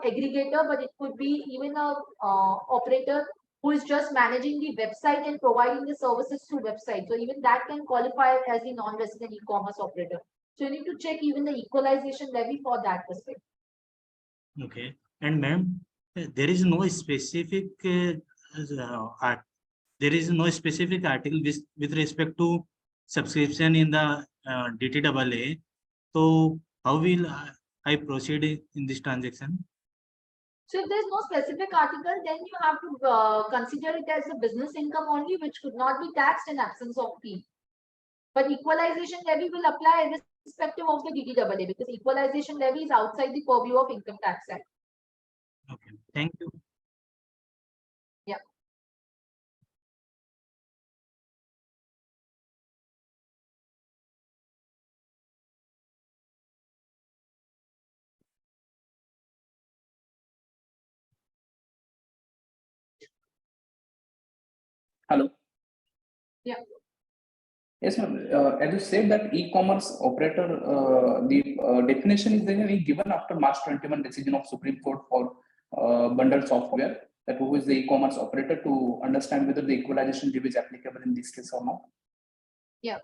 aggregator, but it could be even a operator who is just managing the website and providing the services through website. So even that can qualify as a non-resident e-commerce operator. So you need to check even the equalization levy for that perspective. Okay. And ma'am, there is no specific article with respect to subscription in the DTAA. So how will I proceed in this transaction? So if there's no specific article, then you have to consider it as a business income only, which could not be taxed in absence of fee. But equalization levy will apply irrespective of the DTAA because equalization levy is outside the purview of Income Tax Act. Okay, thank you. Yeah. Hello. Yeah. Yes, ma'am. As you said that e-commerce operator, the definition is there given after March 21 decision of Supreme Court for bundled software, that who is the e-commerce operator to understand whether the equalization levy is applicable in this case or not. Yeah.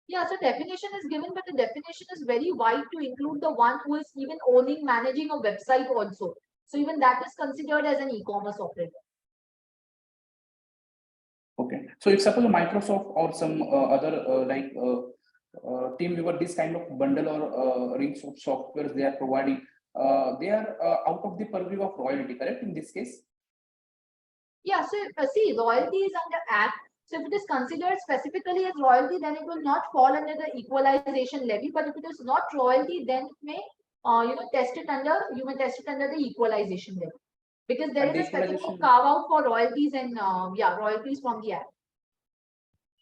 Yeah, so definition is given, but the definition is very wide to include the one who is even owning, managing a website also. So even that is considered as an e-commerce operator. Okay, so if suppose Microsoft or some other Teamweaver, this kind of bundle or rings of software they are providing, they are out of the purview of royalty, correct? In this case. Yeah, so see, royalty is under app. So if it is considered specifically as royalty, then it will not fall under the equalization levy. But if it is not royalty, then it may, you may test it under the equalization levy, because there And is a the specific equalization- carve out for royalties and royalties from the app.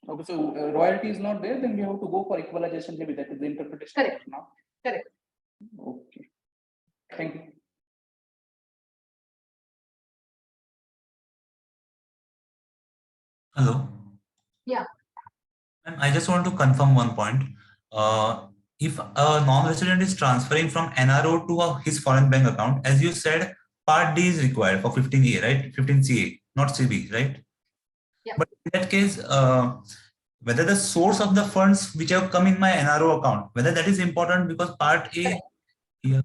Okay, so royalty is not there, then we have to go for equalization levy. That is the interpretation. Correct. Now. Correct. Okay. Thank you. Hello. Yeah. And I just want to confirm one point. If a non-resident is transferring from NRO to his foreign bank account, as you said, Part D is required for 15A, right? 15CA, not CB, right? Yeah. But in that case, whether the source of the funds which have come in my NRO account, whether that is important, because Part A, yeah.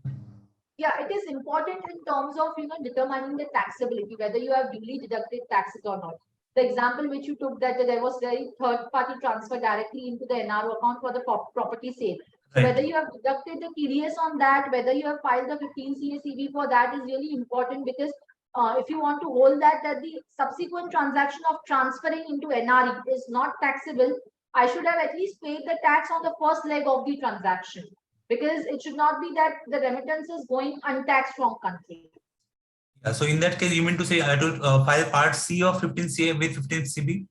Yeah, it is important in terms of determining the taxability, whether you have duly deducted taxes or not. The example which you took, that there was very third-party transfer directly into the NRO account for the property sale. So Right. whether you have deducted the TDS on that, whether you have filed the 15 CACB for that is really important, because if you want to hold that the subsequent transaction of transferring into NRE is not taxable, I should have at least paid the tax on the first leg of the transaction, because it should not be that the remittance is going untaxed from country. Yeah, so in that case, you mean to say I have to file Part C of 15CA with 15CB?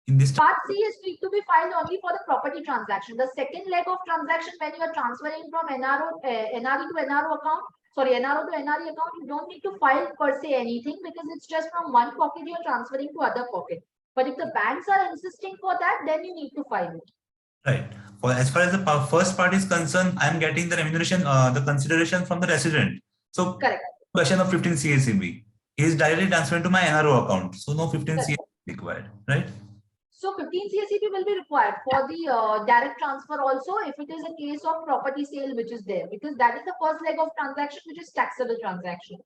In this Part C is to be filed only for the property transaction. The second leg of transaction, when you are transferring from NRE to NRO account, NRO to NRE account, you don't need to file per se anything, because it's just from one pocket you are transferring to other pocket. But if the banks are insisting for that, then you need to file it. Right. For as far as the first part is concerned, I am getting the remuneration, the consideration from the resident. So, correct. Question of 15 CACB is directly transferred to my NRO account. So no 15 CACB required, right? So 15 CACB will be required for the direct transfer also, if it is a case of property sale which is there, because that is the first leg of transaction, which is taxable transaction.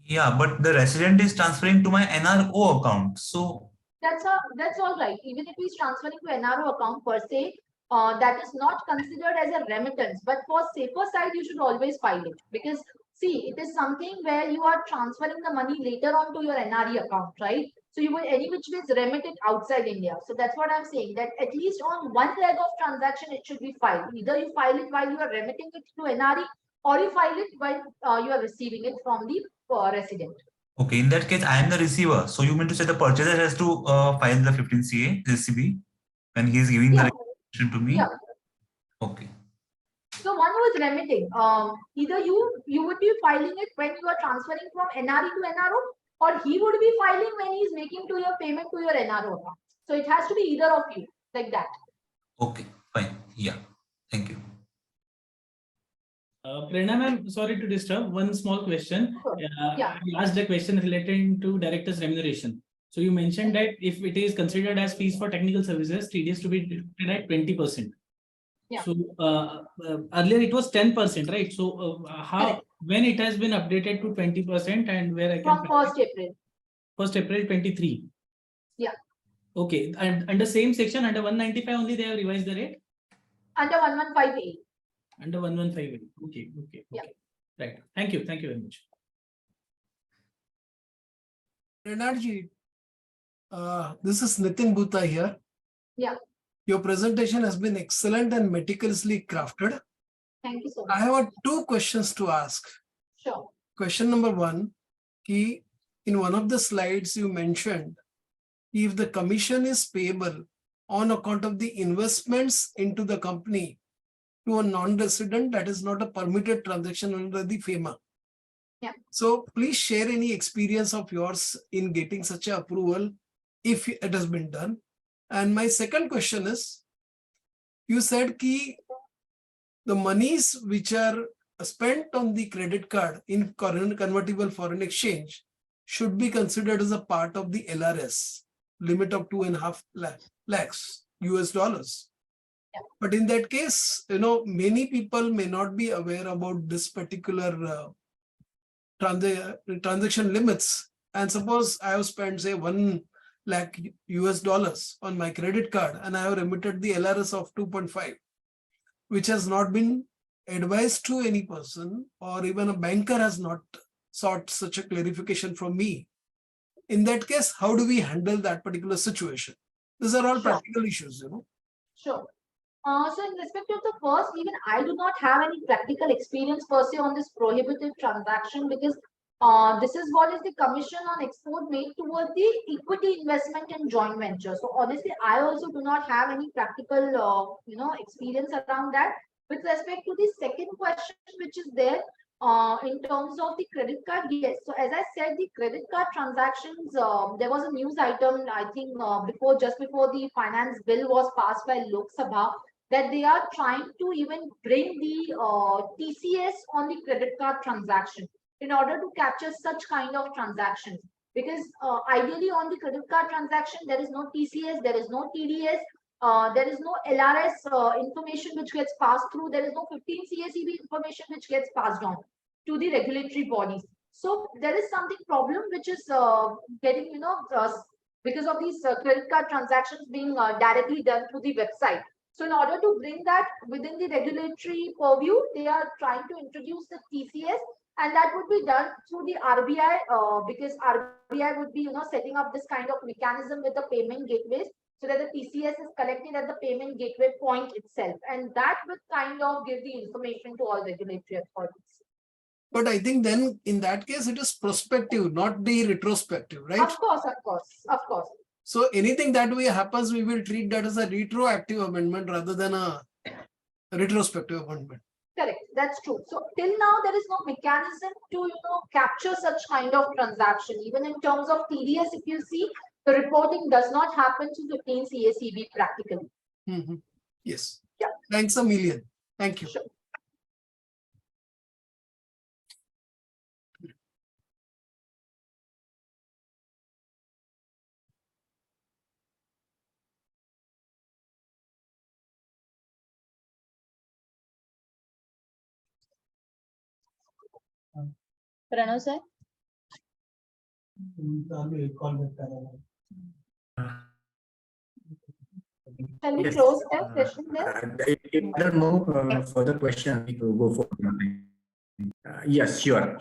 Yeah, but the resident is transferring to my NRO account. So that's all right. Even if he's transferring to NRO account per se, that is not considered as a remittance. But for safer side, you should always file it, because see, it is something where you are transferring the money later on to your NRE account, right? So you will any which ways remit it outside India. So that's what I'm saying, that at least on one leg of transaction, it should be filed. Either you file it while you are remitting it to NRE, or you file it while you are receiving it from the resident. okay, in that case, I am the receiver. So you mean to say the purchaser has to file the 15 CA CB when he is giving the remuneration to me? Yeah. Okay. So one who is remitting, either you would be filing it when you are transferring from NRE to NRO, or he would be filing when he is making to your payment to your NRO account. So it has to be either of you, like that. Okay, fine. Yeah. Thank you. Prerna ma'am, sorry to disturb. One small question. Yeah. I asked a question relating to director's remuneration. So you mentioned that if it is considered as fees for technical services, TDS to be deducted at 20%. Yeah. So earlier it was 10%, right? So how when it has been updated to 20%, and where I can from 1st April. 1st April 23. Yeah. Okay, and under same section, under 195 only they have revised the rate? Under 115A. Under 115A. Okay. Yeah. Right. Thank you very much. Renardji, this is Nitin Bhutta here. Yeah. Your presentation has been excellent and meticulously crafted. Thank you so much. I have two questions to ask. Sure. Question number one, in one of the slides you mentioned, if the commission is payable on account of the investments into the company to a non-resident, that is not a permitted transaction under the FEMA. Yeah. So please share any experience of yours in getting such an approval if it has been done. And my second question is, you said the monies which are spent on the credit card in convertible foreign exchange should be considered as a part of the LRS limit of 2.5 lakhs US dollars. Yeah. But in that case, many people may not be aware about this particular transaction limits, and suppose I have spent say 1 lakh US dollars on my credit card and I have remitted the LRS of 2.5, which has not been advised to any person, or even a banker has not sought such a clarification from me. In that case, how do we handle that particular situation? These are all Sure. practical issues, Sure. So in respect of the first, even I do not have any practical experience per se on this prohibitive transaction, because this is what is the commission on export made towards the equity investment in joint venture. So honestly, I also do not have any practical, experience around that. With respect to the second question, which is there, in terms of the credit card, yes. So as I said, the credit card transactions, there was a news item, I think, just before the finance bill was passed by Lok Sabha, that they are trying to even bring the TCS on the credit card transaction in order to capture such kind of transactions. Because ideally on the credit card transaction, there is no TCS, there is no TDS, there is no LRS information which gets passed through. There is no 15 CACB information which gets passed on to the regulatory bodies. So there is something problem which is getting, because of these credit card transactions being directly done through the website. So in order to bring that within the regulatory purview, they are trying to introduce the TCS, and that would be done through the RBI, because RBI would be, setting up this kind of mechanism with the payment gateways, so that the TCS is collected at the payment gateway point itself, and that would kind of give the information to all regulatory authorities. But I think then in that case, it is prospective, not the retrospective, right? Of course, of course, of course. So anything that happens, we will treat that as a retroactive amendment rather than a retrospective amendment. Correct, that's true. So till now, there is no mechanism to, capture such kind of transaction. Even in terms of TDS, if you see, the reporting does not happen to 15 CACB practically. Yes. Yeah. Thanks a million. Thank you. Sure. Pranav sir? Shall we Yes. close that session there? If there are no further questions, we will go for yes, sure.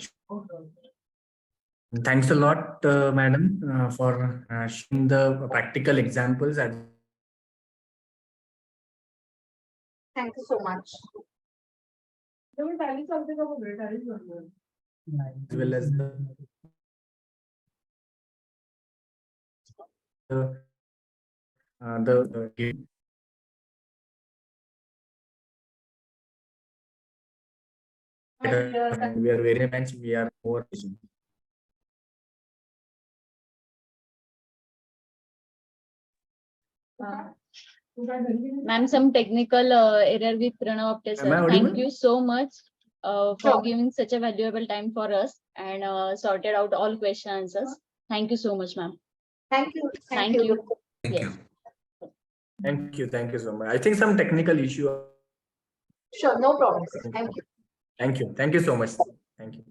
Thanks a lot, madam, for sharing the practical examples as Thank you so much. well as the and we are very much, we are more patient. Ma'am, some technical error with Pranav Apte Am I sir. audible? Thank you so much for Sure. giving such a valuable time for us and sorted out all question answers. Thank you so much, ma'am. Thank you. Thank you. Thank Yes. you. Thank you so much. I think some technical issue. Sure, no problem. Thank you. Thank you so much. Thank you.